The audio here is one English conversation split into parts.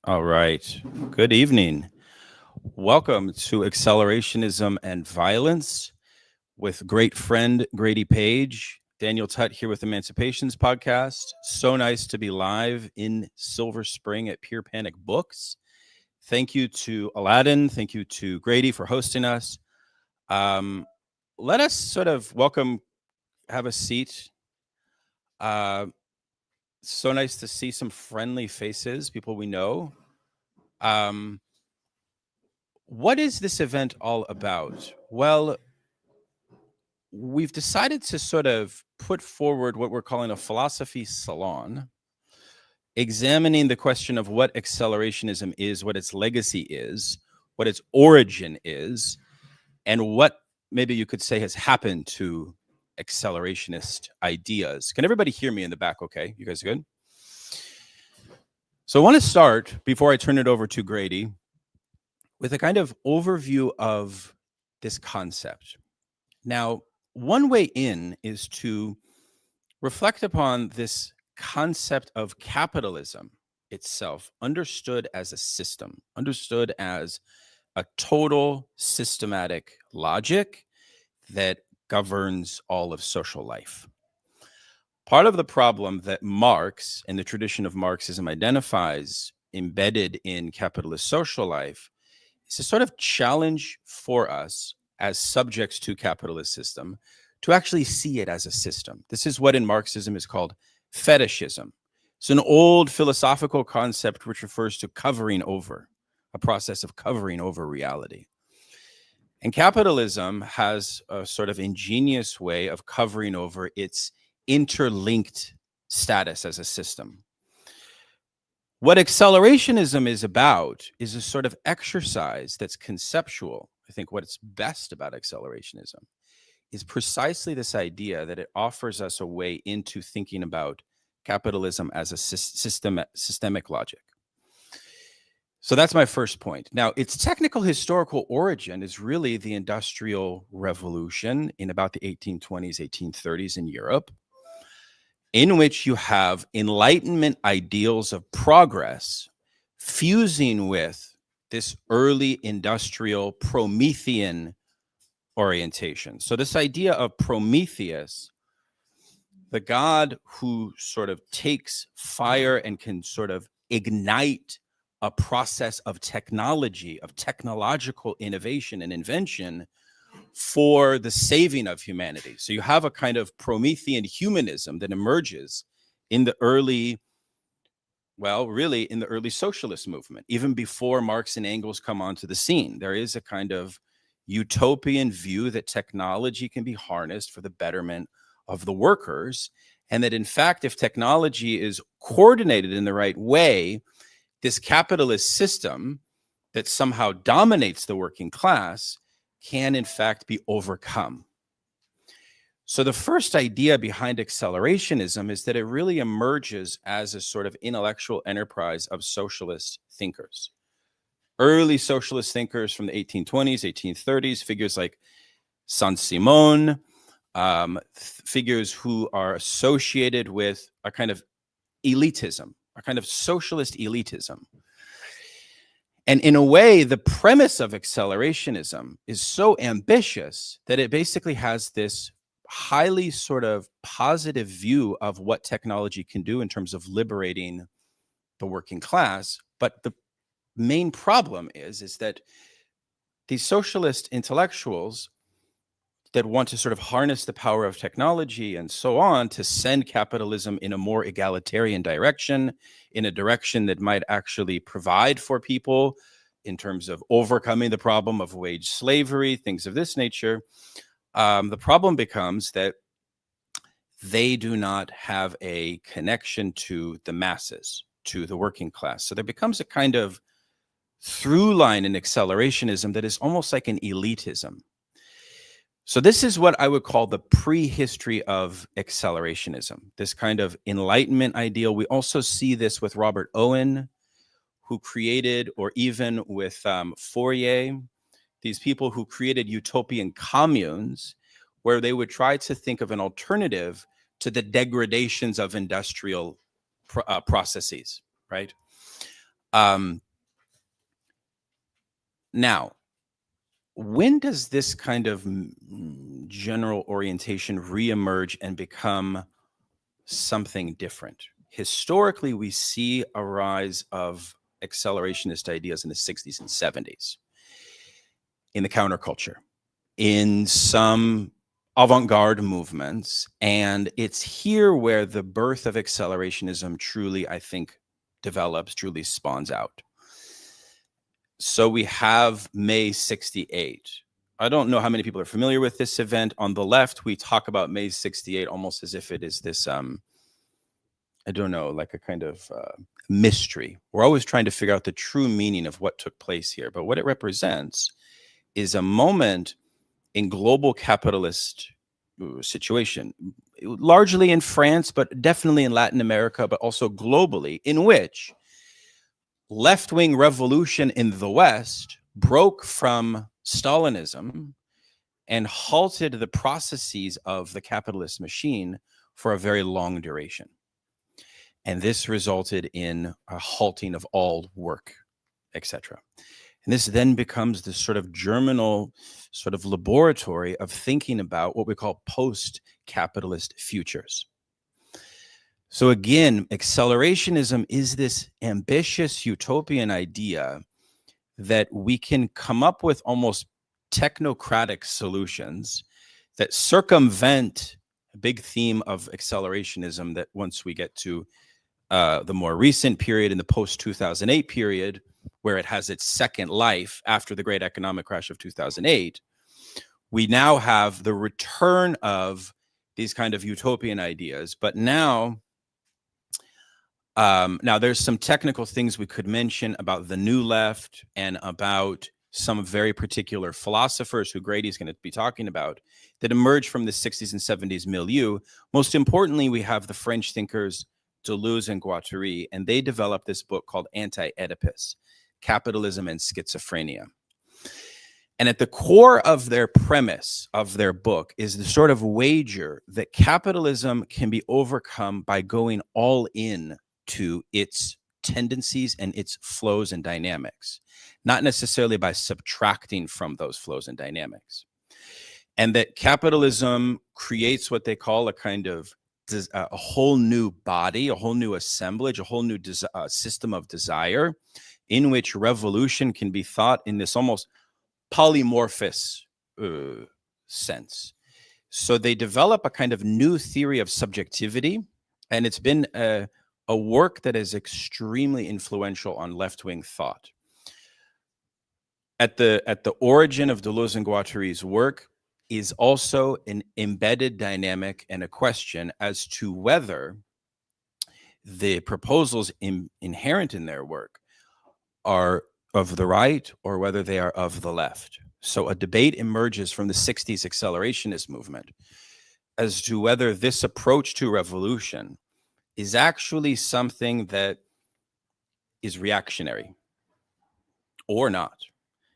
All right. Good evening. Welcome to Accelerationism and Violence with great friend Grady Page. Daniel Tutt here with Emancipations podcast. So nice to be live in Silver Spring at Pure Panic Books. Thank you to Aladdin. Thank you to Grady for hosting us. Let us sort of have a seat. So nice to see some friendly faces, people we know. What is this event all about? Well, we've decided to sort of put forward what we're calling a philosophy salon, examining the question of what accelerationism is, what its legacy is, what its origin is, and what maybe you could say has happened to accelerationist ideas. Can everybody hear me in the back okay? You guys good? So I want to start, before I turn it over to Grady, with a kind of overview of this concept. Now, one way in is to reflect upon this concept of capitalism itself, understood as a system, understood as a total systematic logic that governs all of social life. Part of the problem that Marx and the tradition of Marxism identifies embedded in capitalist social life is a sort of challenge for us as subjects to capitalist system to actually see it as a system. This is what in Marxism is called fetishism. It's an old philosophical concept which refers to covering over, a process of covering over reality. And capitalism has a sort of ingenious way of covering over its interlinked status as a system. What accelerationism is about is a sort of exercise that's conceptual. I think what's best about accelerationism is precisely this idea that it offers us a way into thinking about capitalism as a systemic logic. So that's my first point. Now, its technical historical origin is really the Industrial Revolution in about the 1820s, 1830s in Europe, in which you have Enlightenment ideals of progress fusing with this early industrial Promethean orientation. So this idea of Prometheus, the god who sort of takes fire and can sort of ignite a process of technology, of technological innovation and invention for the saving of humanity. So you have a kind of Promethean humanism that emerges in the early, really in the early socialist movement, even before Marx and Engels come onto the scene. There is a kind of utopian view that technology can be harnessed for the betterment of the workers, and that in fact, if technology is coordinated in the right way, this capitalist system that somehow dominates the working class can in fact be overcome. So the first idea behind accelerationism is that it really emerges as a sort of intellectual enterprise of socialist thinkers. Early socialist thinkers from the 1820s, 1830s, figures like Saint-Simon, figures who are associated with a kind of elitism, a kind of socialist elitism. And in a way, the premise of accelerationism is so ambitious that it basically has this highly sort of positive view of what technology can do in terms of liberating the working class. But the main problem is that these socialist intellectuals that want to sort of harness the power of technology and so on to send capitalism in a more egalitarian direction, in a direction that might actually provide for people in terms of overcoming the problem of wage slavery, things of this nature. The problem becomes that they do not have a connection to the masses, to the working class. So there becomes a kind of through line in accelerationism that is almost like an elitism. So this is what I would call the prehistory of accelerationism, this kind of Enlightenment ideal. We also see this with Robert Owen, who created, or even with Fourier, these people who created utopian communes where they would try to think of an alternative to the degradations of industrial processes, right? Now, when does this kind of general orientation reemerge and become something different? Historically, we see a rise of accelerationist ideas in the 60s and 70s in the counterculture, in some avant-garde movements. And it's here where the birth of accelerationism truly, I think, develops, truly spawns out. So we have May 68. I don't know how many people are familiar with this event. On the left, we talk about May 68 almost as if it is this, I don't know, like a kind of mystery. We're always trying to figure out the true meaning of what took place here. But what it represents is a moment in global capitalist situation, largely in France, but definitely in Latin America, but also globally, in which left-wing revolution in the West broke from Stalinism and halted the processes of the capitalist machine for a very long duration. And this resulted in a halting of all work, etc. And this then becomes this sort of germinal sort of laboratory of thinking about what we call post-capitalist futures. So again, accelerationism is this ambitious utopian idea that we can come up with almost technocratic solutions that circumvent a big theme of accelerationism that once we get to the more recent period in the post-2008 period, where it has its second life after the great economic crash of 2008, we now have the return of these kind of utopian ideas. But now there's some technical things we could mention about the New Left and about some very particular philosophers who Grady's going to be talking about that emerged from the 60s and 70s milieu. Most importantly, we have the French thinkers Deleuze and Guattari, and they developed this book called Anti-Oedipus, Capitalism and Schizophrenia. And at the core of their premise of their book is the sort of wager that capitalism can be overcome by going all in to its tendencies and its flows and dynamics, not necessarily by subtracting from those flows and dynamics. And that capitalism creates what they call a kind of a whole new body, a whole new assemblage, a whole new system of desire in which revolution can be thought in this almost polymorphous sense. So they develop a kind of new theory of subjectivity, and it's been a work that is extremely influential on left-wing thought. At the origin of Deleuze and Guattari's work is also an embedded dynamic and a question as to whether the proposals inherent in their work are of the right or whether they are of the left. So a debate emerges from the 60s accelerationist movement as to whether this approach to revolution is actually something that is reactionary or not.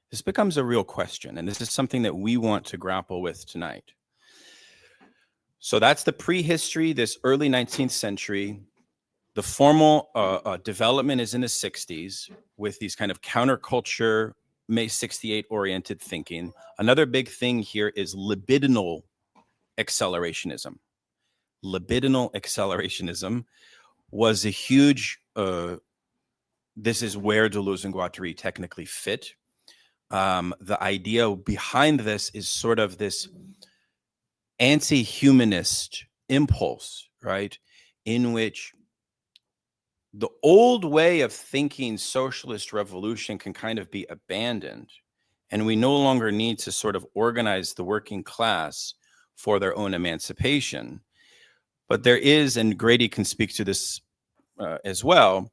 This becomes a real question, and this is something that we want to grapple with tonight. So that's the prehistory, this early 19th century. The formal development is in the 60s with these kind of counterculture, May 68 oriented thinking. Another big thing here is libidinal accelerationism. Libidinal accelerationism was a huge, this is where Deleuze and Guattari technically fit. The idea behind this is sort of this anti-humanist impulse, right? In which the old way of thinking socialist revolution can kind of be abandoned, and we no longer need to sort of organize the working class for their own emancipation. But there is, and Grady can speak to this as well,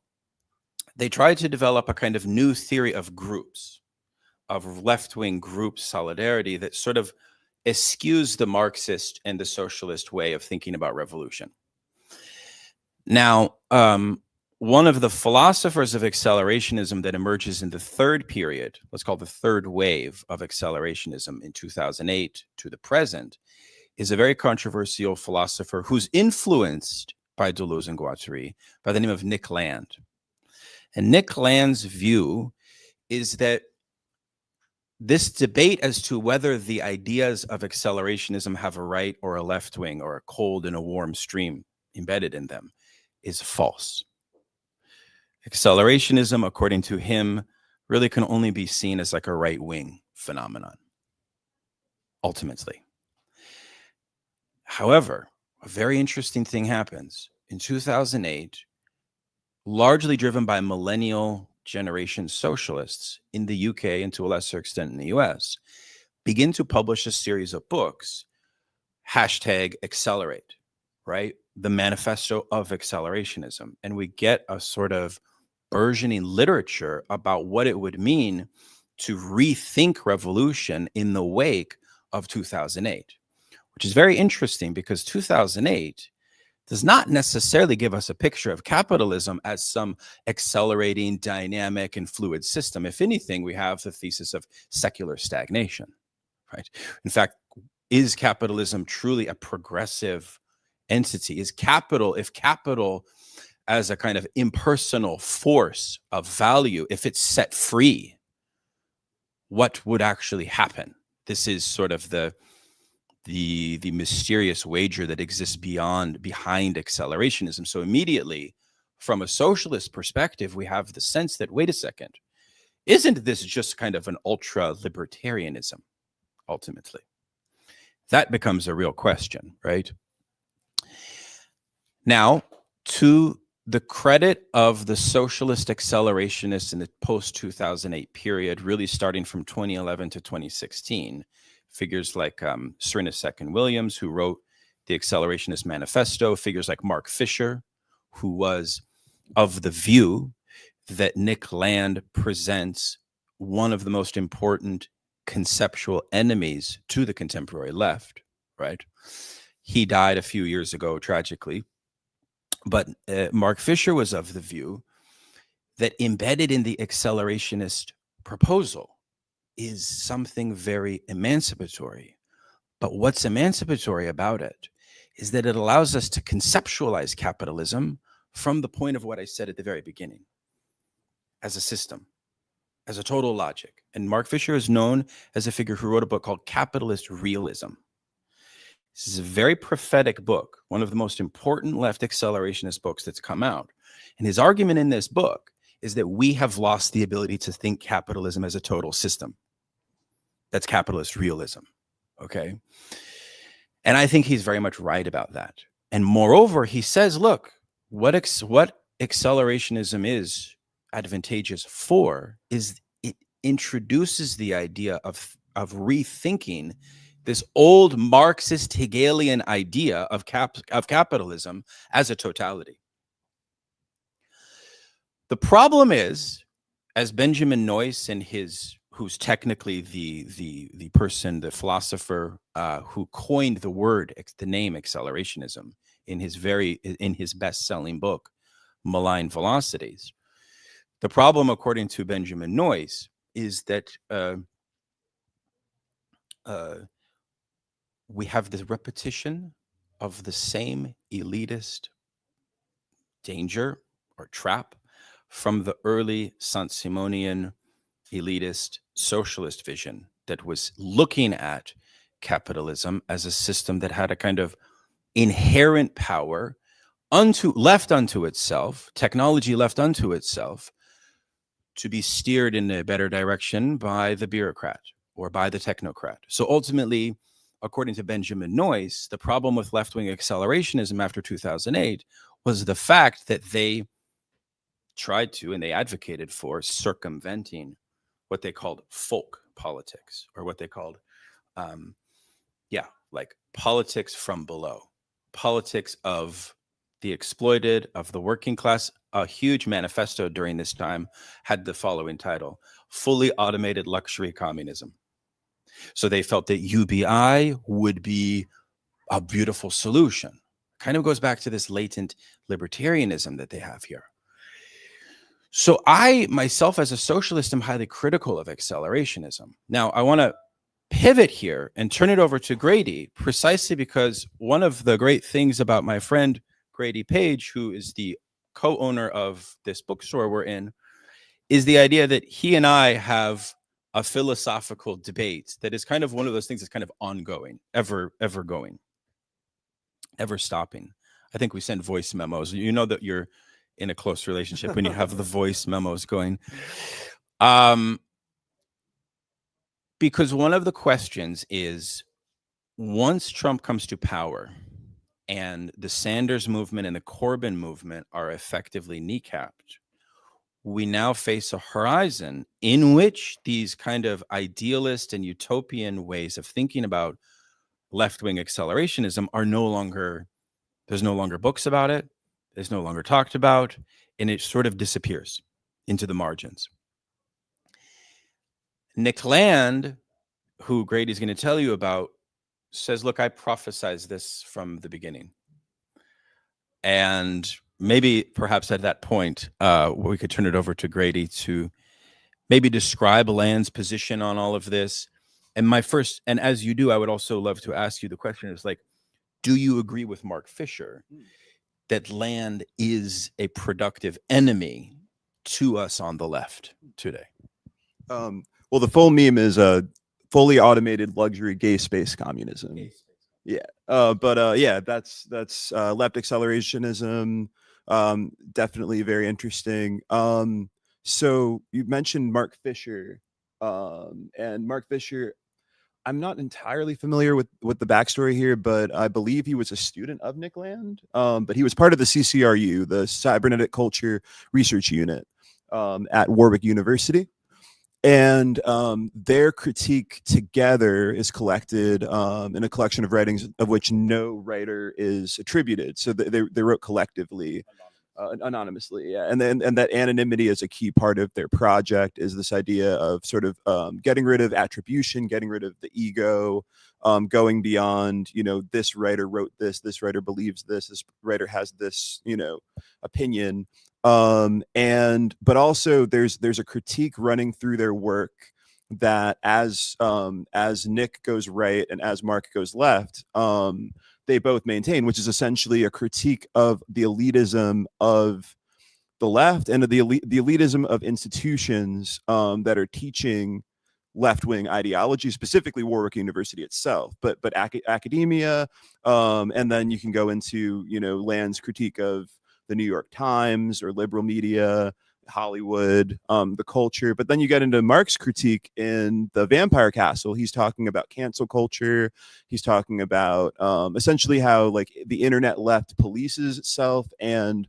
they tried to develop a kind of new theory of groups, of left-wing group solidarity that sort of eschews the Marxist and the socialist way of thinking about revolution. Now, one of the philosophers of accelerationism that emerges in the third period, let's call the third wave of accelerationism in 2008 to the present, is a very controversial philosopher who's influenced by Deleuze and Guattari by the name of Nick Land. And Nick Land's view is that this debate as to whether the ideas of accelerationism have a right or a left wing or a cold and a warm stream embedded in them is false. Accelerationism, according to him, really can only be seen as like a right wing phenomenon, ultimately. However, a very interesting thing happens. In 2008, largely driven by millennial generation socialists in the UK and to a lesser extent in the US, begin to publish a series of books, #Accelerate, right? The manifesto of accelerationism. And we get a sort of burgeoning literature about what it would mean to rethink revolution in the wake of 2008, which is very interesting because 2008 does not necessarily give us a picture of capitalism as some accelerating, dynamic, and fluid system. If anything, we have the thesis of secular stagnation, right? In fact, is capitalism truly a progressive entity? Is capital, if capital as a kind of impersonal force of value, if it's set free, what would actually happen? This is sort of the mysterious wager that exists behind accelerationism. So immediately, from a socialist perspective, we have the sense that, wait a second, isn't this just kind of an ultra-libertarianism, ultimately? That becomes a real question, right? Now, to the credit of the socialist accelerationists in the post-2008 period, really starting from 2011 to 2016, figures like Srinisek and Williams, who wrote the Accelerationist Manifesto, figures like Mark Fisher, who was of the view that Nick Land presents one of the most important conceptual enemies to the contemporary left, right? He died a few years ago, tragically. But Mark Fisher was of the view that embedded in the accelerationist proposal is something very emancipatory. But what's emancipatory about it is that it allows us to conceptualize capitalism from the point of what I said at the very beginning, as a system, as a total logic. And Mark Fisher is known as a figure who wrote a book called Capitalist Realism. This is a very prophetic book, one of the most important left accelerationist books that's come out. And his argument in this book is that we have lost the ability to think capitalism as a total system. That's capitalist realism, okay? And I think he's very much right about that. And moreover, he says, look, what accelerationism is advantageous for is it introduces the idea of rethinking this old Marxist Hegelian idea of capitalism as a totality. The problem is, as Benjamin Noyce and who's technically the person, the philosopher who coined the name accelerationism in his best-selling book, Malign Velocities. The problem, according to Benjamin Noyce, is that we have this repetition of the same elitist danger or trap from the early Saint-Simonian elitist socialist vision that was looking at capitalism as a system that had a kind of inherent power left unto itself, technology left unto itself, to be steered in a better direction by the bureaucrat or by the technocrat. So ultimately, according to Benjamin Noyce, the problem with left-wing accelerationism after 2008 was the fact that they tried to, and they advocated for, circumventing what they called folk politics, or what they called, like politics from below, politics of the exploited, of the working class. A huge manifesto during this time had the following title: Fully Automated Luxury Communism. So they felt that UBI would be a beautiful solution. Kind of goes back to this latent libertarianism that they have here. So I, myself, as a socialist, am highly critical of accelerationism. Now, I want to pivot here and turn it over to Grady, precisely because one of the great things about my friend Grady Page, who is the co-owner of this bookstore we're in, is the idea that he and I have a philosophical debate that is kind of one of those things that's kind of ongoing, ever going, ever stopping. I think we send voice memos. You know that you're in a close relationship when you have the voice memos going. Because one of the questions is, once Trump comes to power and the Sanders movement and the Corbyn movement are effectively kneecapped, we now face a horizon in which these kind of idealist and utopian ways of thinking about left-wing accelerationism are no longer, there's no longer books about it, it's no longer talked about, and it sort of disappears into the margins. Nick Land, who Grady's going to tell you about, says, look, I prophesized this from the beginning. And maybe perhaps at that point, we could turn it over to Grady to maybe describe Land's position on all of this. And and as you do, I would also love to ask you the question is like, do you agree with Mark Fisher that Land is a productive enemy to us on the left today? Well, the full meme is a fully automated luxury gay space communism. Yeah. Yeah, that's left accelerationism. Definitely very interesting. So you mentioned Mark Fisher, and Mark Fisher, I'm not entirely familiar with the backstory here, but I believe he was a student of Nick Land. But he was part of the CCRU, the Cybernetic Culture Research Unit, at Warwick University. And their critique together is collected in a collection of writings of which no writer is attributed. So they wrote collectively, anonymously. Yeah. And that anonymity is a key part of their project, is this idea of sort of getting rid of attribution, getting rid of the ego, going beyond, this writer wrote this writer believes this writer has this, opinion. But also there's a critique running through their work that as Nick goes right and as Mark goes left, they both maintain, which is essentially a critique of the elitism of the left and of the elitism of institutions that are teaching left-wing ideology, specifically Warwick University itself, but academia, and then you can go into Land's critique of the New York Times or liberal media, Hollywood, the culture. But then you get into Mark's critique in The Vampire Castle. He's talking about cancel culture. He's talking about essentially how like the internet left polices itself and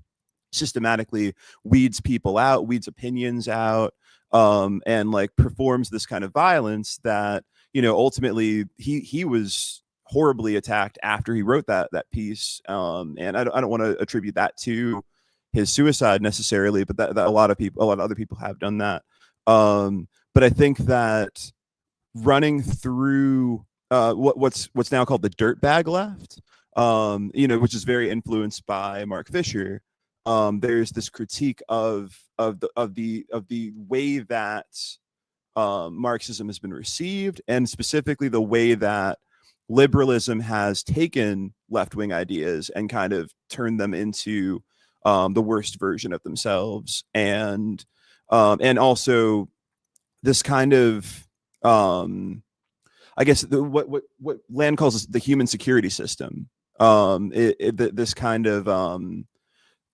systematically weeds people out, weeds opinions out, and like performs this kind of violence that ultimately he was horribly attacked after he wrote that piece, and I don't want to attribute that to his suicide necessarily, but that a lot of other people have done that. But I think that running through what's now called the dirtbag left, which is very influenced by Mark Fisher, there's this critique of the way that Marxism has been received, and specifically the way that liberalism has taken left-wing ideas and kind of turned them into the worst version of themselves, and also this kind of I guess what Land calls the human security system. This kind of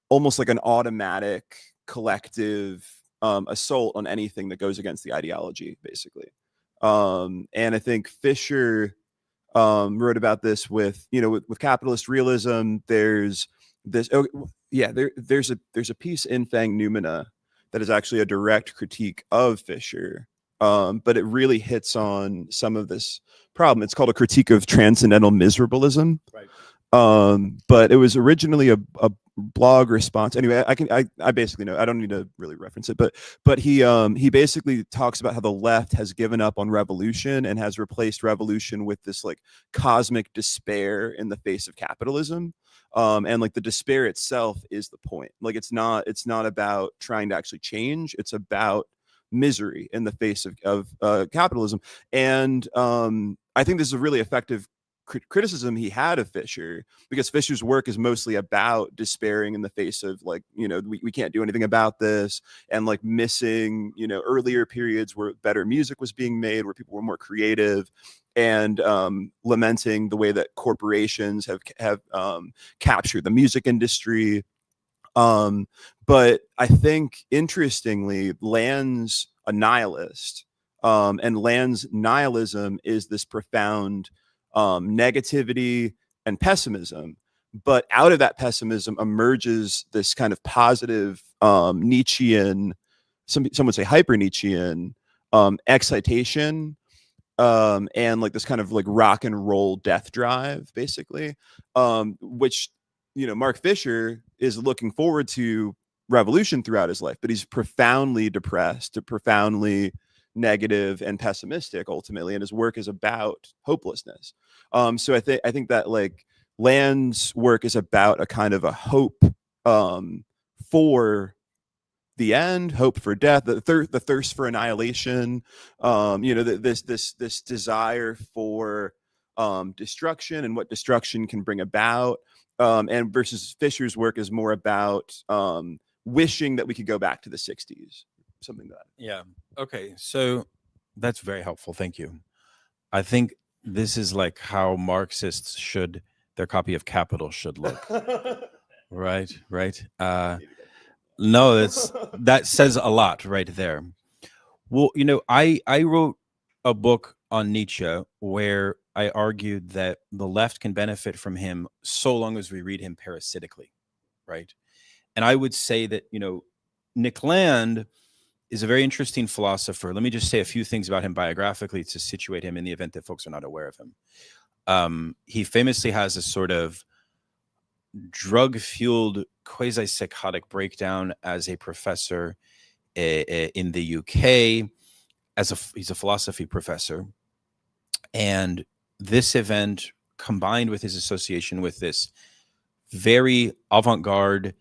almost like an automatic collective assault on anything that goes against the ideology, basically. And I think Fisher wrote about this with capitalist realism. There's this there's a piece in Fang Noumena that is actually a direct critique of Fisher, but it really hits on some of this problem. It's called A Critique of Transcendental Miserabilism. Right. But it was originally a blog response. Anyway, I basically know, I don't need to really reference it, but he basically talks about how the left has given up on revolution and has replaced revolution with this like cosmic despair in the face of capitalism. And like the despair itself is the point. Like it's not about trying to actually change. It's about misery in the face of capitalism. And I think this is a really effective criticism he had of Fisher, because Fisher's work is mostly about despairing in the face of like, we can't do anything about this, and like missing, earlier periods where better music was being made, where people were more creative, and lamenting the way that corporations have captured the music industry. But I think, interestingly, Land's a nihilist, and Land's nihilism is this profound negativity and pessimism. But out of that pessimism emerges this kind of positive Nietzschean, some would say hyper Nietzschean excitation, and like this kind of like rock and roll death drive, basically, which, Mark Fisher is looking forward to revolution throughout his life, but he's profoundly depressed, profoundly negative and pessimistic ultimately, and his work is about hopelessness. So I think that like Land's work is about a kind of a hope for the end, hope for death, the thirst for annihilation, this desire for destruction and what destruction can bring about, and versus Fisher's work is more about wishing that we could go back to the 60s, something like that. Yeah. Okay. So that's very helpful. Thank you. I think this is like how Marxists should, their copy of Capital should look. Right. No, that says a lot right there. Well, I wrote a book on Nietzsche where I argued that the left can benefit from him so long as we read him parasitically, right? And I would say that, Nick Land is a very interesting philosopher. Let me just say a few things about him biographically to situate him in the event that folks are not aware of him. He famously has a sort of drug-fueled quasi-psychotic breakdown as a professor in the UK. He's a philosophy professor. And this event, combined with his association with this very avant-garde,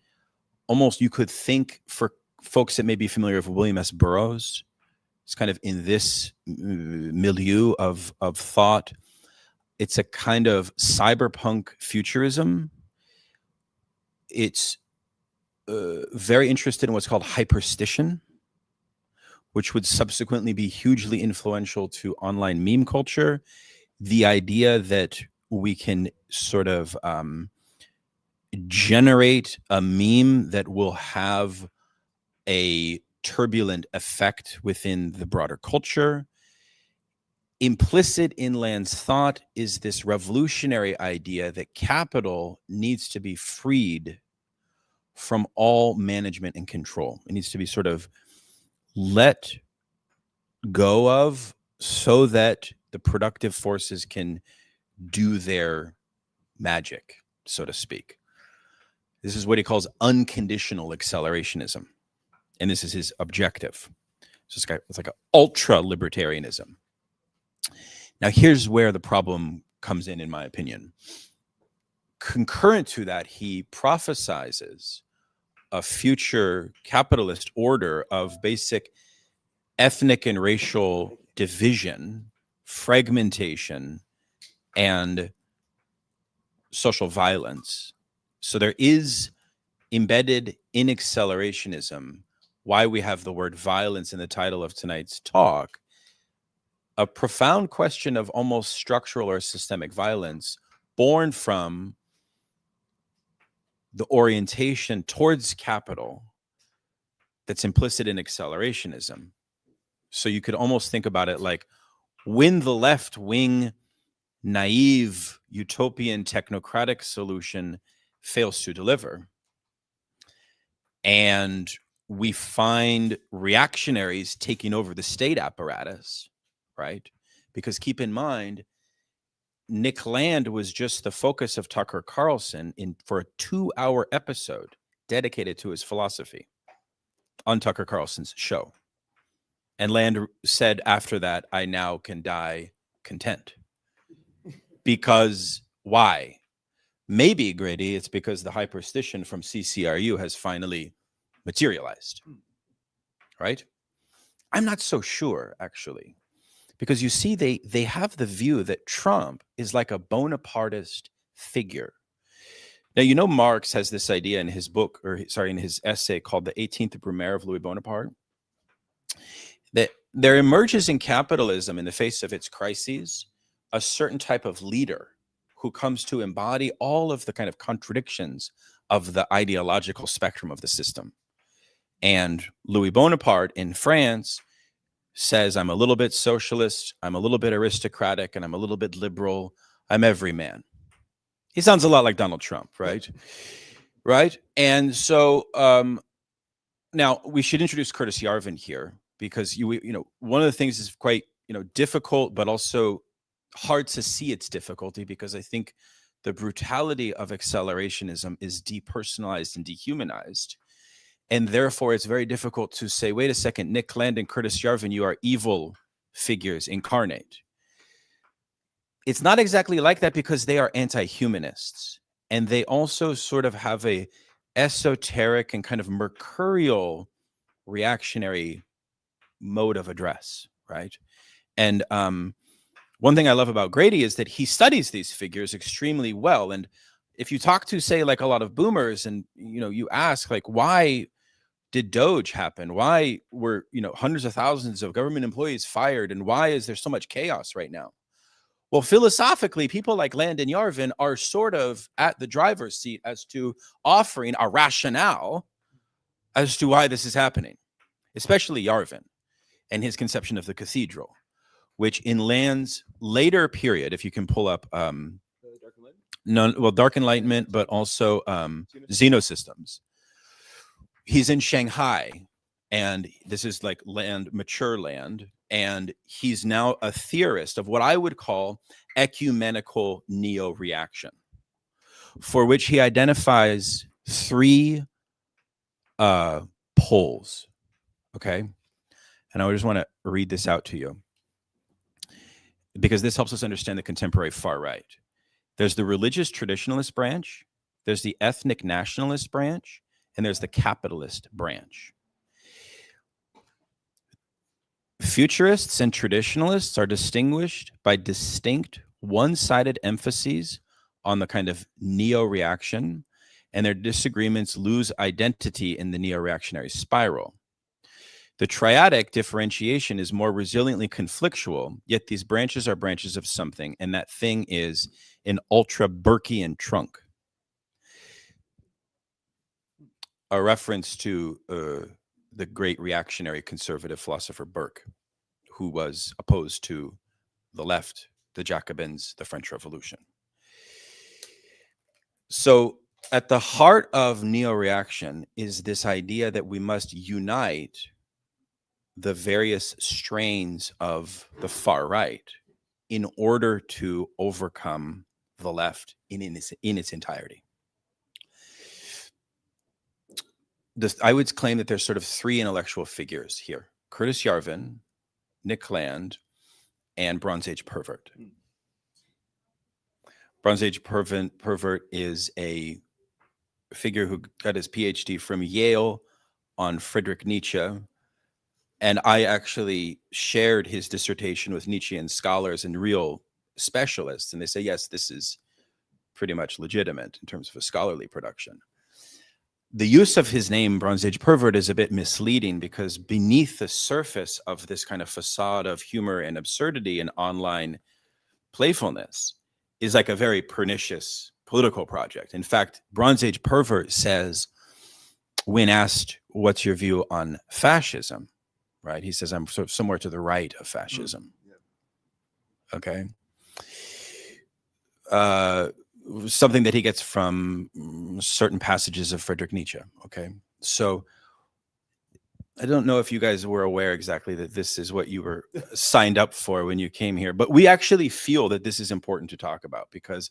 almost you could think, for folks that may be familiar with William S. Burroughs, it's kind of in this milieu of thought. It's a kind of cyberpunk futurism. It's very interested in what's called hyperstition, which would subsequently be hugely influential to online meme culture. The idea that we can sort of generate a meme that will have a turbulent effect within the broader culture. Implicit in Land's thought is this revolutionary idea that capital needs to be freed from all management and control. It needs to be sort of let go of so that the productive forces can do their magic, so to speak. This is what he calls unconditional accelerationism. And this is his objective. So it's like an ultra libertarianism. Now, here's where the problem comes in my opinion. Concurrent to that, he prophesizes a future capitalist order of basic ethnic and racial division, fragmentation, and social violence. So there is embedded in accelerationism, why we have the word violence in the title of tonight's talk, a profound question of almost structural or systemic violence born from the orientation towards capital that's implicit in accelerationism. So you could almost think about it like when the left wing, naive, utopian, technocratic solution fails to deliver, and we find reactionaries taking over the state apparatus, right? Because keep in mind, Nick Land was just the focus of Tucker Carlson for a 2-hour episode dedicated to his philosophy on Tucker Carlson's show. And Land said after that, I now can die content. Because why? Maybe, Grady, it's because the hyperstition from CCRU has finally materialized, right? I'm not so sure, actually, because you see, they have the view that Trump is like a Bonapartist figure. Now, you know, Marx has this idea in his book, or sorry, in his essay called The 18th Brumaire of Louis Bonaparte, that there emerges in capitalism, in the face of its crises, a certain type of leader who comes to embody all of the kind of contradictions of the ideological spectrum of the system. And Louis Bonaparte in France says, I'm a little bit socialist, I'm a little bit aristocratic, and I'm a little bit liberal. I'm every man. He sounds a lot like Donald Trump, right? Right. And so now we should introduce Curtis Yarvin here, because you know, one of the things is quite, you know, difficult, but also hard to see its difficulty, because I think the brutality of accelerationism is depersonalized and dehumanized. And therefore, it's very difficult to say, wait a second, Nick Land and Curtis Yarvin, you are evil figures incarnate. It's not exactly like that, because they are anti-humanists. And they also sort of have a esoteric and kind of mercurial reactionary mode of address, right? And one thing I love about Grady is that he studies these figures extremely well. And if you talk to, say, like a lot of boomers, and, you know, you ask, like, why did Doge happen? Why were, you know, hundreds of thousands of government employees fired? And why is there so much chaos right now? Well, philosophically, people like Landon Yarvin are sort of at the driver's seat as to offering a rationale as to why this is happening, especially Yarvin and his conception of the cathedral, which in Land's later period, if you can pull up, Dark Enlightenment, but also Xenosystems. He's in Shanghai, and this is like Land, mature Land, and he's now a theorist of what I would call ecumenical neo-reaction, for which he identifies three poles, okay? And I just want to read this out to you, because this helps us understand the contemporary far right. There's the religious traditionalist branch, there's the ethnic nationalist branch, and there's the capitalist branch. Futurists and traditionalists are distinguished by distinct one-sided emphases on the kind of neo-reaction, and their disagreements lose identity in the neo-reactionary spiral. The triadic differentiation is more resiliently conflictual, yet these branches are branches of something, and that thing is an ultra-Burkean trunk. A reference to the great reactionary conservative philosopher Burke, who was opposed to the left, the Jacobins, the French Revolution. So at the heart of neo-reaction is this idea that we must unite the various strains of the far right in order to overcome the left in its entirety. I would claim that there's sort of three intellectual figures here: Curtis Yarvin, Nick Land, and Bronze Age Pervert. Bronze Age Pervert is a figure who got his PhD from Yale on Friedrich Nietzsche. And I actually shared his dissertation with Nietzschean scholars and real specialists. And they say, yes, this is pretty much legitimate in terms of a scholarly production. The use of his name, Bronze Age Pervert, is a bit misleading, because beneath the surface of this kind of facade of humor and absurdity and online playfulness is like a very pernicious political project. In fact, Bronze Age Pervert says, when asked, what's your view on fascism, right? He says, I'm sort of somewhere to the right of fascism. Okay. Something that he gets from certain passages of Friedrich Nietzsche. Okay. So I don't know if you guys were aware exactly that this is what you were signed up for when you came here, but we actually feel that this is important to talk about, because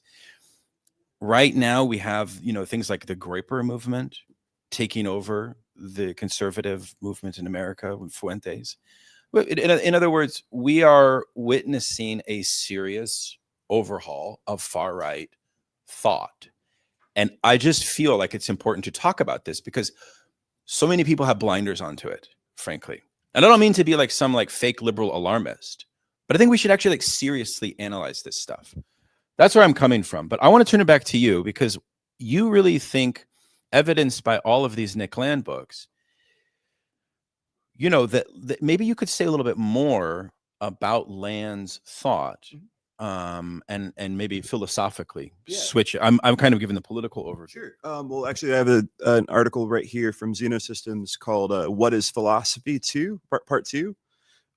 right now we have, you know, things like the Groyper movement taking over the conservative movement in America with Fuentes. In other words, we are witnessing a serious overhaul of far right thought. And I just feel like it's important to talk about this, because so many people have blinders onto it, frankly. And I don't mean to be like some like fake liberal alarmist, But I think we should actually like seriously analyze this stuff. That's where I'm coming from. But I want to turn it back to you, because you really think, evidenced by all of these Nick Land books, that maybe you could say a little bit more about Land's thought, and maybe philosophically switch it. I'm kind of giving the political overview. Sure. Well, actually, I have an article right here from Xenosystems called "What Is Philosophy?" Part 2.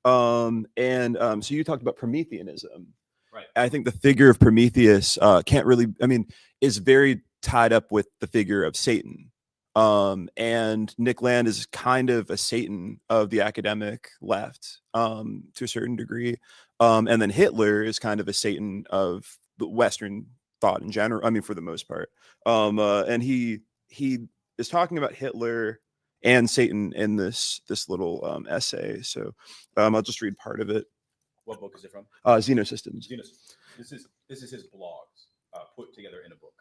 So you talked about Prometheanism. Right. I think the figure of Prometheus is very tied up with the figure of Satan. And Nick Land is kind of a Satan of the academic left, to a certain degree. And then Hitler is kind of a Satan of the Western thought in general. I mean, for the most part. And he is talking about Hitler and Satan in this little essay. So I'll just read part of it. What book is it from? Xenosystems. This is his blogs put together in a book.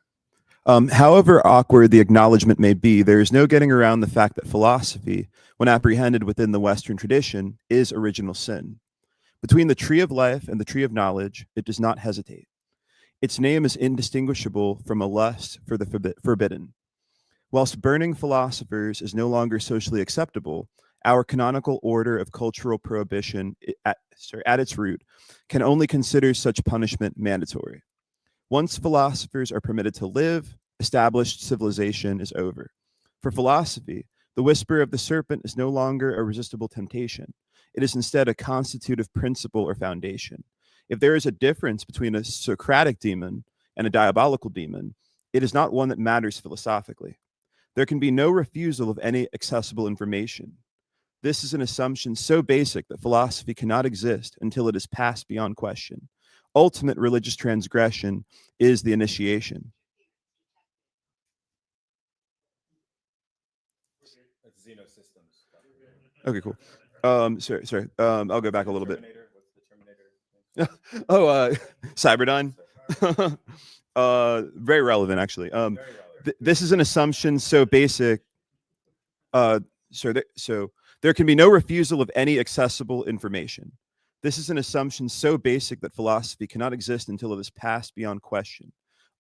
However awkward the acknowledgement may be, there is no getting around the fact that philosophy, when apprehended within the Western tradition, is original sin. Between the tree of life and the tree of knowledge, it does not hesitate. Its name is indistinguishable from a lust for the forbidden. Whilst burning philosophers is no longer socially acceptable, our canonical order of cultural prohibition at its root can only consider such punishment mandatory. Once philosophers are permitted to live, established civilization is over. For philosophy, the whisper of the serpent is no longer a resistible temptation. It is instead a constitutive principle or foundation. If there is a difference between a Socratic demon and a diabolical demon, it is not one that matters philosophically. There can be no refusal of any accessible information. This is an assumption so basic that philosophy cannot exist until it is passed beyond question. Ultimate religious transgression is the initiation. Okay, cool. Sorry. I'll go back a little bit. Cyberdyne. Very relevant, actually. This is an assumption so basic. So there can be no refusal of any accessible information. This is an assumption so basic that philosophy cannot exist until it is passed beyond question.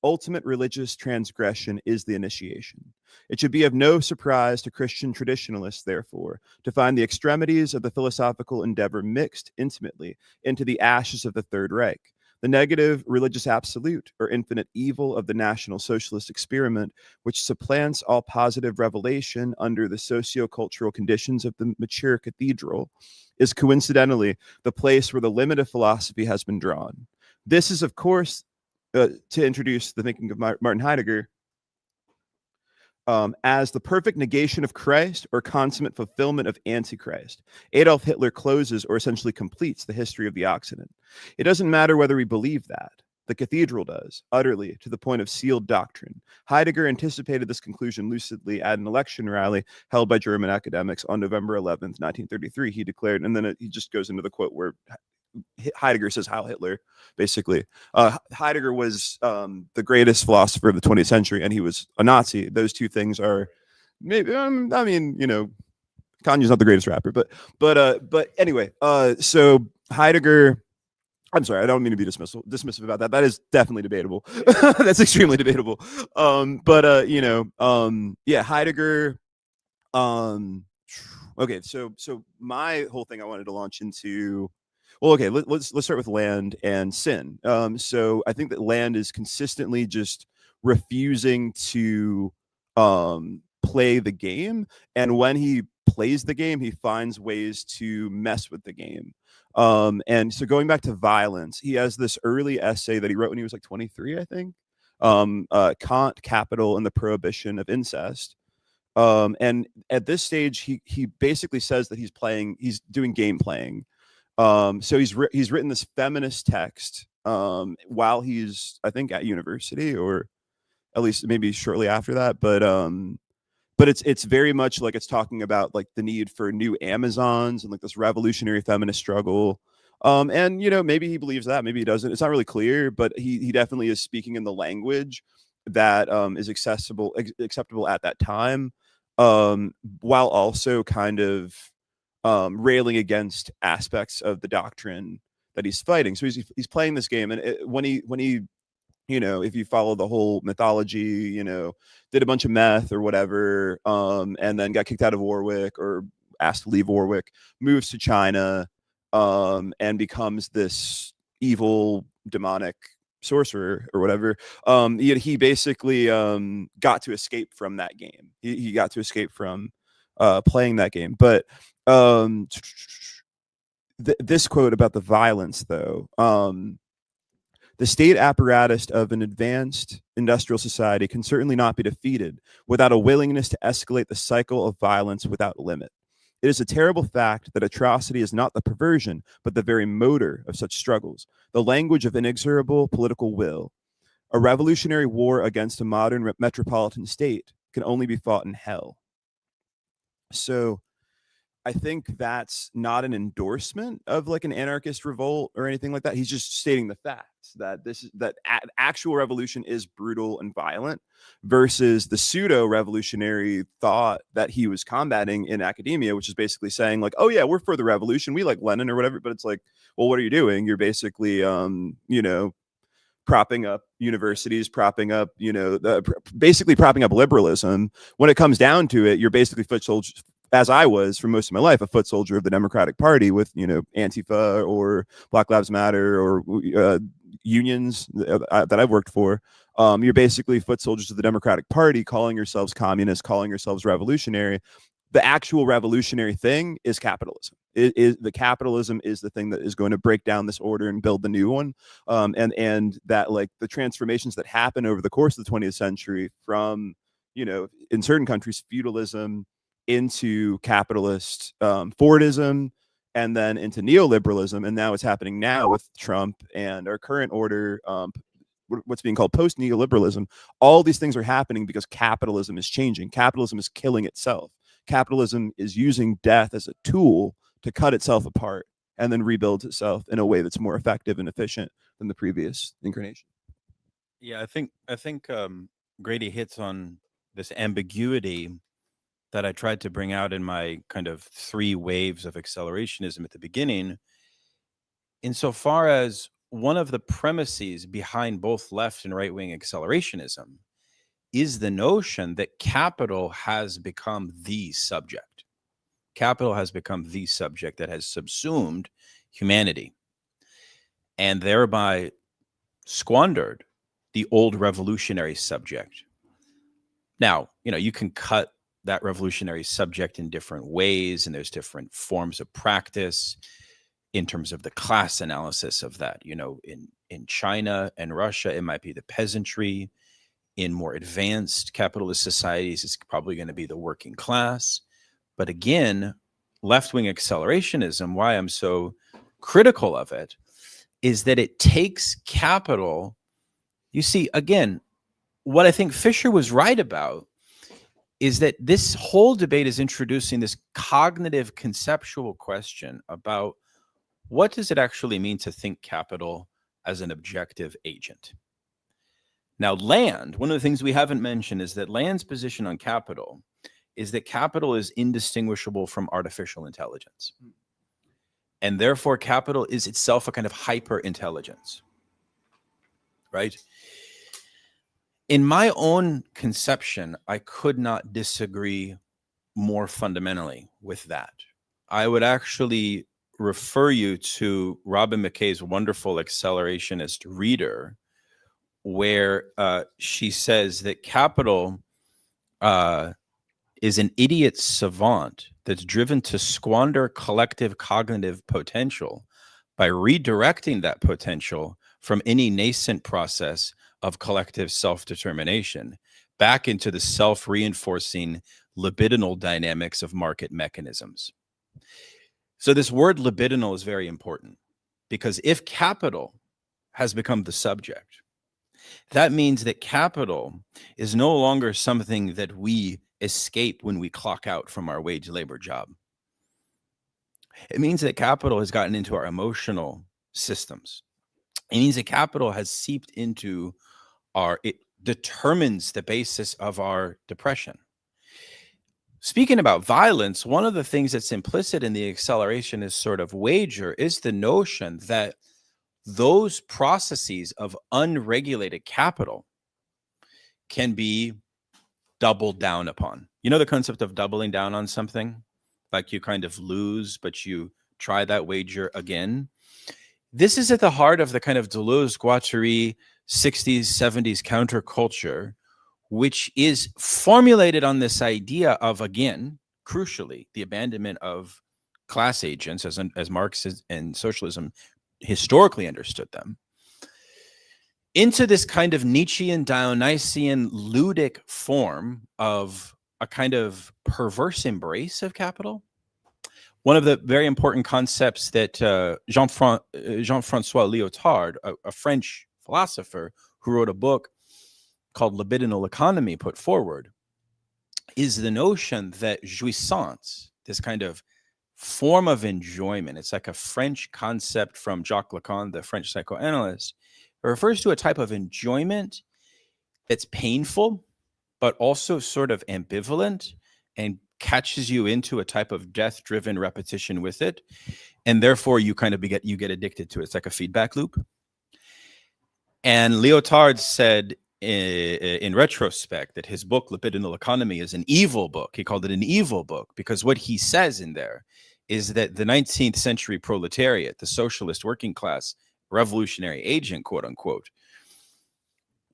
Ultimate religious transgression is the initiation. It should be of no surprise to Christian traditionalists, therefore, to find the extremities of the philosophical endeavor mixed intimately into the ashes of the Third Reich. The negative religious absolute or infinite evil of the National Socialist experiment, which supplants all positive revelation under the socio-cultural conditions of the mature cathedral, is coincidentally the place where the limit of philosophy has been drawn. This is, of course, to introduce the thinking of Martin Heidegger, as the perfect negation of Christ or consummate fulfillment of Antichrist. Adolf Hitler closes or essentially completes the history of the Occident. It doesn't matter whether we believe that. The cathedral does, utterly, to the point of sealed doctrine. Heidegger anticipated this conclusion lucidly at an election rally held by German academics on November 11th, 1933. He declared, and then he just goes into the quote where Heidegger says Heil Hitler, basically. Heidegger was the greatest philosopher of the 20th century, and he was a Nazi. Those two things are maybe, Kanye's not the greatest rapper, but anyway, so Heidegger, I'm sorry, I don't mean to be dismissive about that. That is definitely debatable. That's extremely debatable. Heidegger. Okay, so my whole thing I wanted to launch into. Well, okay, let's start with Land and sin. So I think that Land is consistently just refusing to play the game, and when he plays the game, he finds ways to mess with the game. And so going back to violence, he has this early essay that he wrote when he was like 23, I think. Kant, Capital, and the Prohibition of Incest. And at this stage, he basically says that he's doing game playing. So he's written this feminist text while he's, I think, at university, or at least maybe shortly after that. But it's very much like it's talking about like the need for new Amazons and like this revolutionary feminist struggle. And maybe he believes that, maybe he doesn't. It's not really clear, but he definitely is speaking in the language that is acceptable at that time, while also kind of railing against aspects of the doctrine he's fighting. So he's playing this game, and when he if you follow the whole mythology, did a bunch of meth or whatever, and then got kicked out of Warwick or asked to leave Warwick, moves to China, and becomes this evil demonic sorcerer or whatever. He basically got to escape from that game. He got to escape from playing that game. But this quote about the violence, though, the state apparatus of an advanced industrial society can certainly not be defeated without a willingness to escalate the cycle of violence without limit. It is a terrible fact that atrocity is not the perversion, but the very motor of such struggles, the language of inexorable political will. A revolutionary war against a modern metropolitan state can only be fought in hell. So I think that's not an endorsement of like an anarchist revolt or anything like that. He's just stating the facts that actual revolution is brutal and violent versus the pseudo revolutionary thought that he was combating in academia, which is basically saying like, oh yeah, we're for the revolution, we like Lenin or whatever. But it's like, well, what are you doing? You're basically, propping up universities, propping up, basically propping up liberalism. When it comes down to it, you're basically foot soldiers, as I was for most of my life, a foot soldier of the Democratic Party with, Antifa or Black Lives Matter or unions that I've worked for. You're basically foot soldiers of the Democratic Party, calling yourselves communists, calling yourselves revolutionary. The actual revolutionary thing is capitalism. The capitalism is the thing that is going to break down this order and build the new one. And that like the transformations that happen over the course of the 20th century from, in certain countries, feudalism into capitalist Fordism, and then into neoliberalism. And now it's happening now with Trump and our current order, what's being called post-neoliberalism. All these things are happening because capitalism is changing. Capitalism is killing itself. Capitalism is using death as a tool to cut itself apart and then rebuilds itself in a way that's more effective and efficient than the previous incarnation. Yeah, I think Grady hits on this ambiguity that I tried to bring out in my kind of 3 waves of accelerationism at the beginning, insofar as one of the premises behind both left and right-wing accelerationism is the notion that capital has become the subject. Capital has become the subject that has subsumed humanity and thereby squandered the old revolutionary subject. Now, you can cut that revolutionary subject in different ways, and there's different forms of practice in terms of the class analysis of that. In China and Russia, it might be the peasantry. In more advanced capitalist societies, it's probably going to be the working class. But again, left-wing accelerationism, why I'm so critical of it, is that it takes capital. You see, again, what I think Fisher was right about is that this whole debate is introducing this cognitive conceptual question about what does it actually mean to think capital as an objective agent. Now, Land, one of the things we haven't mentioned is that Land's position on capital is that capital is indistinguishable from artificial intelligence. And therefore, capital is itself a kind of hyper intelligence, right? In my own conception, I could not disagree more fundamentally with that. I would actually refer you to Robin McKay's wonderful accelerationist reader, where she says that capital is an idiot savant that's driven to squander collective cognitive potential by redirecting that potential from any nascent process of collective self-determination back into the self-reinforcing libidinal dynamics of market mechanisms. So this word libidinal is very important, because if capital has become the subject, that means that capital is no longer something that we escape when we clock out from our wage labor job. It means that capital has gotten into our emotional systems. It means that capital has seeped into it determines the basis of our depression. speaking about violence, one of the things that's implicit in the accelerationist sort of wager is the notion that those processes of unregulated capital can be doubled down upon. You know the concept of doubling down on something? Like you kind of lose, but you try that wager again. This is at the heart of the kind of Deleuze-Guattari 60s, 70s counterculture, which is formulated on this idea of, again, crucially, the abandonment of class agents as Marx and socialism historically understood them, into this kind of Nietzschean, Dionysian, ludic form of a kind of perverse embrace of capital. One of the very important concepts that Jean-Francois Lyotard, a French philosopher who wrote a book called Libidinal Economy, put forward, is the notion that jouissance, this kind of form of enjoyment, it's like a French concept from Jacques Lacan, the French psychoanalyst. It refers to a type of enjoyment that's painful, but also sort of ambivalent and catches you into a type of death-driven repetition with it. And therefore you kind of you get addicted to it. It's like a feedback loop. And Lyotard said in retrospect that his book, Libidinal Economy, is an evil book. He called it an evil book because what he says in there is that the 19th century proletariat, the socialist working class, revolutionary agent, quote unquote,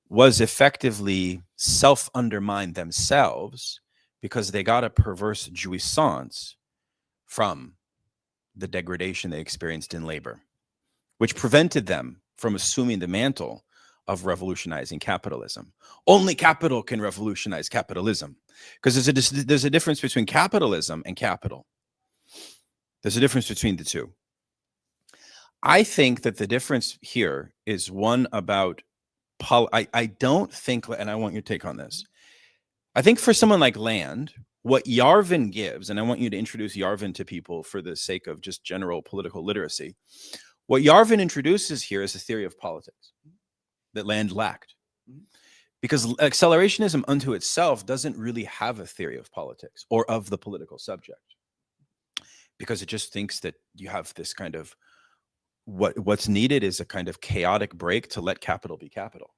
was effectively self-undermined themselves because they got a perverse jouissance from the degradation they experienced in labor, which prevented them from assuming the mantle of revolutionizing capitalism. Only capital can revolutionize capitalism, because there's a difference between capitalism and capital. There's a difference between the two. I think that the difference here is one about, I don't think, and I want your take on this. I think for someone like Land, what Yarvin gives, and I want you to introduce Yarvin to people for the sake of just general political literacy. What Yarvin introduces here is a theory of politics that Land lacked. Because accelerationism unto itself doesn't really have a theory of politics or of the political subject. Because it just thinks that you have this kind of, what's needed is a kind of chaotic break to let capital be capital.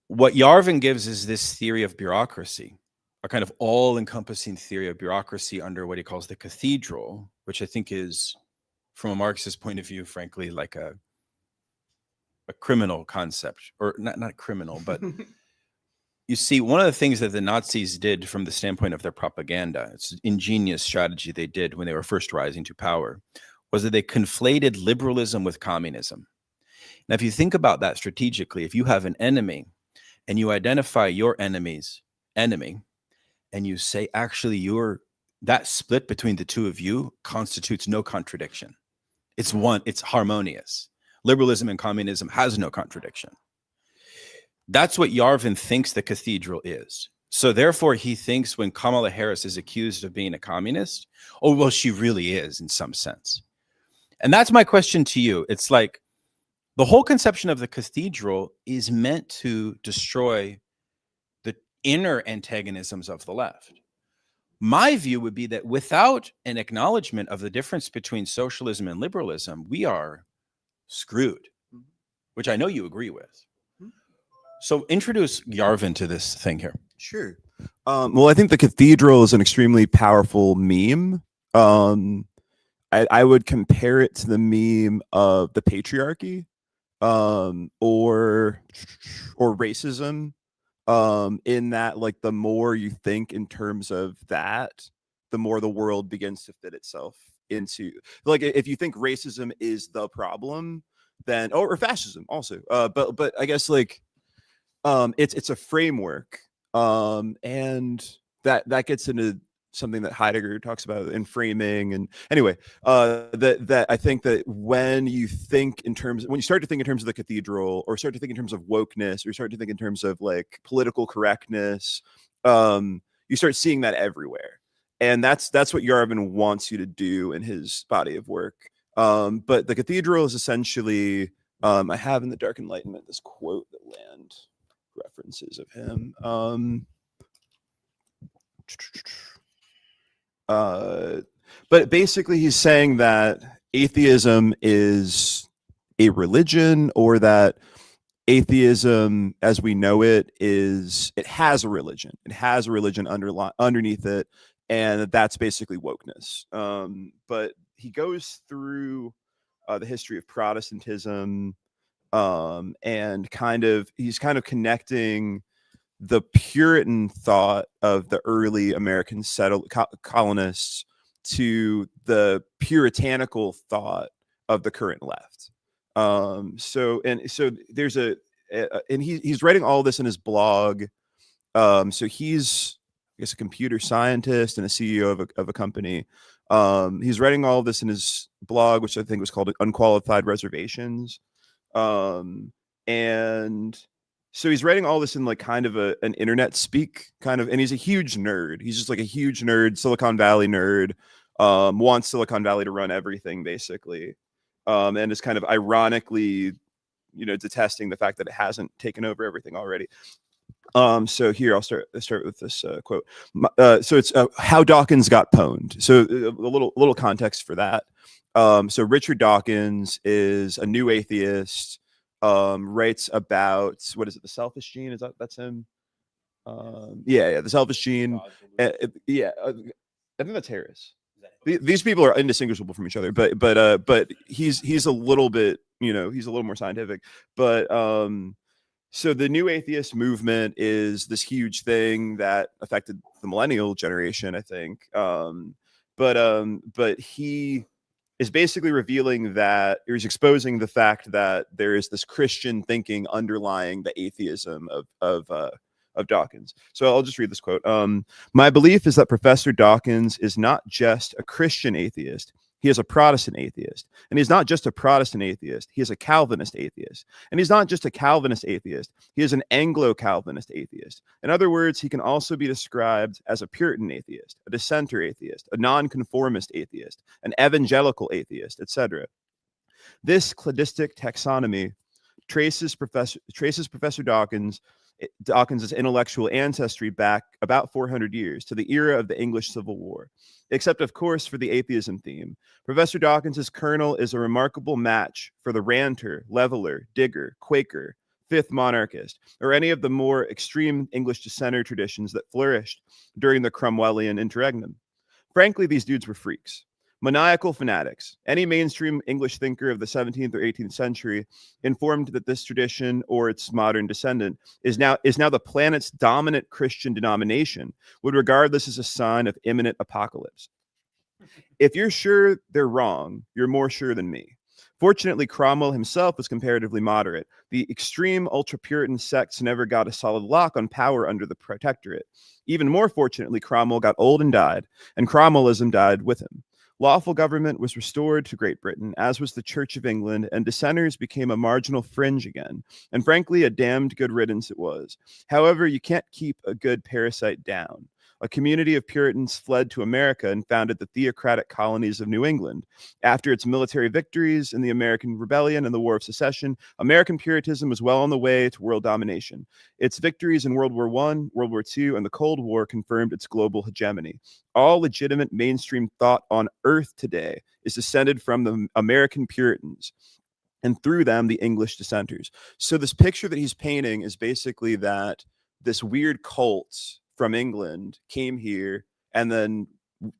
What Yarvin gives is this theory of bureaucracy, a kind of all-encompassing theory of bureaucracy under what he calls the cathedral, which I think is, from a Marxist point of view, frankly, like a criminal concept, or not criminal, but you see, one of the things that the Nazis did from the standpoint of their propaganda, it's an ingenious strategy they did when they were first rising to power, was that they conflated liberalism with communism. Now, if you think about that strategically, if you have an enemy and you identify your enemy's enemy and you say, actually, that split between the two of you constitutes no contradiction. It's harmonious. Liberalism and communism has no contradiction. That's what Yarvin thinks the cathedral is. So therefore, he thinks when Kamala Harris is accused of being a communist, oh, well, she really is in some sense. And that's my question to you. It's like the whole conception of the cathedral is meant to destroy the inner antagonisms of the left. My view would be that without an acknowledgement of the difference between socialism and liberalism, we are screwed, which I know you agree with. So introduce Yarvin to this thing here. Sure. Well, I think the cathedral is an extremely powerful meme. I would compare it to the meme of the patriarchy, or racism, in that, like, the more you think in terms of that, the more the world begins to fit itself into, like, if you think racism is the problem, then, or fascism also, but I guess, like, it's a framework, and that gets into something that Heidegger talks about in framing. And anyway, that I think that when you start to think in terms of the cathedral, or start to think in terms of wokeness, or start to think in terms of like political correctness, you start seeing that everywhere. And that's what Yarvin wants you to do in his body of work. But the cathedral is essentially, I have in The Dark Enlightenment this quote that Land references of him. but basically he's saying that atheism is a religion, or that atheism as we know it has a religion. It has a religion underneath it, and that's basically wokeness. But he goes through the history of Protestantism, and he's kind of connecting the Puritan thought of the early American colonists to the puritanical thought of the current left. So there's and he's writing all this in his blog. So he's, I guess, a computer scientist and a CEO of a company. He's writing all this in his blog, which I think was called Unqualified Reservations. And so he's writing all this in like kind of an internet speak kind of, and he's a huge nerd. He's just like a huge nerd, Silicon Valley nerd, wants Silicon Valley to run everything basically. And is kind of ironically, detesting the fact that it hasn't taken over everything already. So here I'll start with this quote. So it's how Dawkins got pwned. So a little context for that. So Richard Dawkins is a new atheist. Writes about, what is it, the selfish gene? That's him? The selfish gene. I think that's Harris. These people are indistinguishable from each other, but he's a little bit, he's a little more scientific. But so the new atheist movement is this huge thing that affected the millennial generation, I think. But he is basically revealing that, or he's exposing the fact that there is this Christian thinking underlying the atheism of Dawkins. So I'll just read this quote. My belief is that Professor Dawkins is not just a Christian atheist. He is a Protestant atheist. And he's not just a Protestant atheist. He is a Calvinist atheist. And he's not just a Calvinist atheist. He is an Anglo-Calvinist atheist. In other words, he can also be described as a Puritan atheist, a dissenter atheist, a nonconformist atheist, an evangelical atheist, etc. This cladistic taxonomy traces Professor Dawkins's intellectual ancestry back about 400 years to the era of the English Civil War. Except, of course, for the atheism theme. Professor Dawkins's kernel is a remarkable match for the ranter, leveler, digger, Quaker, fifth monarchist, or any of the more extreme English dissenter traditions that flourished during the Cromwellian interregnum. Frankly, these dudes were freaks. Maniacal fanatics. Any mainstream English thinker of the 17th or 18th century informed that this tradition, or its modern descendant, is now the planet's dominant Christian denomination, would regard this as a sign of imminent apocalypse. If you're sure they're wrong, you're more sure than me. Fortunately, Cromwell himself was comparatively moderate. The extreme ultra-Puritan sects never got a solid lock on power under the Protectorate. Even more fortunately, Cromwell got old and died, and Cromwellism died with him. Lawful government was restored to Great Britain, as was the Church of England, and dissenters became a marginal fringe again. And frankly, a damned good riddance it was. However, you can't keep a good parasite down. A community of Puritans fled to America and founded the theocratic colonies of New England. After its military victories in the American Rebellion and the War of Secession, American Puritanism was well on the way to world domination. Its victories in World War I, World War II, and the Cold War confirmed its global hegemony. All legitimate mainstream thought on earth today is descended from the American Puritans, and through them, the English dissenters. So this picture that he's painting is basically that this weird cult from England came here and then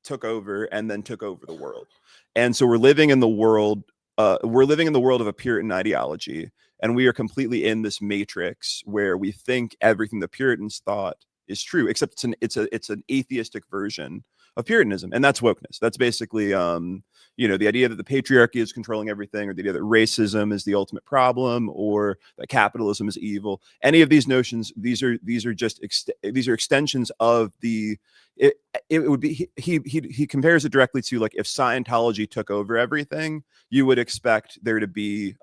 took over the world. And so we're living in the world of a Puritan ideology, and we are completely in this matrix where we think everything the Puritans thought is true, except it's an atheistic version of Puritanism, and that's wokeness. That's basically the idea that the patriarchy is controlling everything, or the idea that racism is the ultimate problem, or that capitalism is evil. Any of these notions, these are extensions of the. It would be he compares it directly to, like, if Scientology took over everything, you would expect there to be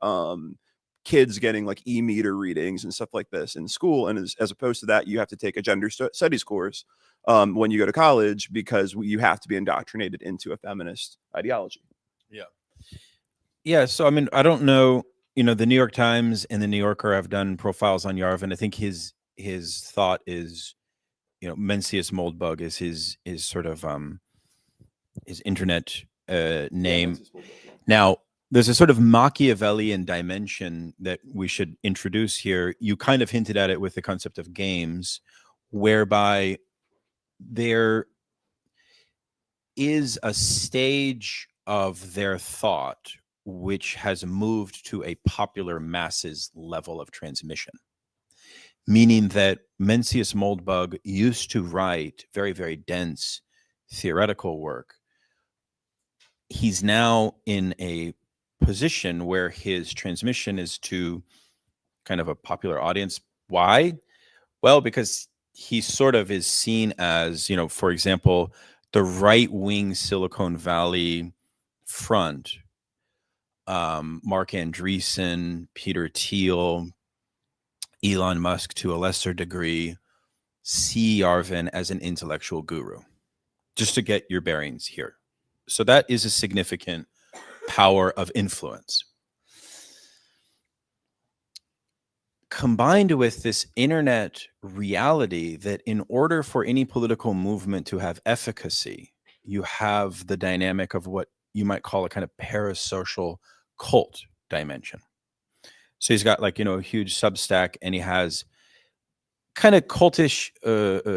kids getting like e-meter readings and stuff like this in school, and as opposed to that, you have to take a gender studies course when you go to college, because you have to be indoctrinated into a feminist ideology. Yeah. So I mean, I don't know. The New York Times and the New Yorker have done profiles on Yarvin. I think his thought is, Mencius Moldbug is his sort of his internet name. Now, there's a sort of Machiavellian dimension that we should introduce here. You kind of hinted at it with the concept of games, whereby there is a stage of their thought which has moved to a popular masses level of transmission, meaning that Mencius Moldbug used to write very, very dense theoretical work. He's now in a position where his transmission is to kind of a popular audience. Why? Well, because he sort of is seen as, you know, for example, the right-wing Silicon Valley front, Mark Andreessen, Peter Thiel, Elon Musk to a lesser degree, see Arvin as an intellectual guru, just to get your bearings here. So that is a significant power of influence. Combined with this internet reality that in order for any political movement to have efficacy, you have the dynamic of what you might call a kind of parasocial cult dimension. So he's got, like, you know, a huge Substack, and he has kind of cultish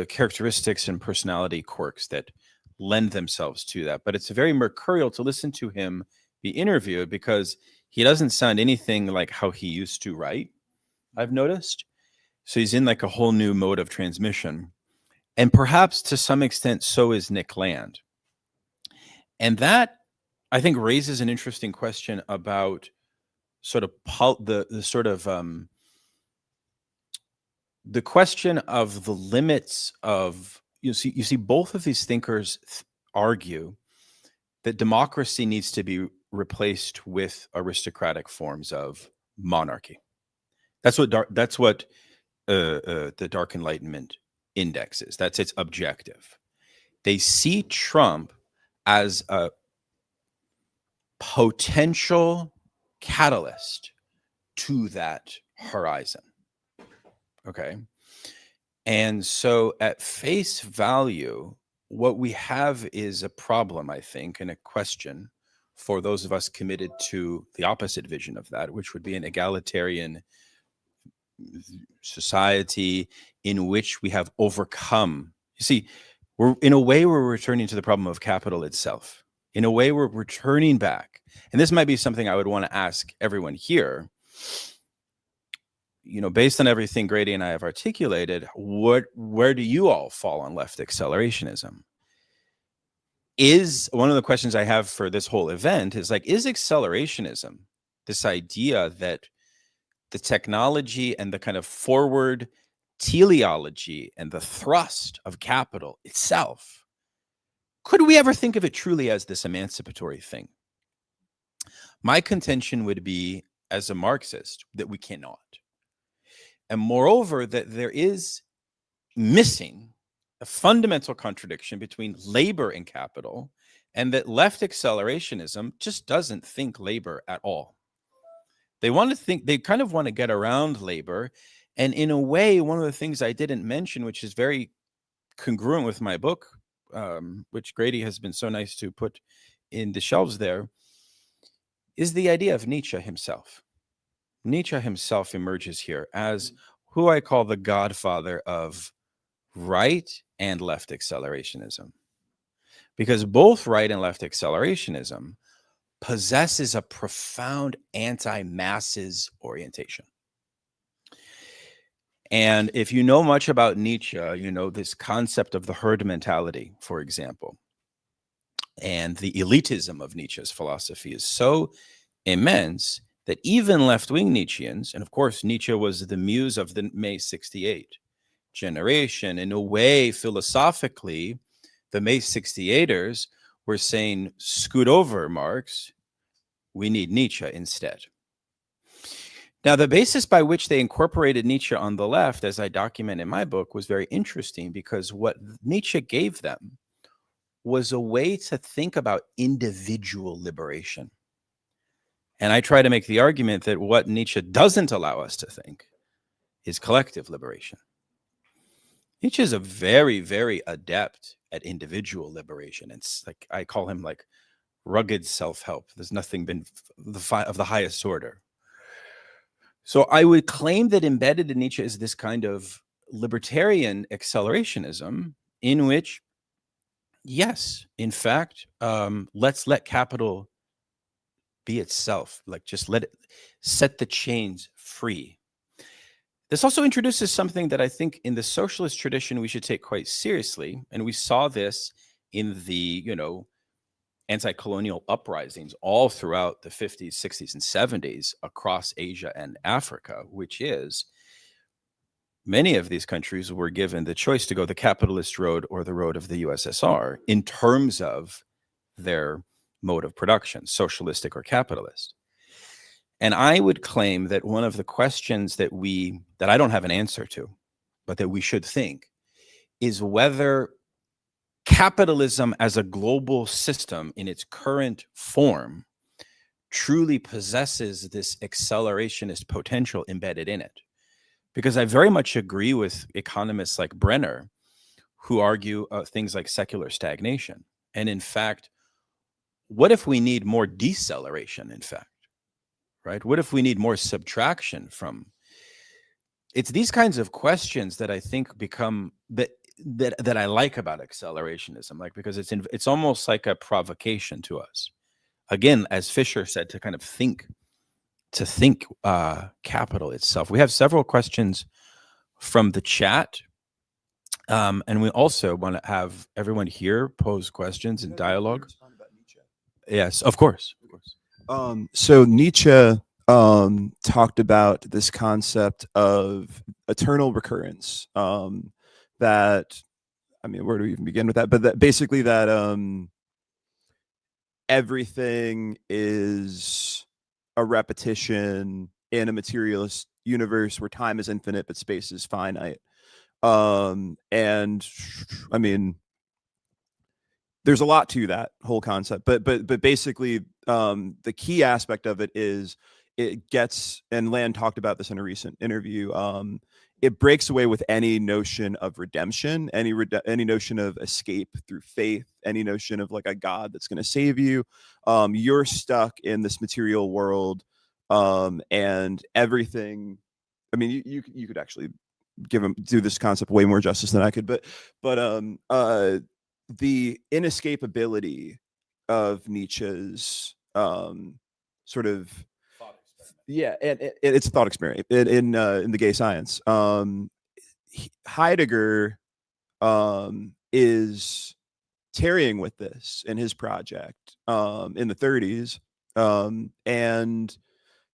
characteristics and personality quirks that lend themselves to that. But it's very mercurial to listen to him be interviewed, because he doesn't sound anything like how he used to write, I've noticed. So he's in like a whole new mode of transmission. And perhaps to some extent, so is Nick Land. And that, I think, raises an interesting question about sort of the question of the limits of, you see both of these thinkers argue that democracy needs to be replaced with aristocratic forms of monarchy. That's what the Dark Enlightenment index is. That's its objective. They see Trump as a potential catalyst to that horizon. Okay. And so at face value, what we have is a problem, I think, and a question for those of us committed to the opposite vision of that, which would be an egalitarian society in which we have overcome. You see, we're returning to the problem of capital itself. In a way, we're returning back. And this might be something I would want to ask everyone here. You know, based on everything Grady and I have articulated, where do you all fall on left accelerationism? Is one of the questions I have for this whole event is like, is accelerationism this idea that the technology and the kind of forward teleology and the thrust of capital itself, could we ever think of it truly as this emancipatory thing? My contention would be, as a Marxist, that we cannot. And moreover, that there is missing a fundamental contradiction between labor and capital, and that left accelerationism just doesn't think labor at all. They kind of want to get around labor. And in a way, one of the things I didn't mention, which is very congruent with my book, which Grady has been so nice to put in the shelves there, is the idea of Nietzsche himself. Nietzsche himself emerges here as who I call the godfather of right and left accelerationism. Because both right and left accelerationism possesses a profound anti-masses orientation. And if you know much about Nietzsche, you know this concept of the herd mentality, for example. And the elitism of Nietzsche's philosophy is so immense that even left-wing Nietzscheans, and of course Nietzsche was the muse of the May 68 generation, in a way, philosophically, the May 68ers were saying, scoot over, Marx, we need Nietzsche instead. Now, the basis by which they incorporated Nietzsche on the left, as I document in my book, was very interesting, because what Nietzsche gave them was a way to think about individual liberation. And I try to make the argument that what Nietzsche doesn't allow us to think is collective liberation. Nietzsche is a very, very adept at individual liberation. It's like, I call him like rugged self-help. There's nothing been of the highest order. So I would claim that embedded in Nietzsche is this kind of libertarian accelerationism in which, yes, in fact, let's let capital be itself, like just let it set the chains free. This also introduces something that I think in the socialist tradition we should take quite seriously. And we saw this in the, anti-colonial uprisings all throughout the 50s, 60s, and 70s across Asia and Africa, which is many of these countries were given the choice to go the capitalist road or the road of the USSR in terms of their mode of production, socialistic or capitalist. And I would claim that one of the questions that I don't have an answer to, but that we should think, is whether capitalism as a global system in its current form truly possesses this accelerationist potential embedded in it. Because I very much agree with economists like Brenner, who argue things like secular stagnation. And in fact, what if we need more deceleration, in fact, right? What if we need more subtraction from? It's these kinds of questions that I think become that I like about accelerationism, like, because it's almost like a provocation to us. Again, as Fisher said, to kind of think capital itself. We have several questions from the chat. And we also want to have everyone here pose questions and dialogue. Yes, of course. So Nietzsche talked about this concept of eternal recurrence. That, I mean, where do we even begin with that? But that basically that everything is a repetition in a materialist universe where time is infinite but space is finite. And I mean, there's a lot to that whole concept, but basically, the key aspect of it is it gets, and Land talked about this in a recent interview. It breaks away with any notion of redemption, any notion of escape through faith, any notion of like a God that's going to save you. You're stuck in this material world, and everything. I mean, you could actually do this concept way more justice than I could, but the inescapability of Nietzsche's sort of and it's a thought experiment in the gay science. Heidegger is tarrying with this in his project in the 30s, and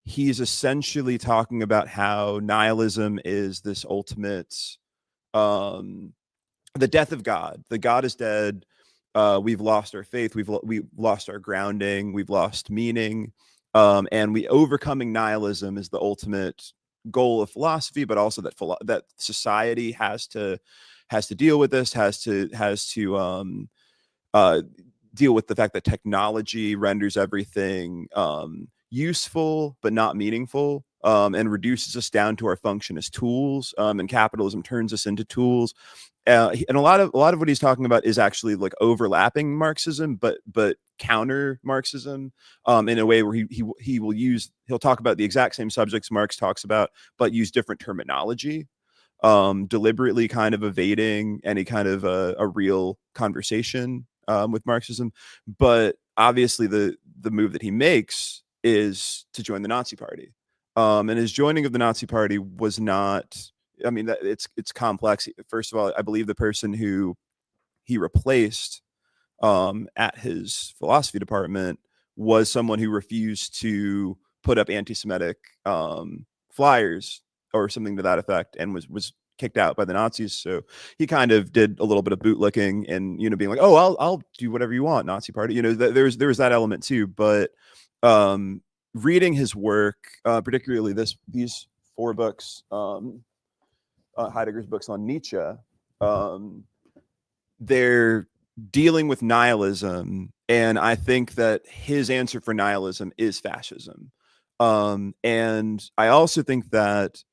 he's essentially talking about how nihilism is this ultimate the death of God. The God is dead. We've lost our faith. We've lost our grounding. We've lost meaning. And overcoming nihilism is the ultimate goal of philosophy, but also that society has to deal with this, has to deal with the fact that technology renders everything useful but not meaningful, and reduces us down to our function as tools. And capitalism turns us into tools. And a lot of what he's talking about is actually like overlapping Marxism, but counter Marxism, in a way where he'll talk about the exact same subjects Marx talks about, but use different terminology, deliberately kind of evading any kind of a real conversation with Marxism. But obviously the move that he makes is to join the Nazi Party. And his joining of the Nazi Party was not, I mean, it's complex. First of all, I believe the person who he replaced at his philosophy department was someone who refused to put up anti-Semitic flyers or something to that effect, and was kicked out by the Nazis. So he kind of did a little bit of bootlicking and, being like, oh, I'll do whatever you want, Nazi Party. There's that element too. But reading his work, particularly these 4 books, Heidegger's books on Nietzsche, they're dealing with nihilism, and I think that his answer for nihilism is fascism. And I also think that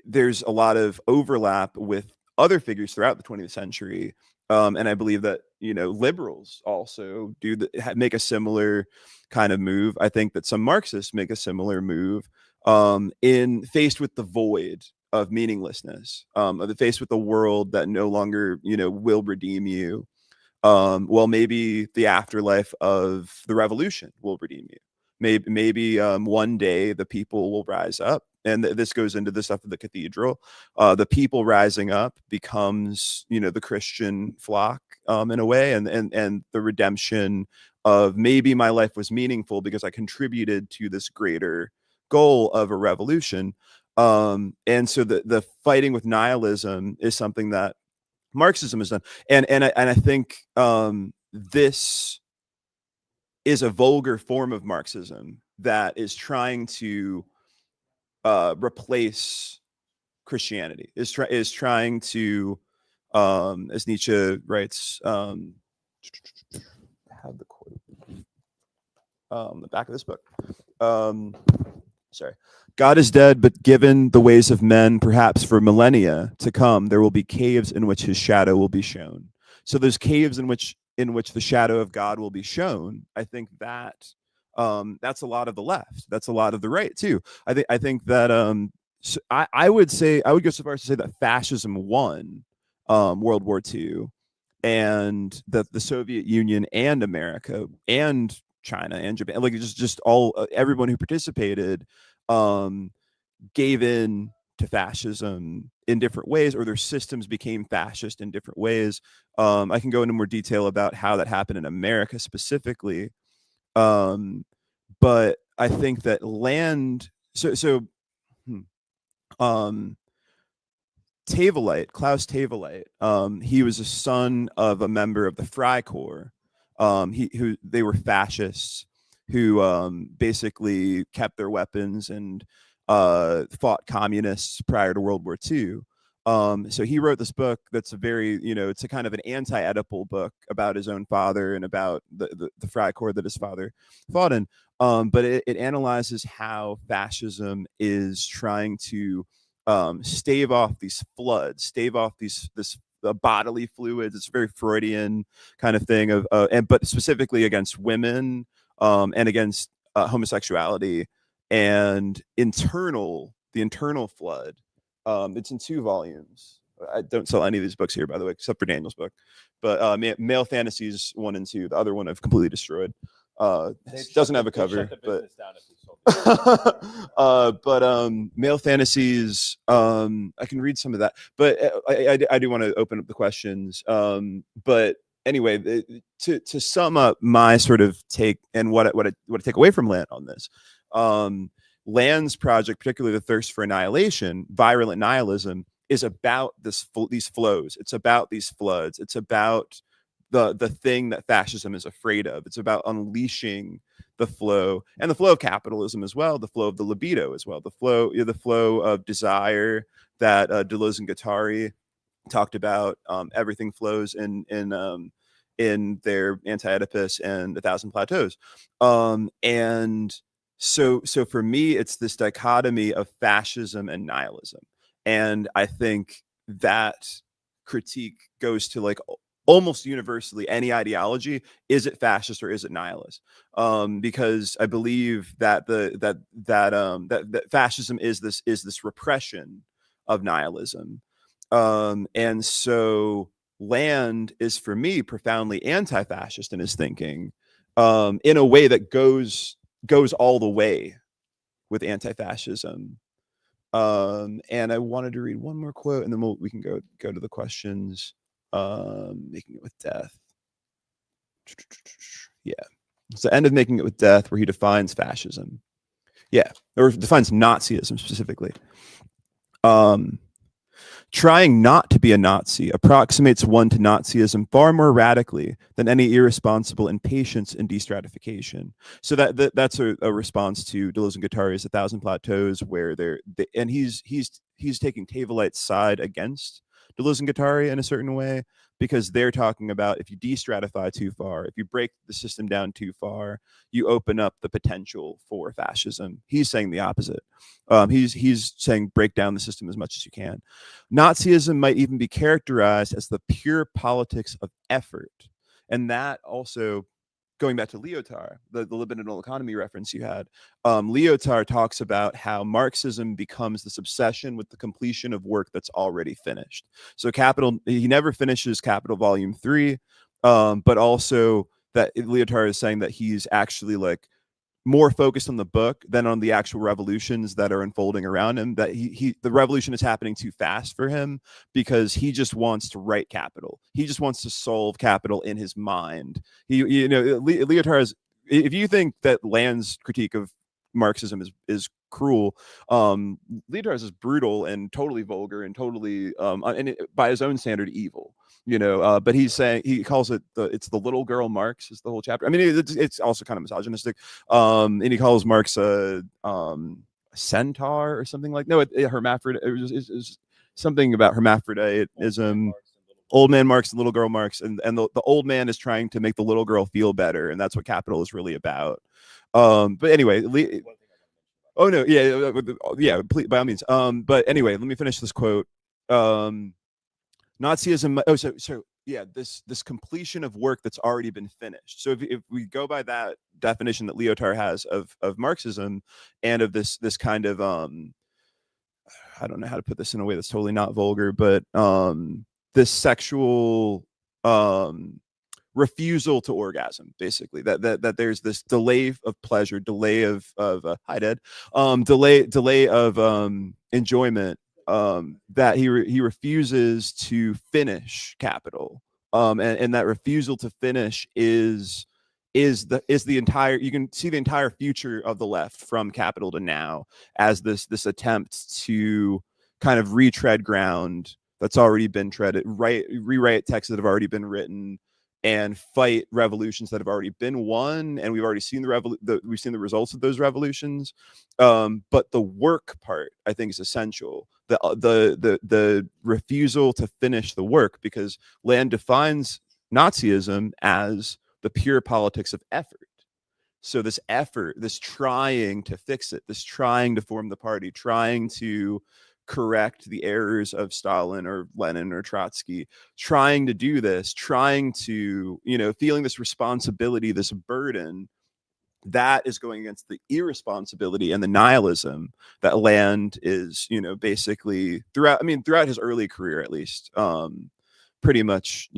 there's a lot of overlap with other figures throughout the 20th century. And I believe that, liberals also make a similar kind of move. I think that some Marxists make a similar move in faced with the void of meaninglessness, faced with a world that no longer, will redeem you. Well, maybe the afterlife of the revolution will redeem you. Maybe one day the people will rise up, and this goes into the stuff of the cathedral. The people rising up becomes, the Christian flock in a way, and the redemption of maybe my life was meaningful because I contributed to this greater goal of a revolution. And so the fighting with nihilism is something that Marxism has done, and I think this is a vulgar form of Marxism that is trying to replace Christianity. Is trying to, as Nietzsche writes, I have the quote the back of this book. Sorry. God is dead, but given the ways of men, perhaps for millennia to come, there will be caves in which his shadow will be shown. So there's caves in which the shadow of God will be shown. I think that that's a lot of the left. That's a lot of the right too. I think that so I would go so far as to say that fascism won World War II, and that the Soviet Union and America and China and Japan, like just all everyone who participated, gave in to fascism in different ways, or their systems became fascist in different ways. I can go into more detail about how that happened in America specifically, but I think that Klaus Taveleit, he was a son of a member of the Freikorps, they were fascists who basically kept their weapons and fought communists prior to World War II. So he wrote this book that's it's a kind of an anti-Oedipal book about his own father and about the Freikorps that his father fought in. But it analyzes how fascism is trying to stave off these floods, stave off this bodily fluids. It's a very Freudian kind of thing but specifically against women and against homosexuality and the internal flood. It's in 2 volumes. I don't sell any of these books here, by the way, except for Daniel's book. But Male Fantasies 1 and 2. The other one I've completely destroyed. Doesn't have a cover, but Male Fantasies, I can read some of that, but I do want to open up the questions. But anyway, to sum up my sort of take and what I take away from Land on this, Land's project, particularly The Thirst for Annihilation, virulent nihilism, is about these flows. It's about these floods. It's about the thing that fascism is afraid of. It's about unleashing the flow, and the flow of capitalism as well, the flow of the libido as well, the flow of desire that Deleuze and Guattari talked about. Everything flows in their Anti-Oedipus and 1,000 Plateaus. And so for me, it's this dichotomy of fascism and nihilism. And I think that critique goes to like almost universally any ideology. Is it fascist or is it nihilist? Because I believe that that fascism is this repression of nihilism. And so Land is, for me, profoundly anti-fascist in his thinking, in a way that goes all the way with anti-fascism. And I wanted to read one more quote, and then we can go to the questions. Making It with Death. Yeah. It's the end of Making It with Death, where he defines fascism. Yeah. Or defines Nazism specifically. Trying not to be a Nazi approximates one to Nazism far more radically than any irresponsible impatience and destratification. So that's a response to Deleuze and Guattari's 1,000 Plateaus, where and he's taking Taveleit's side against Deleuze and Guattari in a certain way, because they're talking about if you de-stratify too far, if you break the system down too far, you open up the potential for fascism. He's saying the opposite. He's saying break down the system as much as you can. Nazism might even be characterized as the pure politics of effort. And that also, going back to Lyotard, the libidinal economy reference you had, Lyotard talks about how Marxism becomes this obsession with the completion of work that's already finished. So Capital, he never finishes Capital Volume 3, but also that Lyotard is saying that he's actually like more focused on the book than on the actual revolutions that are unfolding around him, that the revolution is happening too fast for him because he just wants to write Capital. He just wants to solve Capital in his mind. Lyotard is, if you think that Land's critique of Marxism is cruel, Lyotard is brutal and totally vulgar and totally by his own standard evil. But he's saying, he calls it it's the little girl Marx is the whole chapter. I mean, it's also kind of misogynistic. And he calls Marx a centaur or something like, no, hermaphrodite. It's something about hermaphroditism. Old man Marx, the little girl Marx, and the old man is trying to make the little girl feel better, and that's what Capital is really about. But anyway, oh no, yeah, please, by all means. But anyway, let me finish this quote. Nazism. Oh, so yeah, this completion of work that's already been finished. So if we go by that definition that Lyotard has of Marxism and of this kind of I don't know how to put this in a way that's totally not vulgar, but this sexual refusal to orgasm, basically, that there's this delay of pleasure, delay of hi Dad, delay of enjoyment, that he refuses to finish Capital, and that refusal to finish is the entire, you can see the entire future of the left from Capital to now as this attempt to kind of retread ground that's already been treaded, rewrite texts that have already been written, and fight revolutions that have already been won, and we've already seen we've seen the results of those revolutions. But the work part, I think, is essential. The refusal to finish the work, because Land defines Nazism as the pure politics of effort. So this effort, this trying to fix it, this trying to form the party, trying to correct the errors of Stalin or Lenin or Trotsky, trying to do this, trying to, feeling this responsibility, this burden, that is going against the irresponsibility and the nihilism that Land is, basically throughout his early career, at least, pretty much,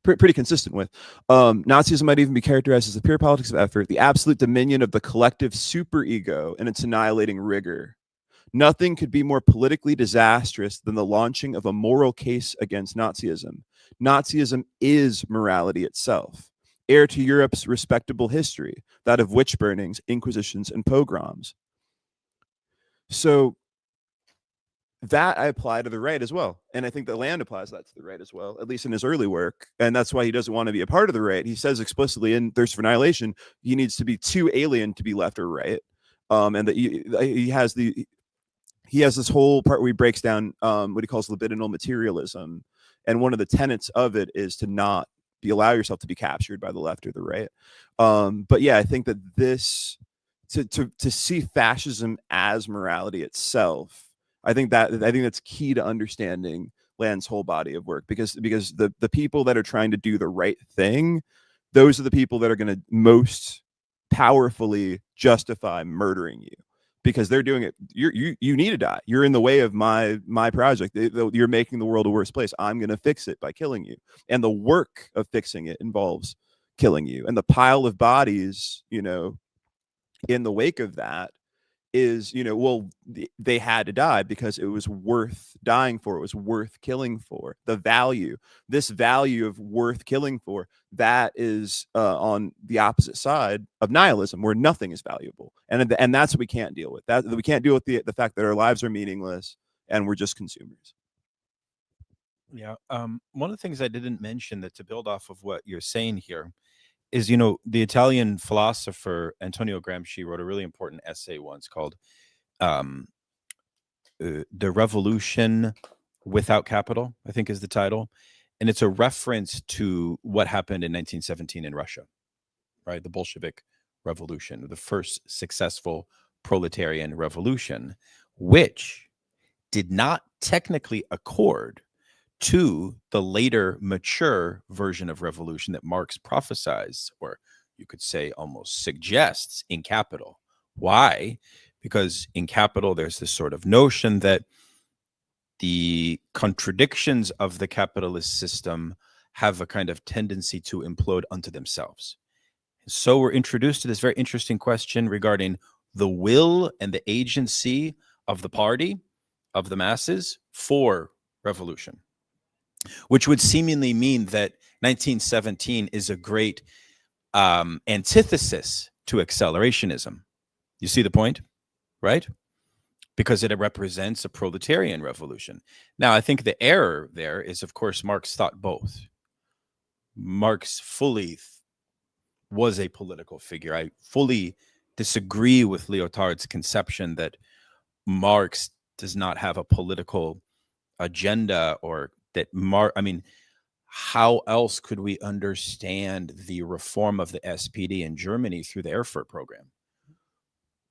pretty consistent with. Nazism might even be characterized as the pure politics of effort, the absolute dominion of the collective superego and its annihilating rigor. Nothing could be more politically disastrous than the launching of a moral case against Nazism. Nazism is morality itself, heir to Europe's respectable history, that of witch burnings, inquisitions, and pogroms. So that I apply to the right as well. And I think that Land applies that to the right as well, at least in his early work. And that's why he doesn't want to be a part of the right. He says explicitly in Thirst for Annihilation, he needs to be too alien to be left or right. And that he has this whole part where he breaks down what he calls libidinal materialism. And one of the tenets of it is to not allow yourself to be captured by the left or the right. But yeah, I think that this, to see fascism as morality itself, I think that's key to understanding Land's whole body of work, because the people that are trying to do the right thing, those are the people that are going to most powerfully justify murdering you, because they're doing it. You need to die. You're in the way of my project. You're making the world a worse place. I'm going to fix it by killing you. And the work of fixing it involves killing you. And the pile of bodies, in the wake of that is, they had to die because it was worth dying for. It was worth killing for. This value of worth killing for, that is on the opposite side of nihilism, where nothing is valuable. And that's what we can't deal with. That we can't deal with the fact that our lives are meaningless and we're just consumers. Yeah. One of the things I didn't mention, that to build off of what you're saying here, is, the Italian philosopher Antonio Gramsci wrote a really important essay once called The Revolution Without Capital, I think is the title. And it's a reference to what happened in 1917 in Russia, right? The Bolshevik Revolution, the first successful proletarian revolution, which did not technically accord to the later mature version of revolution that Marx prophesies, or you could say almost suggests, in Capital. Why? Because in Capital, there's this sort of notion that the contradictions of the capitalist system have a kind of tendency to implode unto themselves. So we're introduced to this very interesting question regarding the will and the agency of the party, of the masses, for revolution, which would seemingly mean that 1917 is a great antithesis to accelerationism. You see the point, right? Because it represents a proletarian revolution. Now, I think the error there is, of course, Marx thought both. Marx fully was a political figure. I fully disagree with Lyotard's conception that Marx does not have a political agenda, or that how else could we understand the reform of the SPD in Germany through the Erfurt program,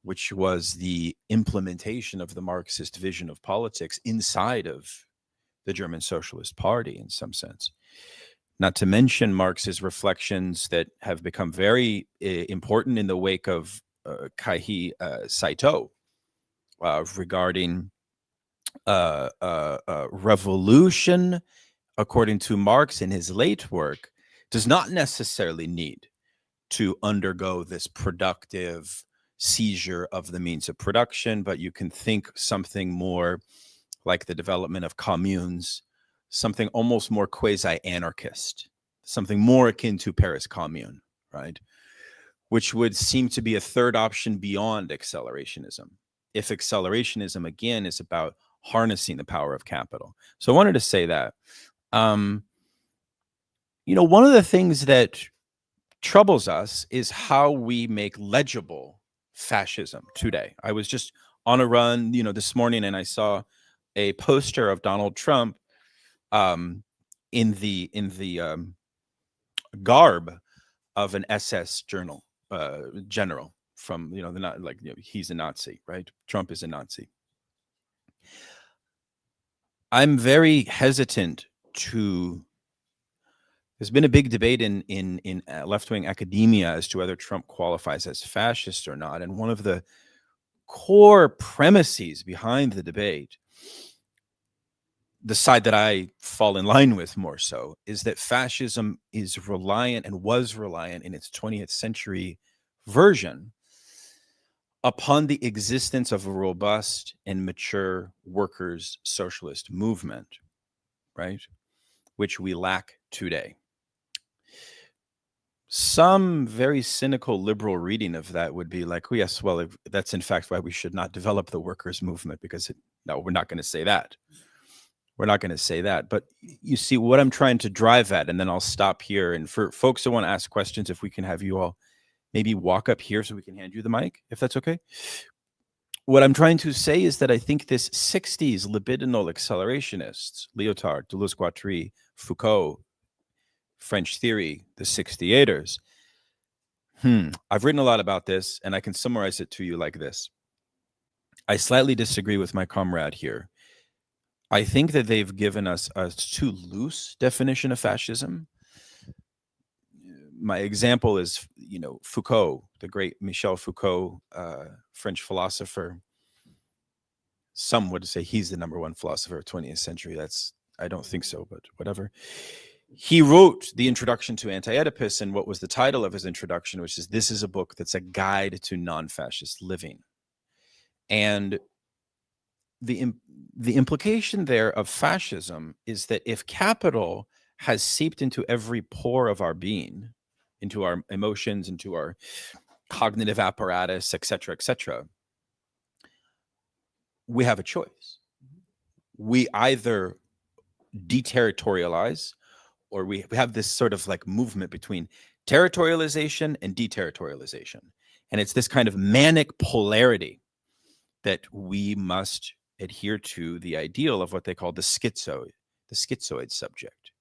which was the implementation of the Marxist vision of politics inside of the German Socialist Party in some sense. Not to mention Marx's reflections that have become very important in the wake of Kaihi Saito regarding revolution, according to Marx in his late work, does not necessarily need to undergo this productive seizure of the means of production, but you can think something more like the development of communes, something almost more quasi-anarchist, something more akin to Paris Commune, right? Which would seem to be a third option beyond accelerationism, if accelerationism, again, is about harnessing the power of capital. So I wanted to say that. One of the things that troubles us is how we make legible fascism today. I was just on a run, this morning, and I saw a poster of Donald Trump in the garb of an SS general from he's a Nazi, right? Trump is a Nazi. I'm very hesitant to. There's been a big debate in left-wing academia as to whether Trump qualifies as fascist or not, and one of the core premises behind the debate, the side that I fall in line with more so, is that fascism is reliant and was reliant in its 20th century version upon the existence of a robust and mature workers' socialist movement, right? Which we lack today. Some very cynical liberal reading of that would be like, oh, yes, well, that's in fact why we should not develop the workers' movement, because no, we're not going to say that. We're not going to say that. But you see what I'm trying to drive at, and then I'll stop here. And for folks that want to ask questions, if we can have you all maybe walk up here so we can hand you the mic, if that's okay. What I'm trying to say is that I think this 60s libidinal accelerationists, Lyotard, Deleuze-Guattari, Foucault, French theory, the 68ers. I've written a lot about this, and I can summarize it to you like this. I slightly disagree with my comrade here. I think that they've given us a too loose definition of fascism. My example is, Foucault, the great Michel Foucault, French philosopher. Some would say he's the number one philosopher of 20th century. I don't think so, but whatever. He wrote the introduction to Anti-Oedipus, and what was the title of his introduction, which is, this is a book that's a guide to non-fascist living. And the implication there of fascism is that if capital has seeped into every pore of our being, into our emotions, into our cognitive apparatus, etc., we have a choice. We either deterritorialize, or we have this sort of like movement between territorialization and deterritorialization. And it's this kind of manic polarity that we must adhere to the ideal of what they call the schizoid subject.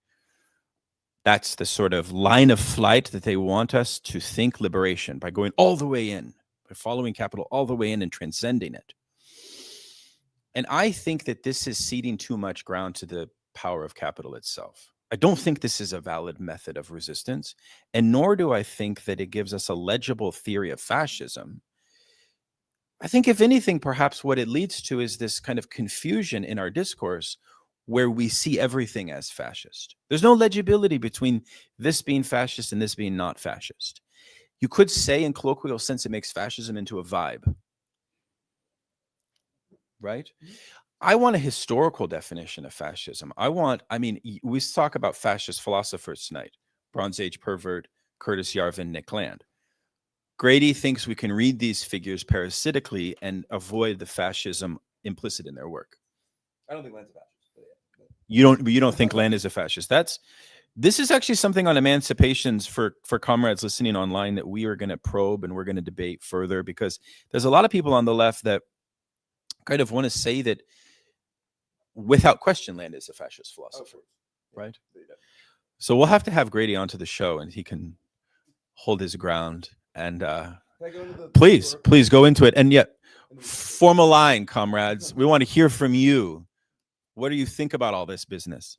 That's the sort of line of flight that they want us to think liberation by going all the way in, by following capital all the way in and transcending it. And I think that this is ceding too much ground to the power of capital itself. I don't think this is a valid method of resistance, and nor do I think that it gives us a legible theory of fascism. I think, if anything, perhaps what it leads to is this kind of confusion in our discourse where we see everything as fascist. There's no legibility between this being fascist and this being not fascist. You could say in colloquial sense it makes fascism into a vibe, right? I want a historical definition of fascism. We talk about fascist philosophers tonight: Bronze Age pervert, Curtis Yarvin, Nick Land. Grady thinks we can read these figures parasitically and avoid the fascism implicit in their work. I don't think Land's a fascist. You don't think Land is a fascist? This is actually something on Emancipations for comrades listening online that we are going to probe and we're going to debate further, because there's a lot of people on the left that kind of want to say that without question Land is a fascist philosopher, right? So we'll have to have Grady onto the show and he can hold his ground. And please go into it. And yet, form a line, comrades. We want to hear from you. What do you think about all this business?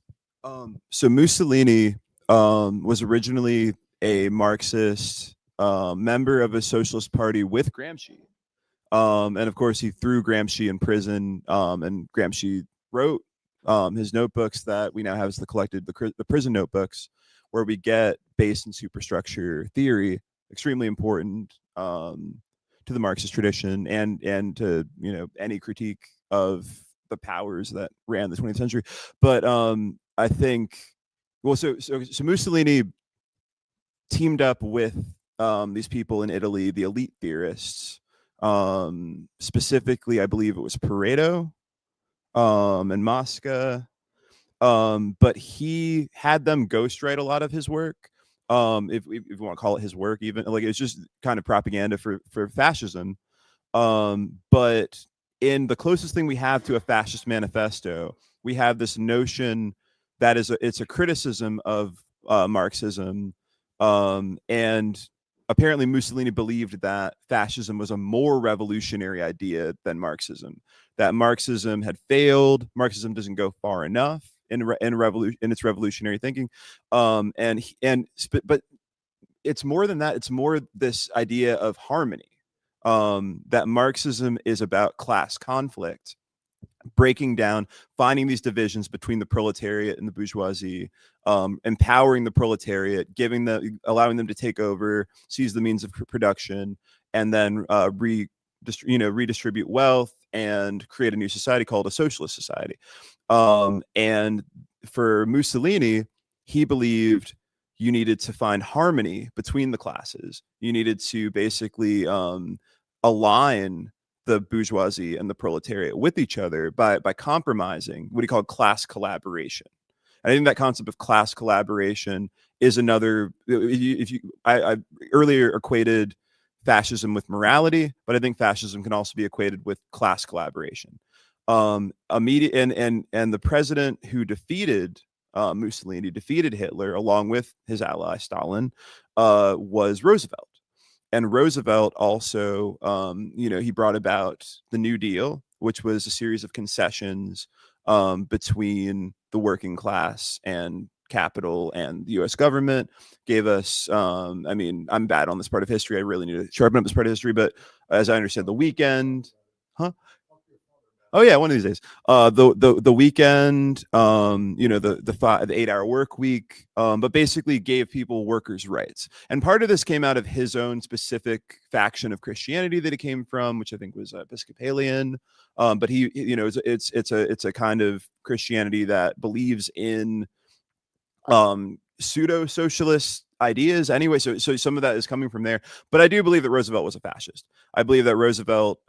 So Mussolini was originally a Marxist member of a socialist party with Gramsci. And of course, he threw Gramsci in prison, and Gramsci wrote his notebooks that we now have as the prison notebooks, where we get base and superstructure theory, extremely important to the Marxist tradition and to any critique of the powers that ran the 20th century. But I think, so Mussolini teamed up with these people in Italy, the elite theorists. Specifically, I believe it was Pareto and Mosca. But he had them ghostwrite a lot of his work. If you want to call it his work, even like it's just kind of propaganda for fascism. But in the closest thing we have to a fascist manifesto, we have this notion that it's a criticism of Marxism, and apparently Mussolini believed that fascism was a more revolutionary idea than Marxism. That Marxism had failed. Marxism doesn't go far enough in its revolutionary thinking, but it's more than that. It's more this idea of harmony. That Marxism is about class conflict, breaking down, finding these divisions between the proletariat and the bourgeoisie, empowering the proletariat, allowing them to take over, seize the means of production, and then redistribute wealth and create a new society called a socialist society. And for Mussolini, he believed you needed to find harmony between the classes. You needed to basically align the bourgeoisie and the proletariat with each other by compromising what he called class collaboration. And I think that concept of class collaboration is another. I earlier equated fascism with morality, but I think fascism can also be equated with class collaboration. And the president who defeated Mussolini, defeated Hitler along with his ally Stalin, was Roosevelt. And Roosevelt also, he brought about the New Deal, which was a series of concessions between the working class and capital and the U.S. government. Gave us, I'm bad on this part of history. I really need to sharpen up this part of history. But as I understand, the weekend, Oh yeah, one of these days. The weekend, the 8-hour work week, but basically gave people workers' rights. And part of this came out of his own specific faction of Christianity that he came from, which I think was Episcopalian. But it's a kind of Christianity that believes in pseudo-socialist ideas anyway, so some of that is coming from there. But I do believe that Roosevelt was a fascist. I believe that Roosevelt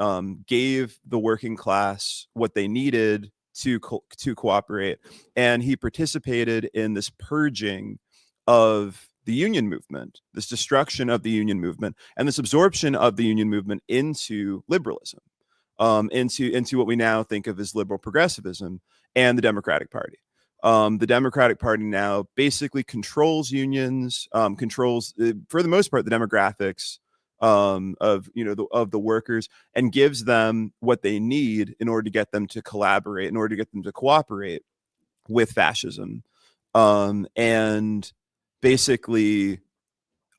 gave the working class what they needed to cooperate, and he participated in this purging of the union movement, this destruction of the union movement, and this absorption of the union movement into liberalism. into what we now think of as liberal progressivism and the Democratic Party. The Democratic Party now basically controls unions, controls for the most part the demographics of the workers, and gives them what they need in order to get them to collaborate, in order to get them to cooperate with fascism, and basically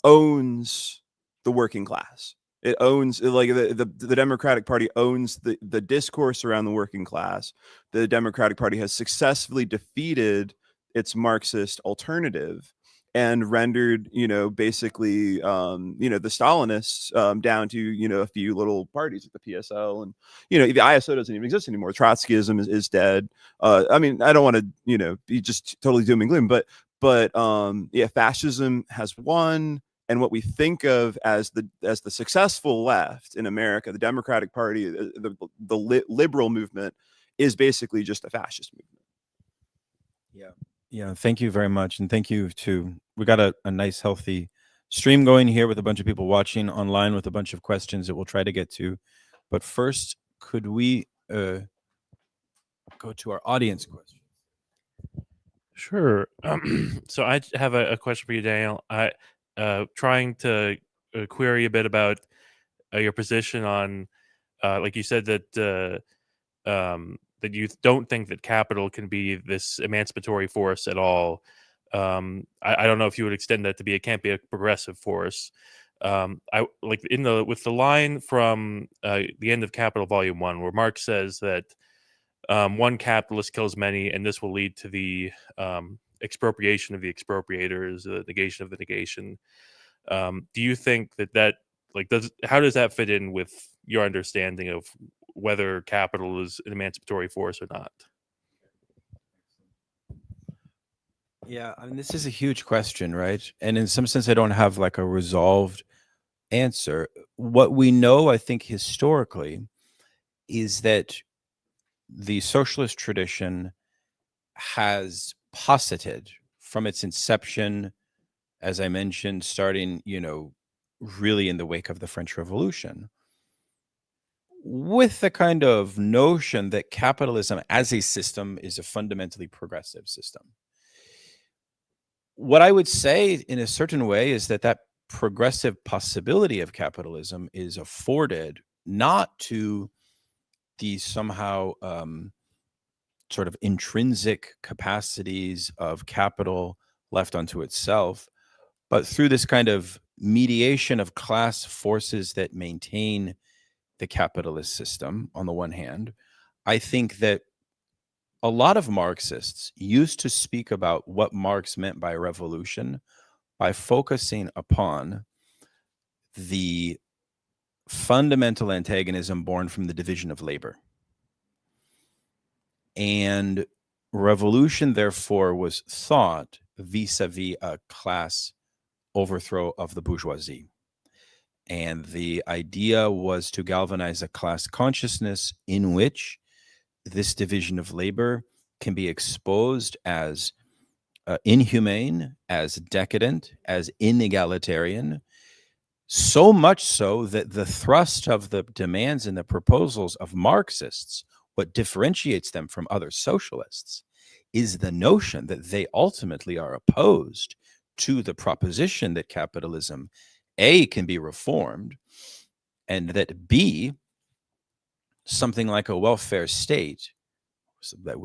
owns the working class. It owns, like, the Democratic Party owns the discourse around the working class. The Democratic Party has successfully defeated its Marxist alternative and rendered, basically, the Stalinists down to, a few little parties at the PSL, and, the ISO doesn't even exist anymore. Trotskyism is dead. I mean, I don't want to, be just totally doom and gloom, but yeah, fascism has won. And what we think of as the successful left in America, the Democratic Party, the liberal movement, is basically just a fascist movement. Yeah. Thank you very much, and thank you to. We got a nice, healthy stream going here with a bunch of people watching online with a bunch of questions that we'll try to get to. But first, could we go to our audience question? Sure. So I have a question for you, Daniel. I trying to query a bit about your position on, like you said that that you don't think that capital can be this emancipatory force at all. I don't know if you would extend that to be it can't be a progressive force. I like with the line from the end of Capital Volume 1, where Marx says that one capitalist kills many, and this will lead to the expropriation of the expropriators, the negation of the negation. Do you think that how does that fit in with your understanding of whether capital is an emancipatory force or not? Yeah, I mean, this is a huge question, right? And in some sense, I don't have like a resolved answer. What we know, I think, historically, is that the socialist tradition has posited from its inception, as I mentioned, starting, really in the wake of the French Revolution, with the kind of notion that capitalism as a system is a fundamentally progressive system. What I would say in a certain way is that progressive possibility of capitalism is afforded not to the somehow sort of intrinsic capacities of capital left unto itself, but through this kind of mediation of class forces that maintain the capitalist system. On the one hand, I think that a lot of Marxists used to speak about what Marx meant by revolution by focusing upon the fundamental antagonism born from the division of labor. And revolution, therefore, was thought vis-a-vis a class overthrow of the bourgeoisie. And the idea was to galvanize a class consciousness in which this division of labor can be exposed as inhumane, as decadent, as inegalitarian, so much so that the thrust of the demands and the proposals of Marxists, what differentiates them from other socialists, is the notion that they ultimately are opposed to the proposition that capitalism, A, can be reformed, and that B, something like a welfare state,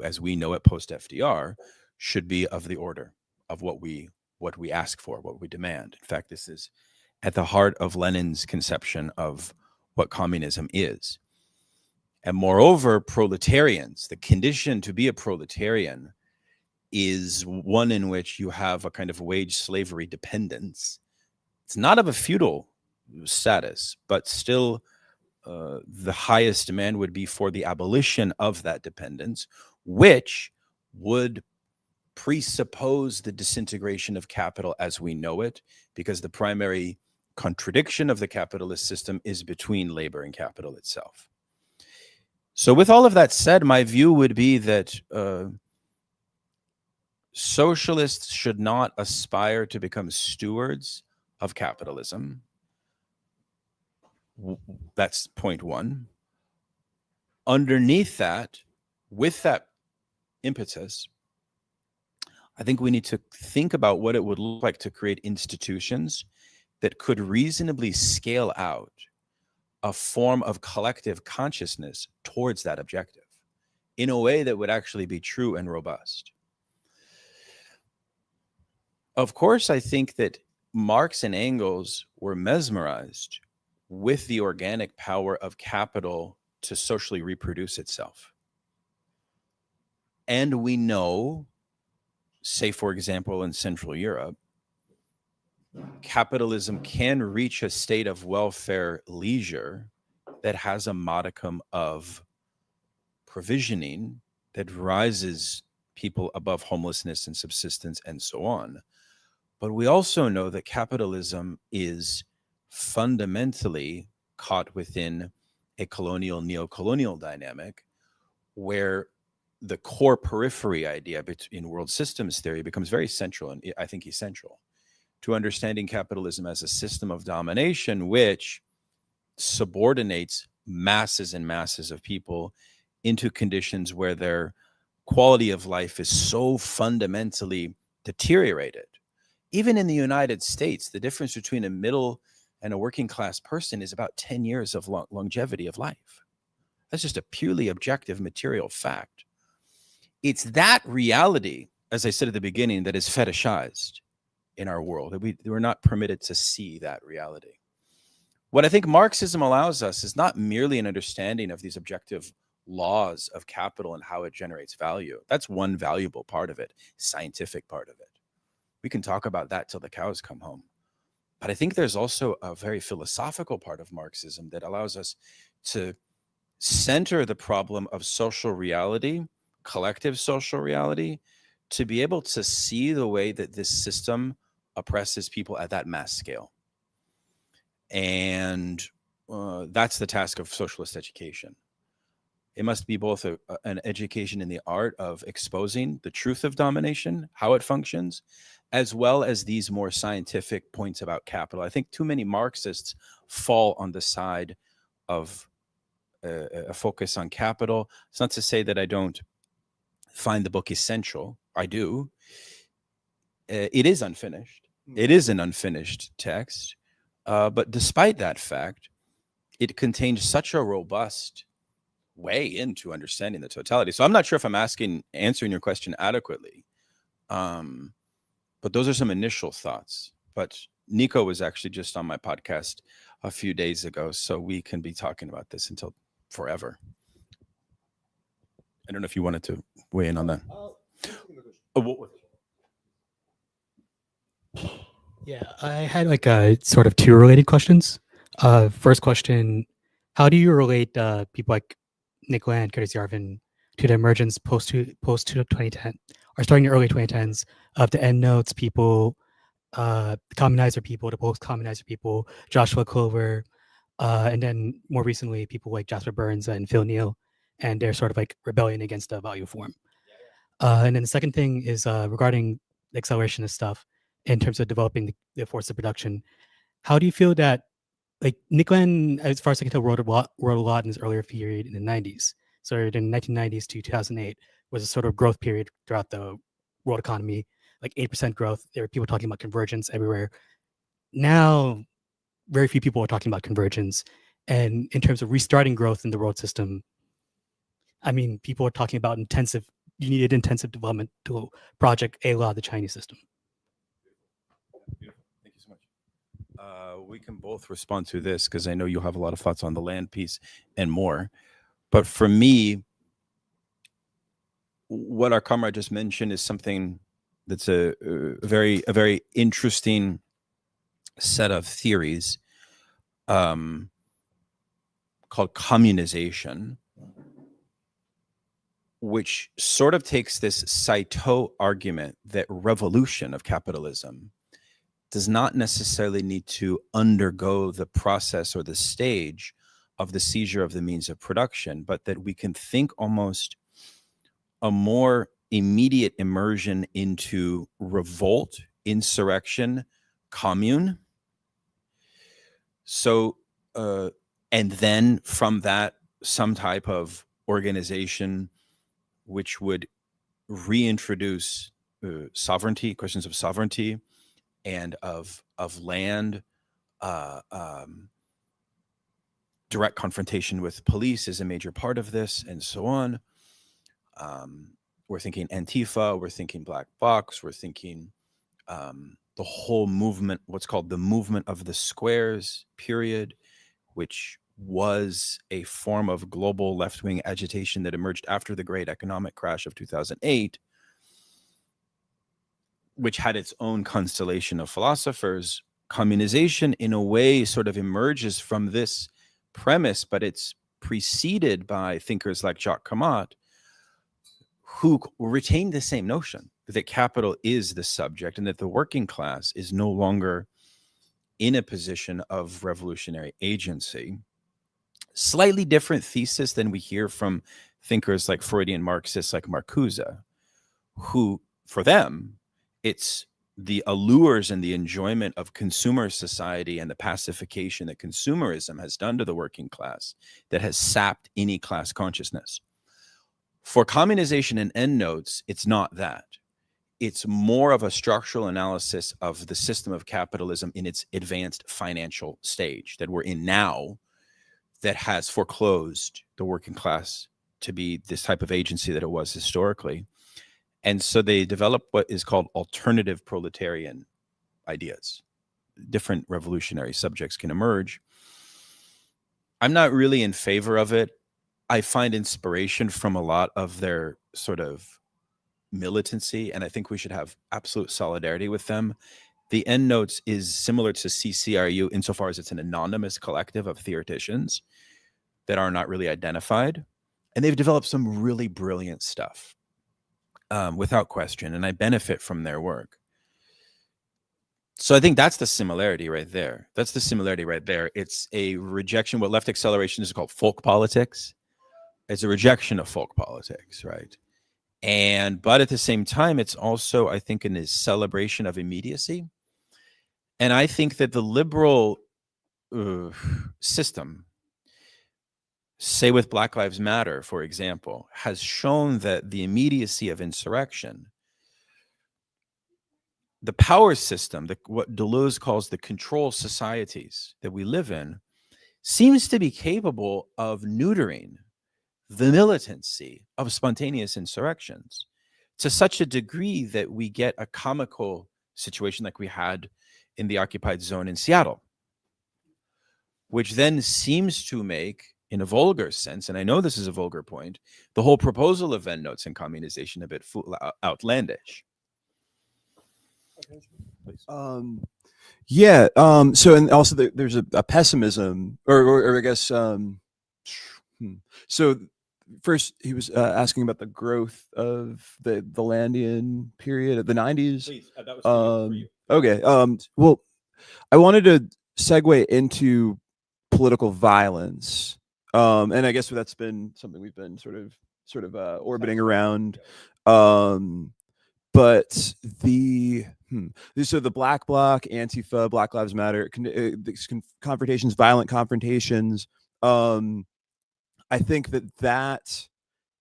as we know it post-FDR, should be of the order of what we ask for, what we demand. In fact, this is at the heart of Lenin's conception of what communism is. And moreover, proletarians, the condition to be a proletarian is one in which you have a kind of wage slavery dependence. It's not of a feudal status, but still the highest demand would be for the abolition of that dependence, which would presuppose the disintegration of capital as we know it, because the primary contradiction of the capitalist system is between labor and capital itself. So with all of that said, my view would be that socialists should not aspire to become stewards of capitalism. That's point one. underneath that, with that impetus, I think we need to think about what it would look like to create institutions that could reasonably scale out a form of collective consciousness towards that objective in a way that would actually be true and robust. Of course, I think that Marx and Engels were mesmerized with the organic power of capital to socially reproduce itself. And we know, say, for example, in Central Europe, capitalism can reach a state of welfare leisure that has a modicum of provisioning that rises people above homelessness and subsistence and so on. But we also know that capitalism is fundamentally caught within a colonial, neo-colonial dynamic where the core periphery idea in world systems theory becomes very central and I think essential to understanding capitalism as a system of domination, which subordinates masses and masses of people into conditions where their quality of life is so fundamentally deteriorated. Even in the United States, the difference between a middle and a working class person is about 10 years of longevity of life. That's just a purely objective material fact. It's that reality, as I said at the beginning, that is fetishized in our world. We're not permitted to see that reality. What I think Marxism allows us is not merely an understanding of these objective laws of capital and how it generates value. That's one valuable part of it, scientific part of it. We can talk about that till the cows come home. But I think there's also a very philosophical part of Marxism that allows us to center the problem of social reality, collective social reality, to be able to see the way that this system oppresses people at that mass scale. And that's the task of socialist education. It must be both an education in the art of exposing the truth of domination, how it functions, as well as these more scientific points about capital. I think too many Marxists fall on the side of a focus on capital. It's not to say that I don't find the book essential. I do. It is unfinished. It is an unfinished text. But despite that fact, it contains such a robust way into understanding the totality. So I'm not sure if I'm answering your question adequately. But those are some initial thoughts. But Nico was actually just on my podcast a few days ago, so we can be talking about this until forever. I don't know if you wanted to weigh in on that. Yeah, I had like sort of two related questions. First question, how do you relate people like Nicola and Curtis Yarvin to the emergence post 2010 or starting in the early 2010s of the endnotes people, the communizer people, the post-communizer people, Joshua Clover, and then more recently people like Jasper Burns and Phil Neal and their sort of like rebellion against the value form. And then the second thing is regarding the accelerationist stuff in terms of developing the force of production. How do you feel that, like Nicola, as far as I can tell, wrote a lot in his earlier period in the 90s. So in the 1990s to 2008 was a sort of growth period throughout the world economy, like 8% growth. There were people talking about convergence everywhere. Now, very few people are talking about convergence. And in terms of restarting growth in the world system, I mean, people are talking about you needed intensive development to project a la the Chinese system. Thank you so much. We can both respond to this because I know you'll have a lot of thoughts on the land piece and more. But for me, what our comrade just mentioned is something that's a very interesting set of theories called communization, which sort of takes this Saito argument that revolution of capitalism does not necessarily need to undergo the process or the stage of the seizure of the means of production, but that we can think almost a more immediate immersion into revolt, insurrection, commune. So, and then from that, some type of organization which would reintroduce sovereignty, questions of sovereignty and of land. Direct confrontation with police is a major part of this, and so on. We're thinking Antifa, we're thinking Black Box, we're thinking the whole movement, what's called the movement of the squares period, which was a form of global left-wing agitation that emerged after the great economic crash of 2008, which had its own constellation of philosophers. Communization, in a way, sort of emerges from this premise, but it's preceded by thinkers like Jacques Camus, who retain the same notion that capital is the subject and that the working class is no longer in a position of revolutionary agency. Slightly different thesis than we hear from thinkers like Freudian Marxists like Marcuse, who, for them, it's the allures and the enjoyment of consumer society and the pacification that consumerism has done to the working class that has sapped any class consciousness. For Communization and Endnotes, it's not that. It's more of a structural analysis of the system of capitalism in its advanced financial stage that we're in now, that has foreclosed the working class to be this type of agency that it was historically. And so they develop what is called alternative proletarian ideas. Different revolutionary subjects can emerge. I'm not really in favor of it. I find inspiration from a lot of their sort of militancy, and I think we should have absolute solidarity with them. The Endnotes is similar to CCRU insofar as it's an anonymous collective of theoreticians that are not really identified. And they've developed some really brilliant stuff, without question, and I benefit from their work. So I think that's the similarity right there. That's the similarity right there. It's a rejection. What left acceleration is called folk politics. It's a rejection of folk politics, right? But at the same time, it's also, I think, in a celebration of immediacy. And I think that the liberal system, say with Black Lives Matter, for example, has shown that the immediacy of insurrection, the power system, what Deleuze calls the control societies that we live in, seems to be capable of neutering the militancy of spontaneous insurrections to such a degree that we get a comical situation like we had in the occupied zone in Seattle, which then seems to make, in a vulgar sense, and I know this is a vulgar point, the whole proposal of Endnotes and Communization a bit outlandish. Yeah. So, and also there's a pessimism, or I guess. So, first he was asking about the growth of the Landian period of the 90s. Please, that was for you. Okay. Well, I wanted to segue into political violence, and I guess that's been something we've been sort of orbiting around. But so the Black Bloc, Antifa, Black Lives Matter, confrontations, violent confrontations. I think that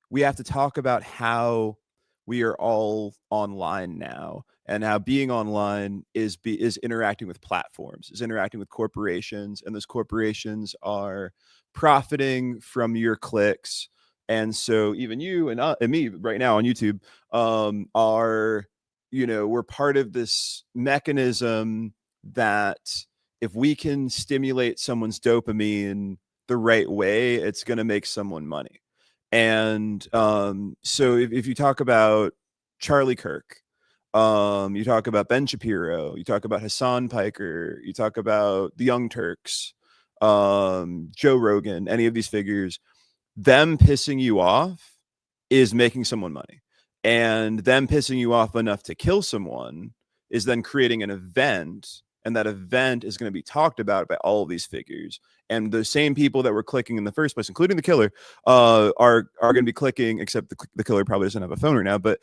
we have to talk about how we are all online now, and how being online is interacting with platforms, is interacting with corporations, and those corporations are profiting from your clicks. And so even you and me right now on YouTube are, we're part of this mechanism that if we can stimulate someone's dopamine the right way, it's going to make someone money. And so if you talk about Charlie Kirk, you talk about Ben Shapiro, you talk about Hassan Piker, you talk about the Young Turks, Joe Rogan, any of these figures, them pissing you off is making someone money. And them pissing you off enough to kill someone is then creating an event, and that event is going to be talked about by all of these figures. And the same people that were clicking in the first place, including the killer, are going to be clicking, except the killer probably doesn't have a phone right now, but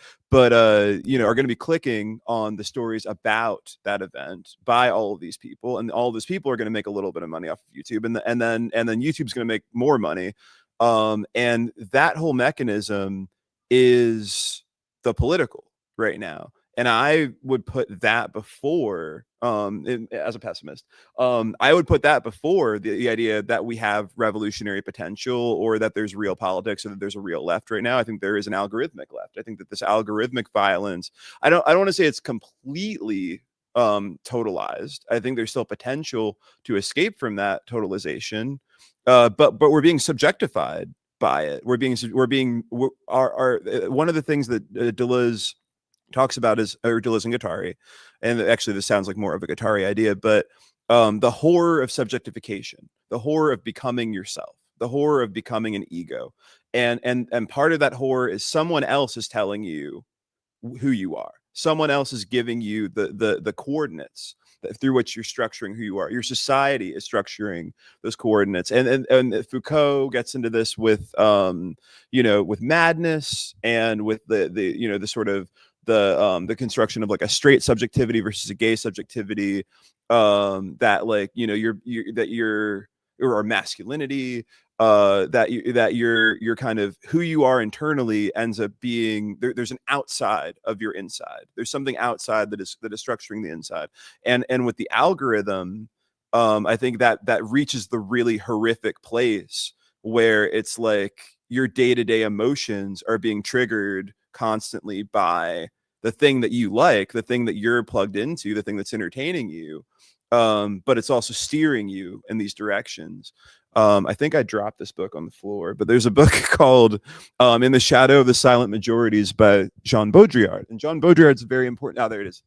are going to be clicking on the stories about that event by all of these people, and all of these people are going to make a little bit of money off of YouTube, and then YouTube's going to make more money. And that whole mechanism is the political right now. And I would put that before, as a pessimist, I would put that before the idea that we have revolutionary potential, or that there's real politics, or that there's a real left right now. I think there is an algorithmic left. I think that this algorithmic violence, I don't want to say it's completely totalized. I think there's still potential to escape from that totalization, but we're being subjectified by it. One of the things that Deleuze talks about is, or Deleuze and Guattari, and actually this sounds like more of a Guattari idea, but the horror of subjectification, the horror of becoming yourself, the horror of becoming an ego, and part of that horror is someone else is telling you who you are. Someone else is giving you the coordinates through which you're structuring who you are. Your society is structuring those coordinates, and Foucault gets into this with with madness, and with the sort of the construction of like a straight subjectivity versus a gay subjectivity, that like you're or masculinity, that you're kind of who you are internally ends up being there's an outside of your inside. There's something outside that is structuring the inside, and with the algorithm, I think that reaches the really horrific place where it's like your day-to-day emotions are being triggered constantly by the thing that you like, the thing that you're plugged into, the thing that's entertaining you, but it's also steering you in these directions. I think I dropped this book on the floor, but there's a book called In the Shadow of the Silent Majorities by Jean Baudrillard. And Jean Baudrillard's very important. Oh, there it is.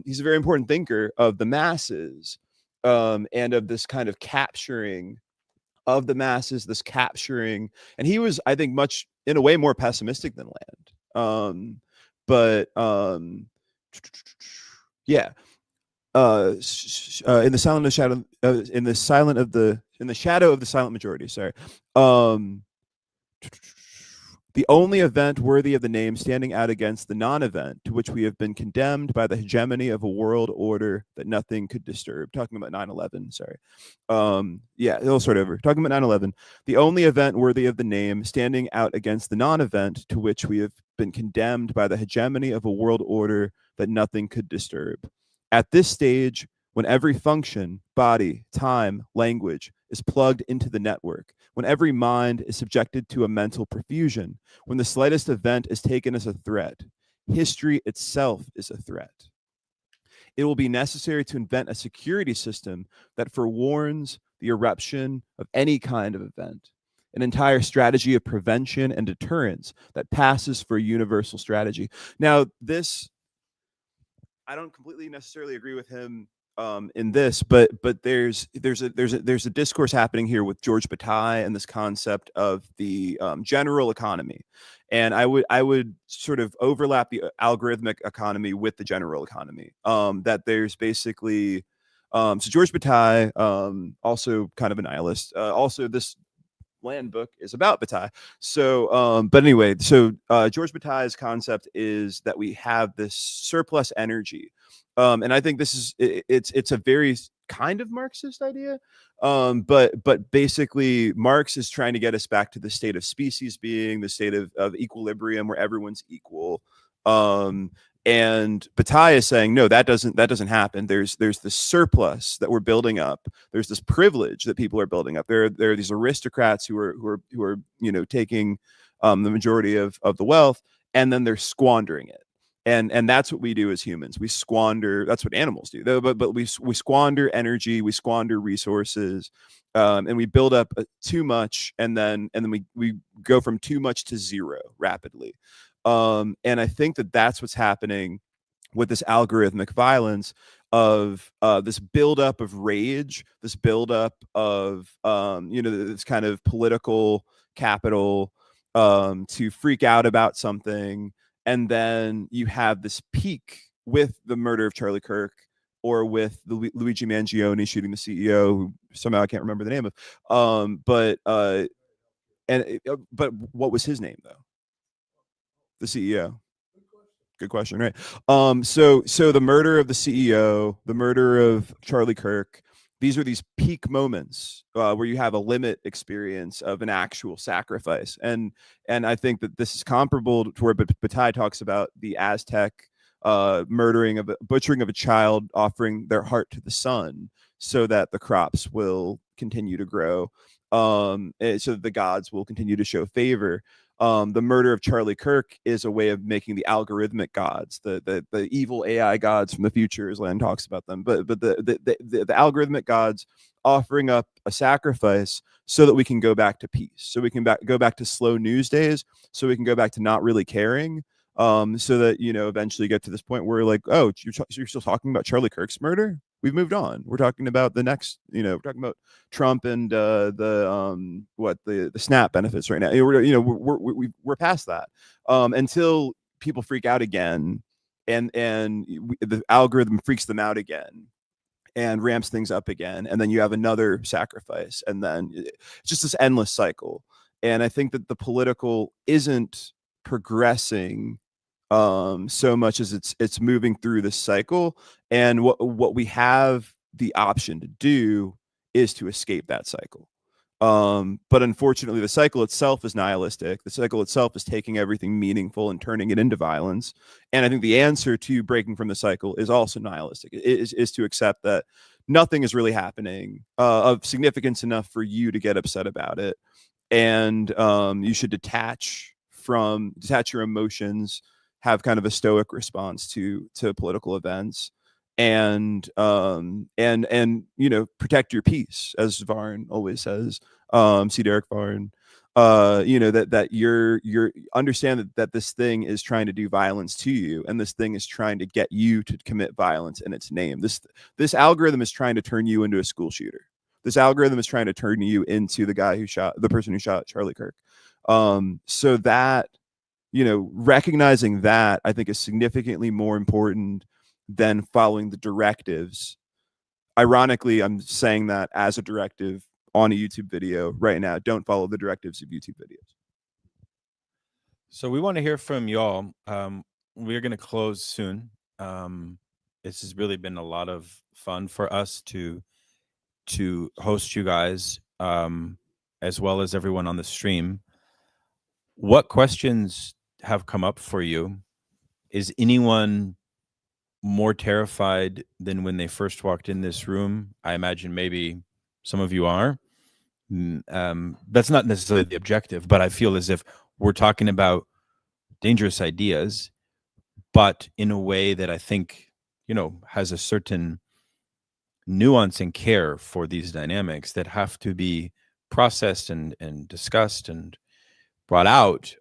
He's a very important thinker of the masses, and of this kind of capturing of the masses, this capturing. And he was, I think, much in a way more pessimistic than Land. Yeah. In the shadow of the silent majority. Sorry. The only event worthy of the name standing out against the non-event to which we have been condemned by the hegemony of a world order that nothing could disturb. Talking about 9/11. Sorry. It'll start over. Talking about 9/11. The only event worthy of the name standing out against the non-event to which we have been condemned by the hegemony of a world order that nothing could disturb. At this stage, when every function, body, time, language is plugged into the network, when every mind is subjected to a mental perfusion, when the slightest event is taken as a threat, history itself is a threat. It will be necessary to invent a security system that forewarns the eruption of any kind of event, an entire strategy of prevention and deterrence that passes for a universal strategy. Now, this, I don't completely necessarily agree with him in this, but there's a discourse happening here with George Bataille and this concept of the general economy, and I would sort of overlap the algorithmic economy with the general economy. That there's basically so George Bataille, also kind of a nihilist. Also, this Land book is about Bataille. So, but anyway, so George Bataille's concept is that we have this surplus energy. And I think this is it's a very kind of Marxist idea, but basically Marx is trying to get us back to the state of species being, the state of equilibrium where everyone's equal. And Bataille is saying, no, that doesn't happen. There's this surplus that we're building up. There's this privilege that people are building up. There are these aristocrats who are taking the majority of the wealth, and then they're squandering it. And that's what we do as humans. We squander. That's what animals do. But we squander energy. We squander resources, and we build up too much, and then we go from too much to zero rapidly. And I think that's what's happening with this algorithmic violence of this buildup of rage, this buildup of this kind of political capital to freak out about something. And then you have this peak with the murder of Charlie Kirk, or with the Luigi Mangione shooting the CEO, who somehow I can't remember the name of. But what was his name though? The CEO. Good question, right? So the murder of the CEO, the murder of Charlie Kirk, these are these peak moments where you have a limit experience of an actual sacrifice. And I think that this is comparable to where Bataille talks about the Aztec butchering of a child, offering their heart to the sun so that the crops will continue to grow, so that the gods will continue to show favor. The murder of Charlie Kirk is a way of making the algorithmic gods, the evil AI gods from the future, as Land talks about them, but the algorithmic gods offering up a sacrifice so that we can go back to peace, so we can go back to slow news days, so we can go back to not really caring, so that, you know, eventually get to this point where like, oh, you're still talking about Charlie Kirk's murder? We've moved on. We're talking about the next, you know, we're talking about Trump and the SNAP benefits right now. We're past that, until people freak out again, and the algorithm freaks them out again and ramps things up again, and then you have another sacrifice, and then it's just this endless cycle. And I think that the political isn't progressing so much as it's moving through this cycle, and what we have the option to do is to escape that cycle. But unfortunately, the cycle itself is nihilistic. The cycle itself is taking everything meaningful and turning it into violence. And I think the answer to breaking from the cycle is also nihilistic. It is to accept that nothing is really happening of significance enough for you to get upset about it, and you should detach your emotions, have kind of a stoic response to political events, and you know, protect your peace, as Varn always says. See Derek Varn. You know, that you're understand that this thing is trying to do violence to you, and this thing is trying to get you to commit violence in its name. This algorithm is trying to turn you into a school shooter. This algorithm is trying to turn you into the person who shot Charlie Kirk. So that, you know, recognizing that, I think, is significantly more important than following the directives. Ironically, I'm saying that as a directive on a YouTube video right now. Don't follow the directives of YouTube videos. So we want to hear from y'all. We're going to close soon. This has really been a lot of fun for us to host you guys, as well as everyone on the stream. What questions have come up for you? Is anyone more terrified than when they first walked in this room? I imagine maybe some of you are. That's not necessarily the objective, but I feel as if we're talking about dangerous ideas, but in a way that I think, you know, has a certain nuance and care for these dynamics that have to be processed and discussed and brought out.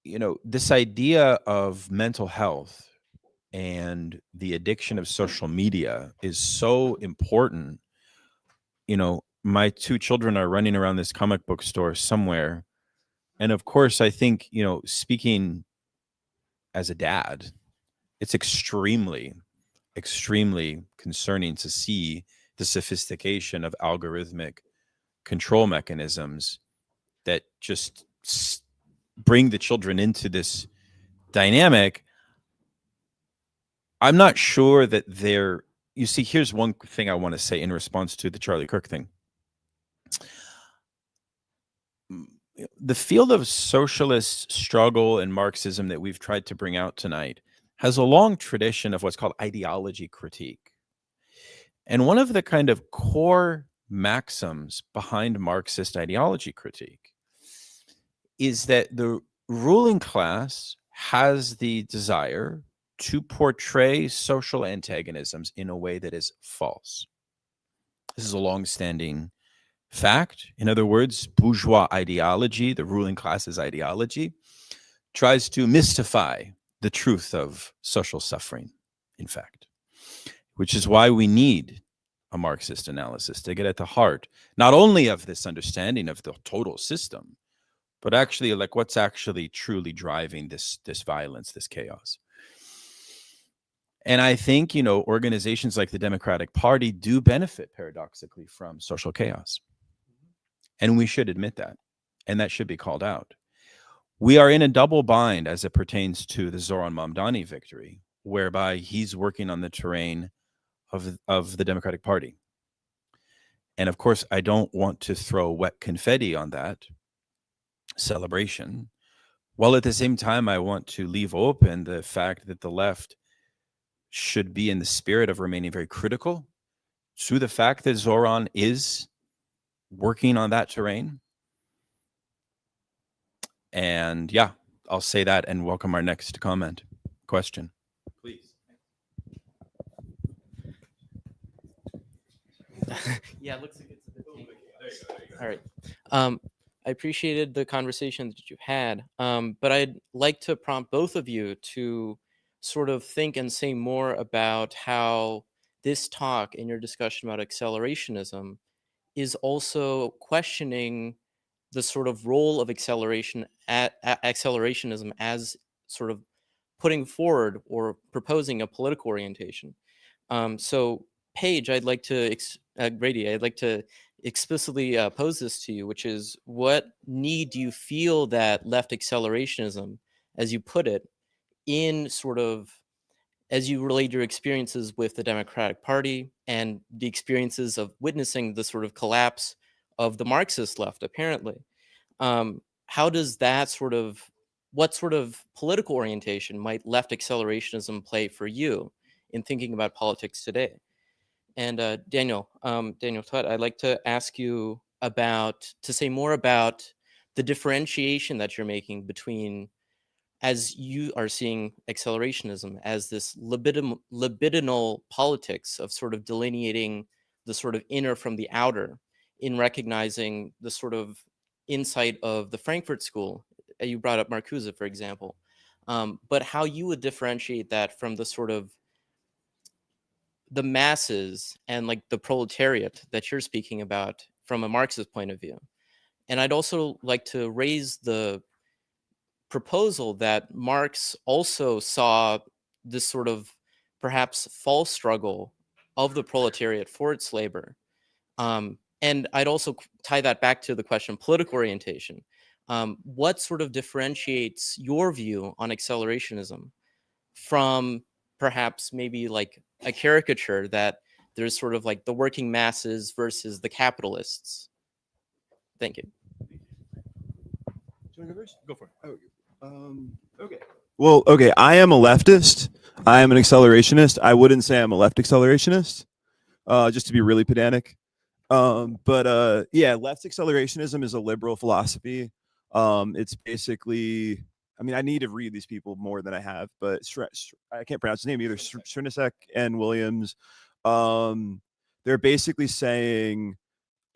You know, this idea of mental health and the addiction of social media is so important. You know, my two children are running around this comic book store somewhere. And of course, I think, you know, speaking as a dad, it's extremely, extremely concerning to see the sophistication of algorithmic control mechanisms that just bring the children into this dynamic. I'm not sure that they're, you see, here's one thing I want to say in response to the Charlie Kirk thing. The field of socialist struggle and Marxism that we've tried to bring out tonight has a long tradition of what's called ideology critique. And one of the kind of core maxims behind Marxist ideology critique is that the ruling class has the desire to portray social antagonisms in a way that is false. This is a long-standing fact. In other words, bourgeois ideology, the ruling class's ideology, tries to mystify the truth of social suffering, in fact, which is why we need a Marxist analysis to get at the heart, not only of this understanding of the total system, but actually like what's actually truly driving this violence, this chaos. And I think, you know, organizations like the Democratic Party do benefit paradoxically from social chaos. And we should admit that. And that should be called out. We are in a double bind as it pertains to the Zoran Mamdani victory, whereby he's working on the terrain of the Democratic Party. And of course, I don't want to throw wet confetti on that celebration, while at the same time, I want to leave open the fact that the left should be in the spirit of remaining very critical to the fact that Zoran is working on that terrain. And yeah, I'll say that and welcome our next question. Please. Yeah, it looks like it's a bit deep. All right. I appreciated the conversation that you had, but I'd like to prompt both of you to sort of think and say more about how this talk and your discussion about accelerationism is also questioning the sort of role of accelerationism as sort of putting forward or proposing a political orientation. So Paige, I'd like to, Grady, I'd like to explicitly pose this to you, which is, what need do you feel that left accelerationism, as you put it, in sort of, as you relate your experiences with the Democratic Party and the experiences of witnessing the sort of collapse of the Marxist left, apparently, how does that sort of, what sort of political orientation might left accelerationism play for you in thinking about politics today? And Daniel Tutt, I'd like to ask you to say more about the differentiation that you're making between, as you are seeing accelerationism as this libidinal politics of sort of delineating the sort of inner from the outer, in recognizing the sort of insight of the Frankfurt School. You brought up Marcuse, for example, but how you would differentiate that from the sort of the masses and like the proletariat that you're speaking about from a Marxist point of view. And I'd also like to raise the proposal that Marx also saw this sort of perhaps false struggle of the proletariat for its labor. And I'd also tie that back to the question of political orientation. What sort of differentiates your view on accelerationism from perhaps maybe like a caricature that there's sort of like the working masses versus the capitalists? Thank you. Go for it. Okay. Well, okay. I am a leftist. I am an accelerationist. I wouldn't say I'm a left accelerationist, just to be really pedantic. But yeah, left accelerationism is a liberal philosophy. It's basically, I mean, I need to read these people more than I have, but I can't pronounce his name either. Srinivasan and Williams. They're basically saying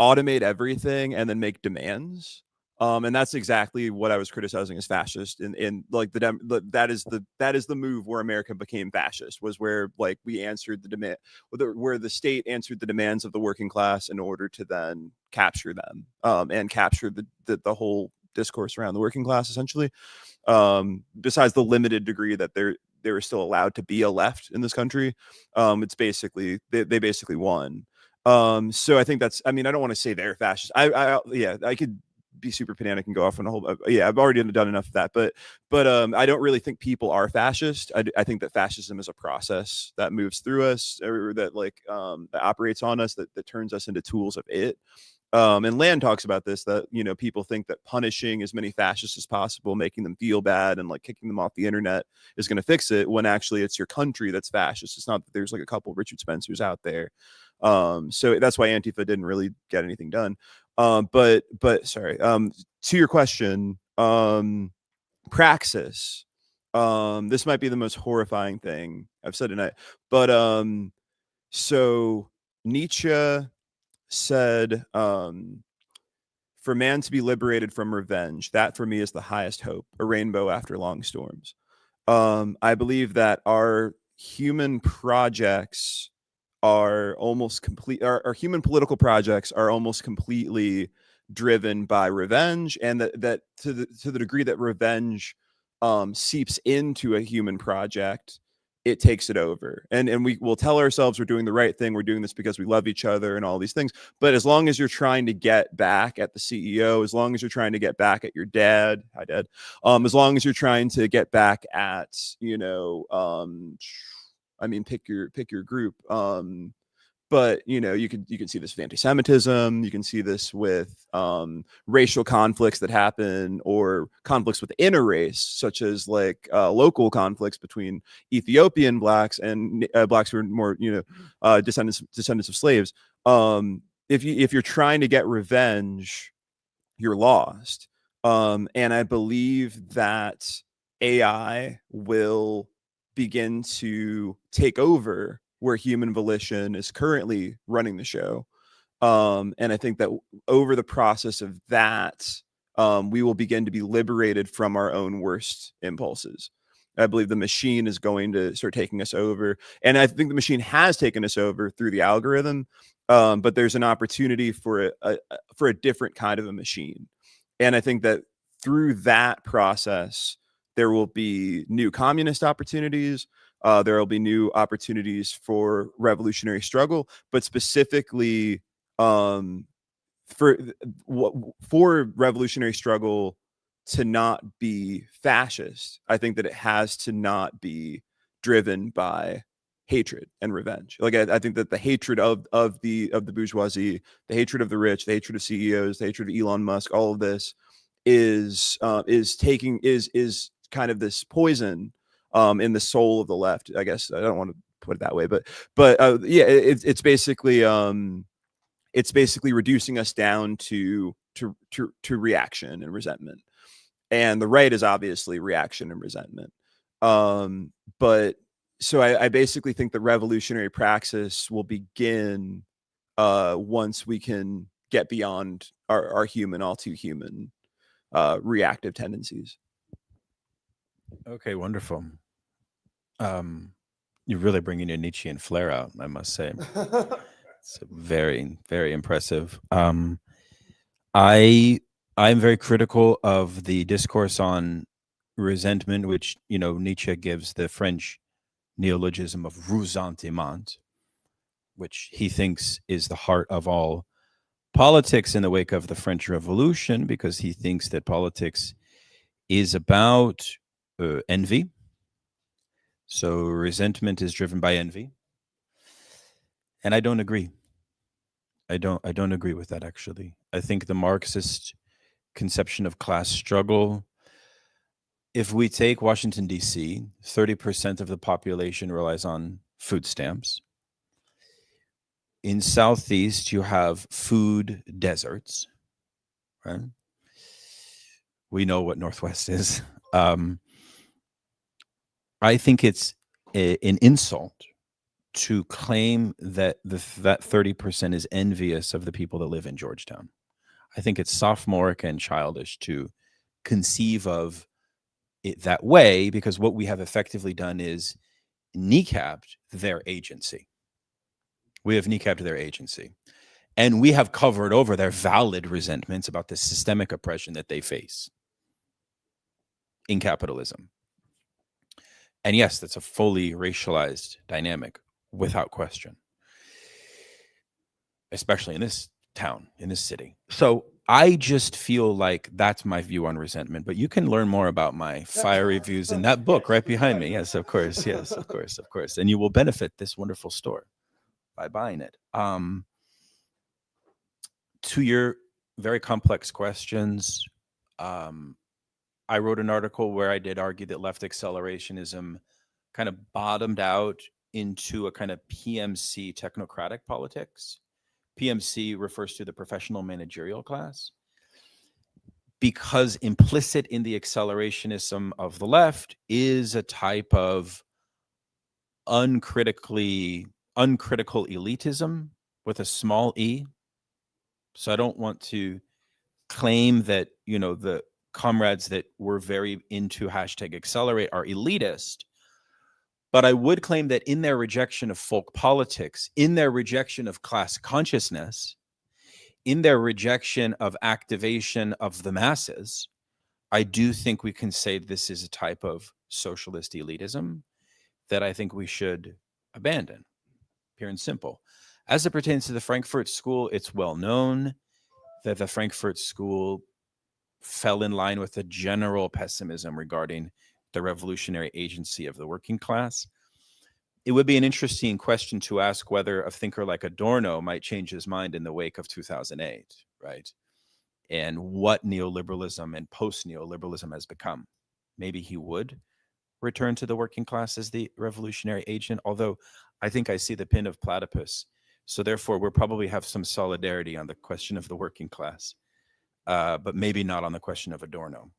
automate everything and then make demands. And that's exactly what I was criticizing as fascist. In like that is the move where America became fascist, was where like we answered the demand, where the state answered the demands of the working class in order to then capture them, and capture the whole discourse around the working class, essentially. Besides the limited degree that they were still allowed to be a left in this country, it's basically they basically won. So I think that's, I mean, I don't want to say they're fascist. I could be super pedantic and go off on a whole, I've already done enough of that, but I don't really think people are fascist. I think that fascism is a process that moves through us, or that like that operates on us, that turns us into tools of it. And Land talks about this, that, you know, people think that punishing as many fascists as possible, making them feel bad and like kicking them off the internet is going to fix it, when actually it's your country that's fascist. It's not that there's like a couple Richard Spencers out there. So that's why Antifa didn't really get anything done. But sorry, to your question, praxis, this might be the most horrifying thing I've said tonight, but so Nietzsche said, for man to be liberated from revenge, that for me is the highest hope, a rainbow after long storms. I believe that our human projects are almost complete, our human political projects are almost completely driven by revenge, and that to the degree that revenge seeps into a human project, it takes it over. And we will tell ourselves we're doing the right thing, we're doing this because we love each other and all these things. But as long as you're trying to get back at the CEO, as long as you're trying to get back at your dad, hi dad, as long as you're trying to get back at, you know, I mean, pick your group. But you know, you can see this with anti-Semitism. You can see this with racial conflicts that happen, or conflicts within a race, such as like local conflicts between Ethiopian blacks and blacks who are more, you know, descendants of slaves. If you're trying to get revenge, you're lost. And I believe that AI will begin to take over where human volition is currently running the show. And I think that over the process of that, we will begin to be liberated from our own worst impulses. I believe the machine is going to start taking us over. And I think the machine has taken us over through the algorithm. But there's an opportunity for a different kind of a machine. And I think that through that process, there will be new communist opportunities. There will be new opportunities for revolutionary struggle, but specifically for revolutionary struggle to not be fascist. I think that it has to not be driven by hatred and revenge. Like I think that the hatred of the bourgeoisie, the hatred of the rich, the hatred of CEOs, the hatred of Elon Musk, all of this is kind of this poison in the soul of the left. I guess I don't want to put it that way, but yeah, it's basically reducing us down to reaction and resentment. And the right is obviously reaction and resentment. But so I basically think the revolutionary praxis will begin once we can get beyond our human, all too human reactive tendencies. Okay, wonderful. You're really bringing your Nietzschean flair out, I must say. It's very, very impressive. I'm very critical of the discourse on resentment, which, you know, Nietzsche gives the French neologism of ressentiment, which he thinks is the heart of all politics in the wake of the French Revolution, because he thinks that politics is about envy. So resentment is driven by envy. And I don't agree. I don't agree with that, actually. I think the Marxist conception of class struggle, if we take Washington, D.C., 30% of the population relies on food stamps. In Southeast, you have food deserts, right? We know what Northwest is. I think it's an insult to claim that that 30% is envious of the people that live in Georgetown. I think it's sophomoric and childish to conceive of it that way, because what we have effectively done is kneecapped their agency. We have kneecapped their agency. And we have covered over their valid resentments about the systemic oppression that they face in capitalism. And yes, that's a fully racialized dynamic, without question, especially in this town, in this city. So I just feel like that's my view on resentment. But you can learn more about my fiery views in that book right behind me. Yes, of course. Yes, of course, of course. And you will benefit this wonderful store by buying it. To your very complex questions, I wrote an article where I did argue that left accelerationism kind of bottomed out into a kind of PMC technocratic politics. PMC refers to the professional managerial class, because implicit in the accelerationism of the left is a type of uncritical elitism with a small e. So I don't want to claim that, you know, the comrades that were very into #accelerate are elitist, but I would claim that in their rejection of folk politics, in their rejection of class consciousness, in their rejection of activation of the masses, I do think we can say this is a type of socialist elitism that I think we should abandon, pure and simple. As it pertains to the Frankfurt School, it's well known that the Frankfurt School fell in line with a general pessimism regarding the revolutionary agency of the working class. it would be an interesting question to ask whether a thinker like Adorno might change his mind in the wake of 2008, right? And what neoliberalism and post-neoliberalism has become. Maybe he would return to the working class as the revolutionary agent, although I think I see the pin of platypus. So therefore, we'll probably have some solidarity on the question of the working class, but maybe not on the question of Adorno.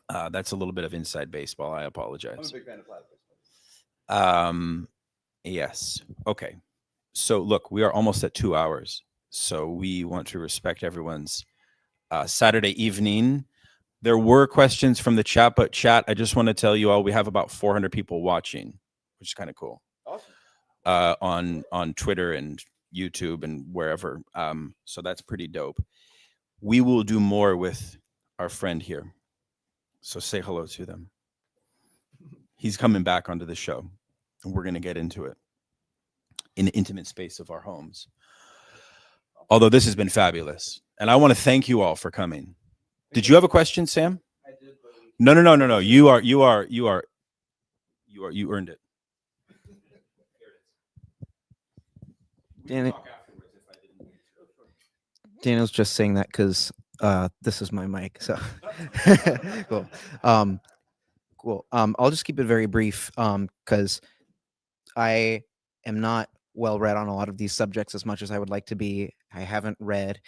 That's a little bit of inside baseball. I apologize. I'm a big fan of platypus. Yes. Okay. So look, we are almost at 2 hours. So we want to respect everyone's Saturday evening. There were questions from the chat, but chat, I just want to tell you all, we have about 400 people watching, which is kind of cool. Awesome. On Twitter and YouTube and wherever. So that's pretty dope. We will do more with our friend here. So say hello to them. He's coming back onto the show, and we're going to get into it in the intimate space of our homes. Although this has been fabulous. And I want to thank you all for coming. Did you have a question, Sam? I did. No. You earned it. Daniel's just saying that because this is my mic. So cool. Cool. I'll just keep it very brief because I am not well read on a lot of these subjects as much as I would like to be. I haven't read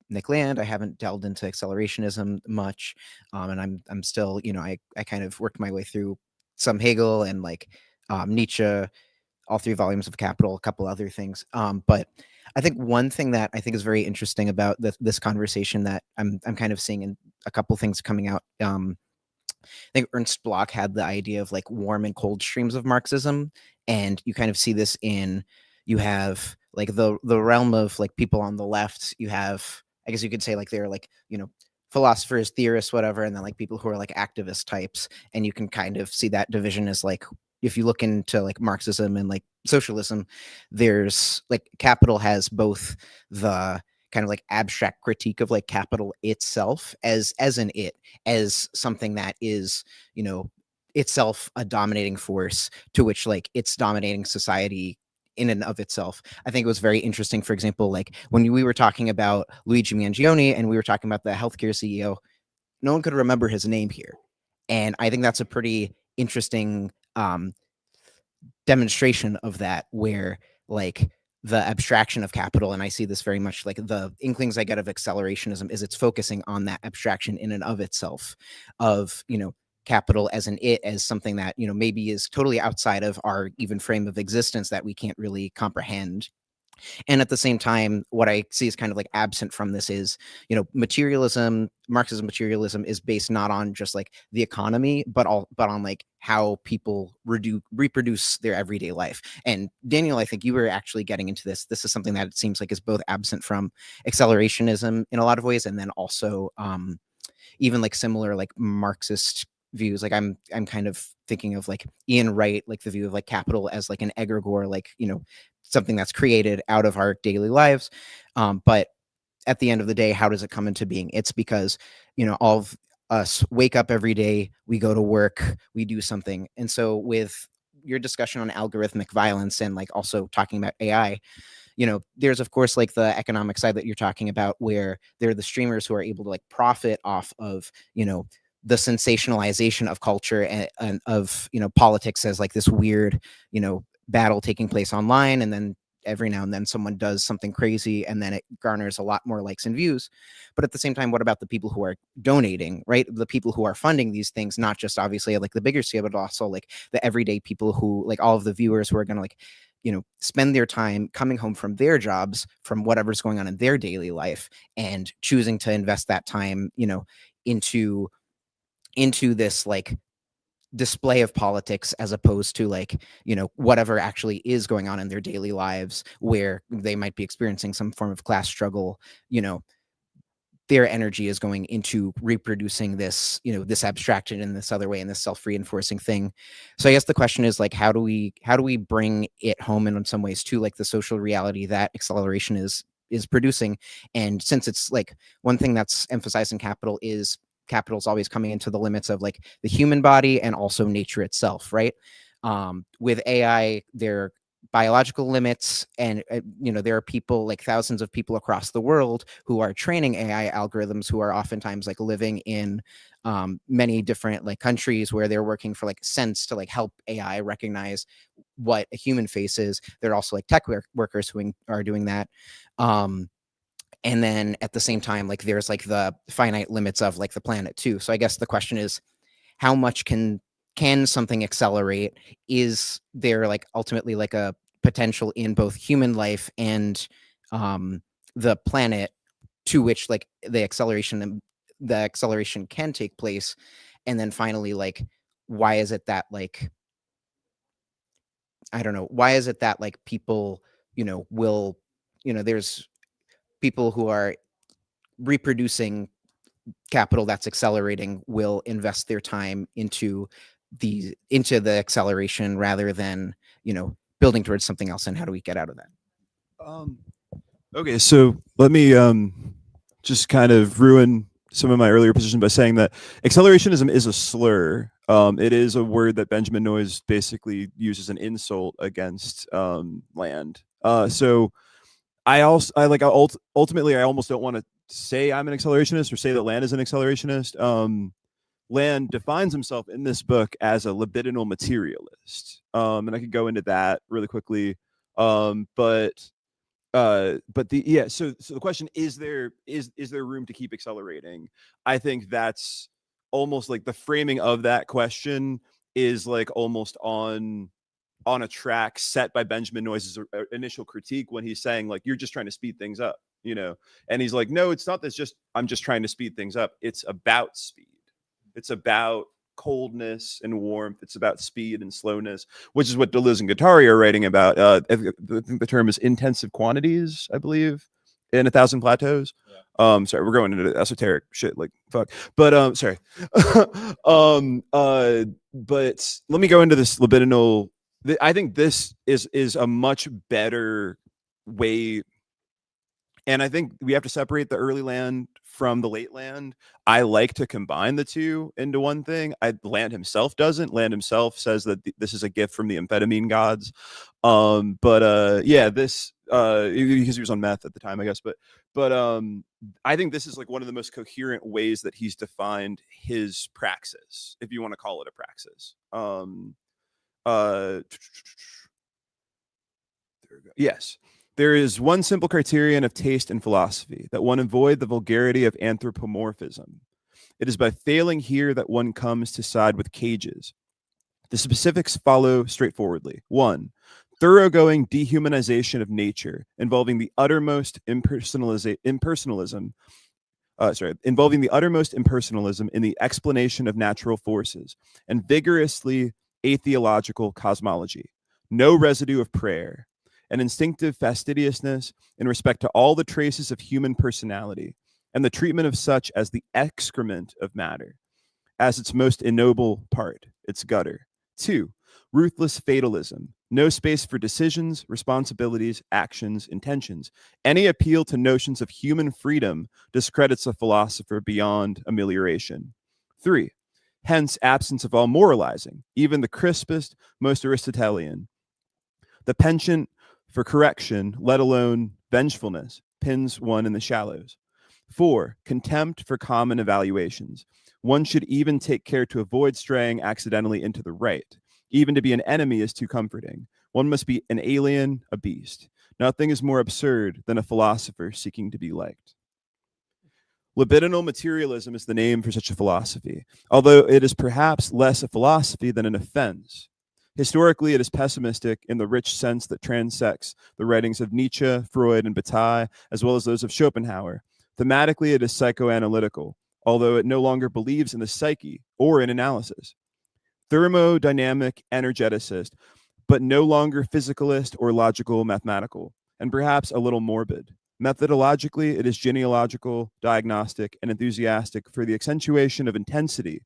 Nick Land. I haven't delved into accelerationism much, and I'm still, I kind of worked my way through some Hegel and like Nietzsche, all 3 volumes of Capital, a couple other things. But I think one thing that I think is very interesting about this conversation that I'm kind of seeing in a couple things coming out. I think Ernst Bloch had the idea of like warm and cold streams of Marxism, and you kind of see this you have like the realm of like people on the left. You have, I guess you could say like they're like, philosophers, theorists, whatever, and then like people who are like activist types, and you can kind of see that division as like, if you look into like Marxism and like socialism, there's like Capital has both the kind of like abstract critique of like capital itself as something that is, itself a dominating force to which like it's dominating society in and of itself. I think it was very interesting, for example, like when we were talking about Luigi Mangione and we were talking about the healthcare CEO, no one could remember his name here. And I think that's a pretty interesting demonstration of that, where like the abstraction of capital, and I see this very much like the inklings I get of accelerationism is it's focusing on that abstraction in and of itself of, capital as something that, maybe is totally outside of our even frame of existence that we can't really comprehend. And at the same time, what I see is kind of like absent from this is, Marxism materialism is based not on just like the economy, but on like how people reproduce their everyday life. And Daniel, I think you were actually getting into this. This is something that it seems like is both absent from accelerationism in a lot of ways, and then also even like similar like Marxist views. Like I'm kind of thinking of like Ian Wright, like the view of like capital as like an egregore, like, something that's created out of our daily lives. But at the end of the day, how does it come into being? It's because, all of us wake up every day, we go to work, we do something. And so with your discussion on algorithmic violence and like also talking about AI, there's of course like the economic side that you're talking about, where there are the streamers who are able to like profit off of, the sensationalization of culture and of, politics as like this weird, battle taking place online, and then every now and then someone does something crazy and then it garners a lot more likes and views. But at the same time, what about the people who are donating, right? The people who are funding these things, not just obviously like the bigger scale, but also like the everyday people who like all of the viewers who are going to like, spend their time coming home from their jobs, from whatever's going on in their daily life, and choosing to invest that time, into this like display of politics, as opposed to like, whatever actually is going on in their daily lives, where they might be experiencing some form of class struggle. Their energy is going into reproducing this, this abstraction in this other way, in this self-reinforcing thing. So I guess the question is like, how do we bring it home in some ways to like the social reality that acceleration is producing? And since it's like one thing that's emphasized in capital's always coming into the limits of like the human body and also nature itself, right? With AI, there are biological limits, and there are people, like thousands of people across the world, who are training AI algorithms, who are oftentimes like living in many different like countries, where they're working for like cents to like help AI recognize what a human face is. There are also like tech workers who are doing that. And then at the same time, like there's like the finite limits of like the planet too. So I guess the question is, how much can something accelerate? Is there like ultimately like a potential in both human life and the planet to which like the acceleration can take place? And then finally, like, why is it that like, I don't know, why is it that like people, will, there's people who are reproducing capital that's accelerating, will invest their time into the acceleration rather than building towards something else? And how do we get out of that? Okay, so let me just kind of ruin some of my earlier position by saying that accelerationism is a slur. It is a word that Benjamin Noyes basically uses an insult against land. So ultimately I almost don't want to say I'm an accelerationist or say that Land is an accelerationist. Land defines himself in this book as a libidinal materialist, and I could go into that really quickly. So the question is there room to keep accelerating? I think that's almost like the framing of that question is like almost on a track set by Benjamin Noyes' initial critique, when he's saying like, you're just trying to speed things up, and he's like, no, it's not I'm just trying to speed things up. It's about speed. It's about coldness and warmth. It's about speed and slowness, which is what Deleuze and Guattari are writing about. I think the term is intensive quantities, I believe, in 1,000 Plateaus. Yeah. Sorry, we're going into esoteric shit, like fuck. But sorry. But let me go into this libidinal. I think this is a much better way. And I think we have to separate the early Land from the late Land. I like to combine the two into one thing. Land himself doesn't. Land himself says that this is a gift from the amphetamine gods. This because he was on meth at the time, I guess. But I think this is like one of the most coherent ways that he's defined his praxis, if you want to call it a praxis. Yes. There is one simple criterion of taste and philosophy, that one avoid the vulgarity of anthropomorphism. It is by failing here that one comes to side with cages. The specifics follow straightforwardly. 1. Thoroughgoing dehumanization of nature, involving the uttermost impersonalism in the explanation of natural forces, and vigorously atheological cosmology. No residue of prayer. An instinctive fastidiousness in respect to all the traces of human personality, and the treatment of such as the excrement of matter, as its most ignoble part, its gutter. 2. Ruthless fatalism. No space for decisions, responsibilities, actions, intentions. Any appeal to notions of human freedom discredits a philosopher beyond amelioration. 3. Hence, absence of all moralizing, even the crispest, most Aristotelian. The penchant for correction, let alone vengefulness, pins one in the shallows. 4. Contempt for common evaluations. One should even take care to avoid straying accidentally into the right. Even to be an enemy is too comforting. One must be an alien, a beast. Nothing is more absurd than a philosopher seeking to be liked. Libidinal materialism is the name for such a philosophy, although it is perhaps less a philosophy than an offense. Historically, it is pessimistic in the rich sense that transects the writings of Nietzsche, Freud, and Bataille, as well as those of Schopenhauer. Thematically, it is psychoanalytical, although it no longer believes in the psyche or in analysis. Thermodynamic energeticist, but no longer physicalist or logical mathematical, and perhaps a little morbid. Methodologically, it is genealogical, diagnostic, and enthusiastic for the accentuation of intensity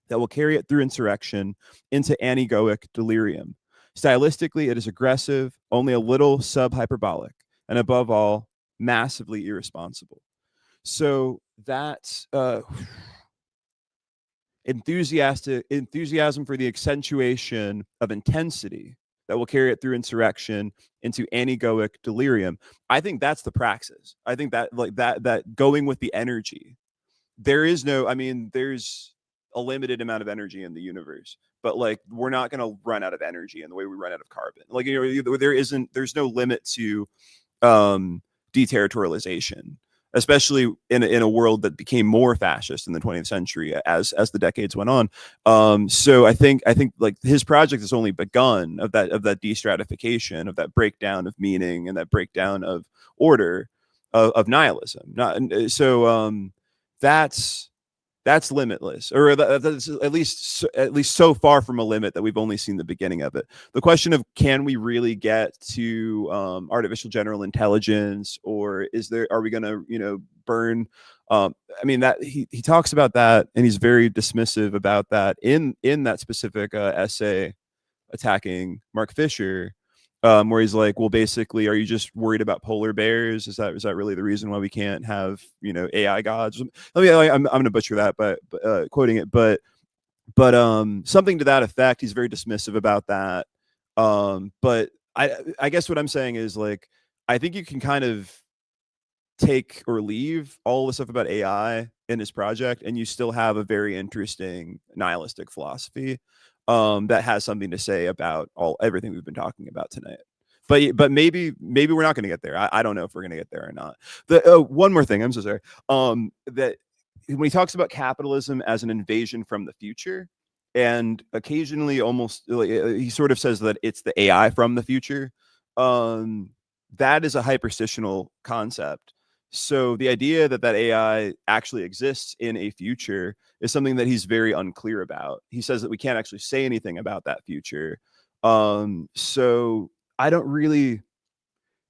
that will carry it through insurrection into anegoic delirium. Stylistically, it is aggressive, only a little sub-hyperbolic, and above all, massively irresponsible. So that's enthusiasm for the accentuation of intensity that will carry it through insurrection into anegoic delirium. I think that's the praxis. I think that like that going with the energy. There is no, I mean, there's a limited amount of energy in the universe, but like we're not going to run out of energy in the way we run out of carbon. Like, you know, there's no limit to deterritorialization, especially in a world that became more fascist in the 20th century as the decades went on. So I think like his project has only begun of that de-stratification, of that breakdown of meaning and that breakdown of order, of nihilism. That's limitless, or that's at least so far from a limit that we've only seen the beginning of it. The question of can we really get to artificial general intelligence, or are we going to, you know, burn? I mean, that he talks about that, and he's very dismissive about that in that specific essay attacking Mark Fisher. Where he's like, well, basically, are you just worried about polar bears? Is that really the reason why we can't have, you know, AI gods? I mean, I'm going to butcher that, but quoting it, but something to that effect. He's very dismissive about that. But I guess what I'm saying is, like, I think you can kind of take or leave all the stuff about AI in his project, and you still have a very interesting nihilistic philosophy that has something to say about everything we've been talking about tonight. But maybe we're not going to get there. I don't know if we're going to get there or not. One more thing, I'm so sorry. That when he talks about capitalism as an invasion from the future, and occasionally almost he sort of says that it's the AI from the future. That is a hyperstitional concept. So the idea that AI actually exists in a future is something that he's very unclear about. He says that we can't actually say anything about that future. So I don't really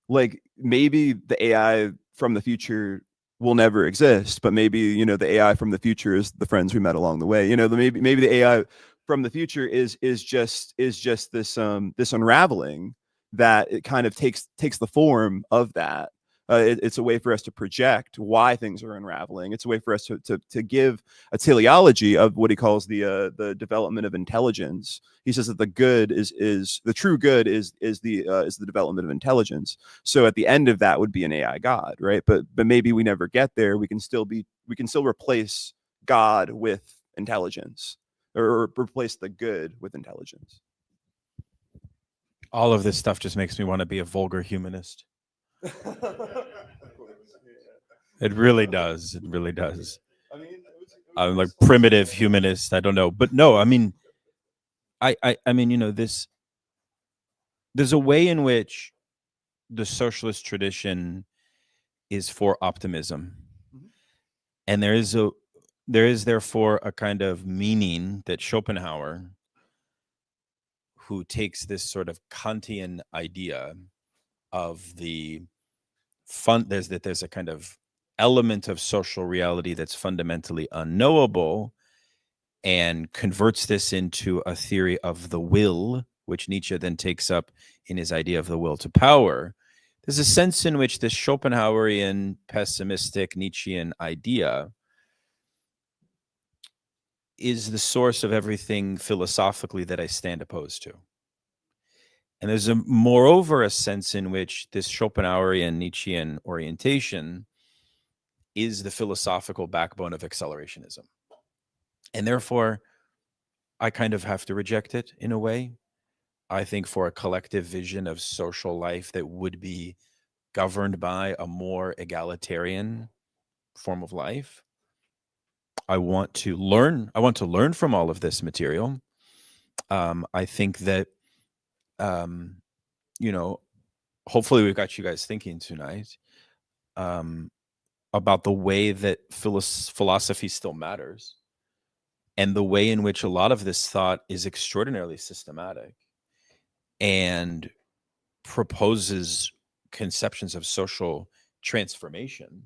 like, maybe the AI from the future will never exist, but maybe, you know, the AI from the future is the friends we met along the way. You know, maybe the AI from the future is just this unraveling that it kind of takes the form of that. It's a way for us to project why things are unraveling. It's a way for us to give a teleology of what he calls the development of intelligence. He says that the good is the true good is the development of intelligence. So at the end of that would be an AI God, right? But maybe we never get there. We can still replace God with intelligence, or replace the good with intelligence. All of this stuff just makes me want to be a vulgar humanist. It really does. It really does. I mean, I'm like primitive humanist. I don't know, but no. I mean, I mean, you know, there's a way in which the socialist tradition is for optimism, and there is therefore a kind of meaning that Schopenhauer, who takes this sort of Kantian idea of the there's a kind of element of social reality that's fundamentally unknowable, and converts this into a theory of the will, which Nietzsche then takes up in his idea of the will to power. There's a sense in which this Schopenhauerian, pessimistic Nietzschean idea is the source of everything philosophically that I stand opposed to. And there's moreover a sense in which this Schopenhauerian Nietzschean orientation is the philosophical backbone of accelerationism. And therefore, I kind of have to reject it in a way. I think for a collective vision of social life that would be governed by a more egalitarian form of life, I want to learn from all of this material. I think that, you know, hopefully we've got you guys thinking tonight about the way that philosophy still matters, and the way in which a lot of this thought is extraordinarily systematic and proposes conceptions of social transformation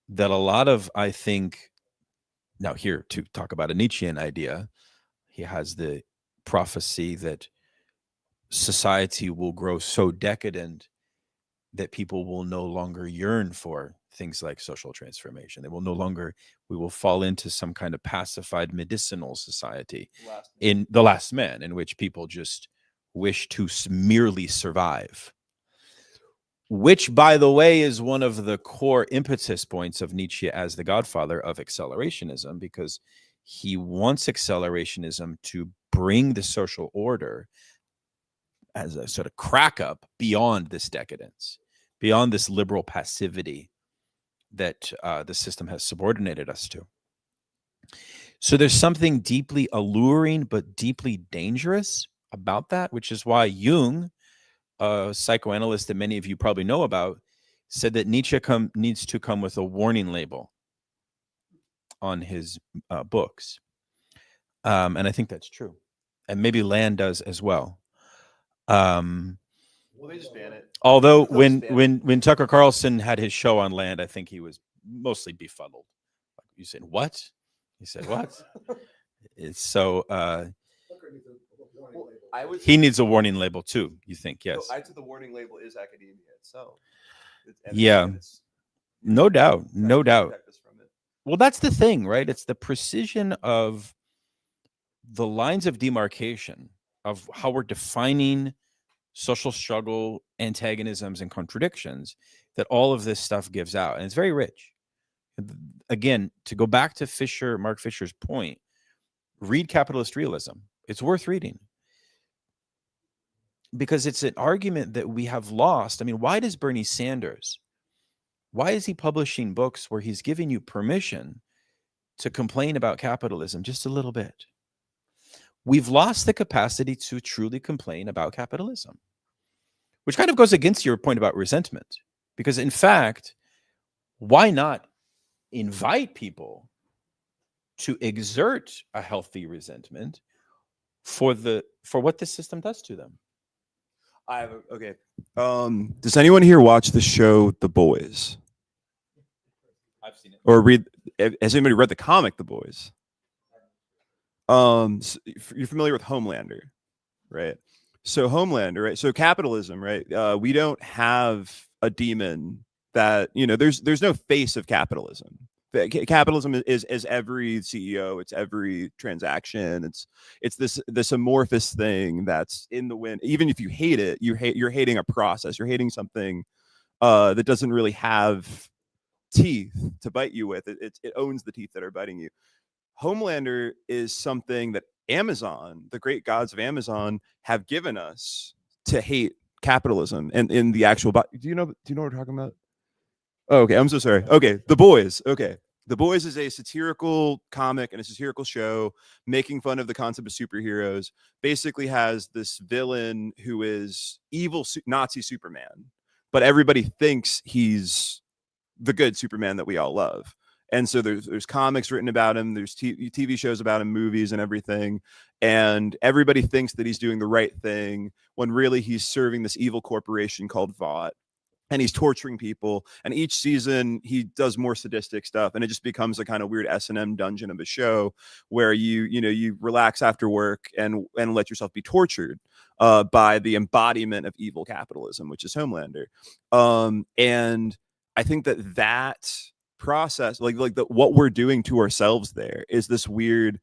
that a lot of, I think, now here to talk about a Nietzschean idea, he has the prophecy that society will grow so decadent that people will no longer yearn for things like social transformation. They will no longer, we will fall into some kind of pacified medicinal society in the last man, in which people just wish to merely survive. Which, by the way, is one of the core impetus points of Nietzsche as the godfather of accelerationism, because he wants accelerationism to bring the social order as a sort of crack up beyond this decadence, beyond this liberal passivity that the system has subordinated us to. So there's something deeply alluring but deeply dangerous about that, which is why Jung, a psychoanalyst that many of you probably know about, said that Nietzsche needs to come with a warning label on his books. And I think that's true. And maybe Land does as well. Well, they just ban it. Although when Tucker Carlson had his show on Land, I think he was mostly befuddled. You said, what? He said, what? It's so... he needs a warning label too, you think? Yes. So I took the warning label is academia itself. Yeah. No doubt. No doubt. Well, that's the thing, right? It's the precision of the lines of demarcation of how we're defining social struggle, antagonisms, and contradictions that all of this stuff gives out. And it's very rich. Again, to go back to Mark Fisher's point, read Capitalist Realism. It's worth reading, because it's an argument that we have lost. I mean, why does Bernie Sanders, why is he publishing books where he's giving you permission to complain about capitalism just a little bit? We've lost the capacity to truly complain about capitalism, which kind of goes against your point about resentment. Because in fact, why not invite people to exert a healthy resentment for what the system does to them? Okay. Does anyone here watch the show The Boys? I've seen it. Or has anybody read the comic The Boys? So you're familiar with Homelander, right? So Homelander, right? So capitalism, right? We don't have a demon that, there's no face of capitalism. Capitalism is every CEO, it's every transaction, it's this amorphous thing that's in the wind. Even if you hate it, you're hating a process, you're hating something that doesn't really have teeth to bite you with. It owns the teeth that are biting you. Homelander is something that Amazon, the great gods of Amazon, have given us to hate capitalism. And in the actual, do you know what we're talking about? Oh, okay, I'm so sorry. Okay, The Boys. Okay, The Boys is a satirical comic and a satirical show making fun of the concept of superheroes. Basically has this villain who is evil Nazi Superman, but everybody thinks he's the good Superman that we all love. And so there's comics written about him, there's TV shows about him, movies and everything. And everybody thinks that he's doing the right thing when really he's serving this evil corporation called Vought. And he's torturing people. And each season he does more sadistic stuff. And it just becomes a kind of weird S&M dungeon of a show where you relax after work and let yourself be tortured by the embodiment of evil capitalism, which is Homelander. And I think that process, what we're doing to ourselves there is this weird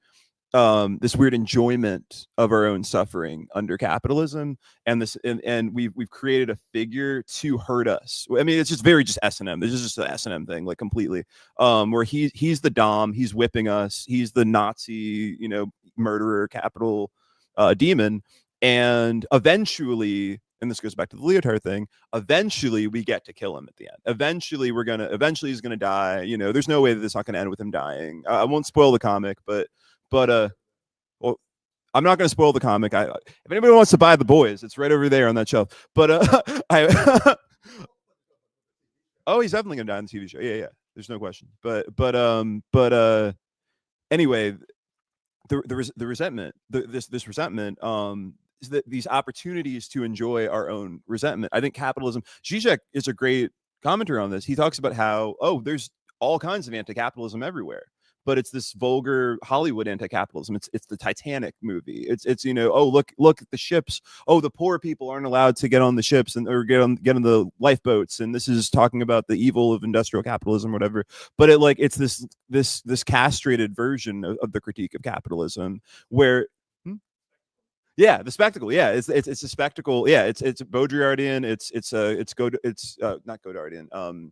enjoyment of our own suffering under capitalism, and we've created a figure to hurt us. I mean, it's just S&M. This is just an S&M thing, like completely. Where he's the dom, he's whipping us, he's the Nazi, murderer, capital demon, and eventually. And this goes back to the leotard thing. Eventually, we get to kill him at the end. Eventually, he's gonna die. There's no way that it's not gonna end with him dying. I won't spoil the comic, but well, I'm not gonna spoil the comic. If anybody wants to buy The Boys, it's right over there on that shelf. But oh, he's definitely gonna die in the TV show. Yeah. There's no question. But anyway, the resentment, this resentment, is that these opportunities to enjoy our own resentment. I think capitalism, Zizek is a great commenter on this. He talks about how, there's all kinds of anti-capitalism everywhere, but it's this vulgar Hollywood anti-capitalism. It's the Titanic movie. It's you know, oh look at the ships. Oh, the poor people aren't allowed to get on the ships or get on the lifeboats, and this is talking about the evil of industrial capitalism, or whatever. But it's this castrated version of the critique of capitalism, where yeah, the spectacle. Yeah, it's a spectacle. Yeah, it's Baudrillardian. It's not Godardian.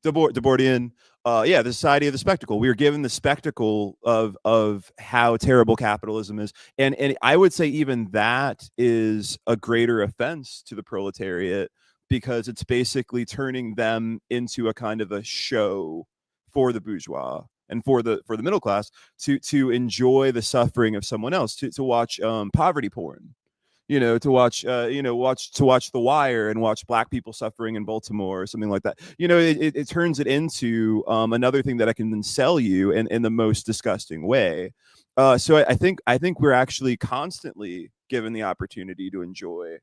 Debordian. Yeah, the society of the spectacle. We are given the spectacle of how terrible capitalism is, and I would say even that is a greater offense to the proletariat, because it's basically turning them into a kind of a show for the bourgeois and for the middle class to enjoy the suffering of someone else, to watch poverty porn, to watch The Wire and watch black people suffering in Baltimore or something like that. It turns it into another thing that I can then sell you in the most disgusting way. So I think we're actually constantly given the opportunity to enjoy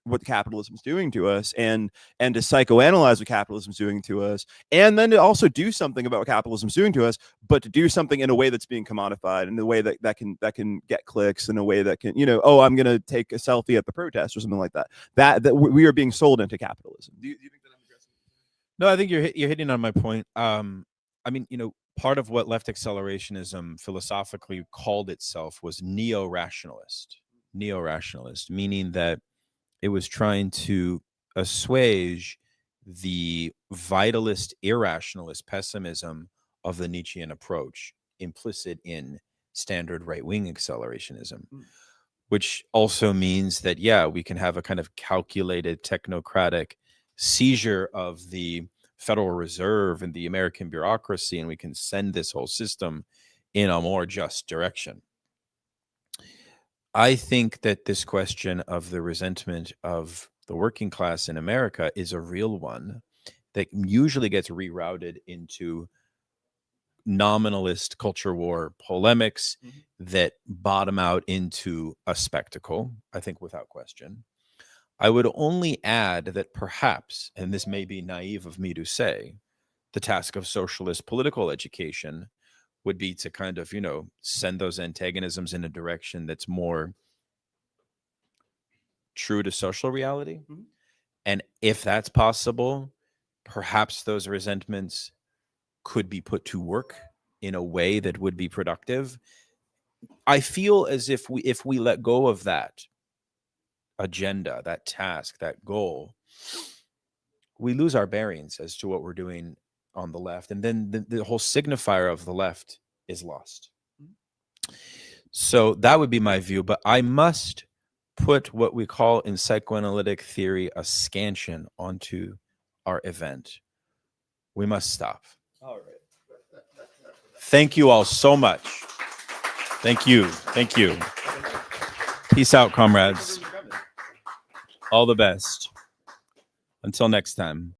what capitalism is doing to us, and to psychoanalyze what capitalism is doing to us, and then to also do something about what capitalism is doing to us, but to do something in a way that's being commodified, in a way that can get clicks, in a way that can, I'm going to take a selfie at the protest or something like that. That we are being sold into capitalism. Do you think that I'm addressing? No, I think you're hitting on my point. I mean, part of what left accelerationism philosophically called itself was neo-rationalist, meaning that it was trying to assuage the vitalist, irrationalist pessimism of the Nietzschean approach implicit in standard right-wing accelerationism, which also means that, yeah, we can have a kind of calculated technocratic seizure of the Federal Reserve and the American bureaucracy, and we can send this whole system in a more just direction. I think that this question of the resentment of the working class in America is a real one that usually gets rerouted into nominalist culture war polemics that bottom out into a spectacle, I think, without question. I would only add that perhaps, and this may be naive of me to say, the task of socialist political education would be to kind of, send those antagonisms in a direction that's more true to social reality. And if that's possible, perhaps those resentments could be put to work in a way that would be productive. I feel as if we let go of that agenda, that task, that goal, we lose our bearings as to what we're doing on the left. And then the whole signifier of the left is lost. So that would be my view. But I must put what we call in psychoanalytic theory a scansion onto our event. We must stop. All right. Thank you all so much. Thank you. Thank you. Peace out, comrades. All the best. Until next time.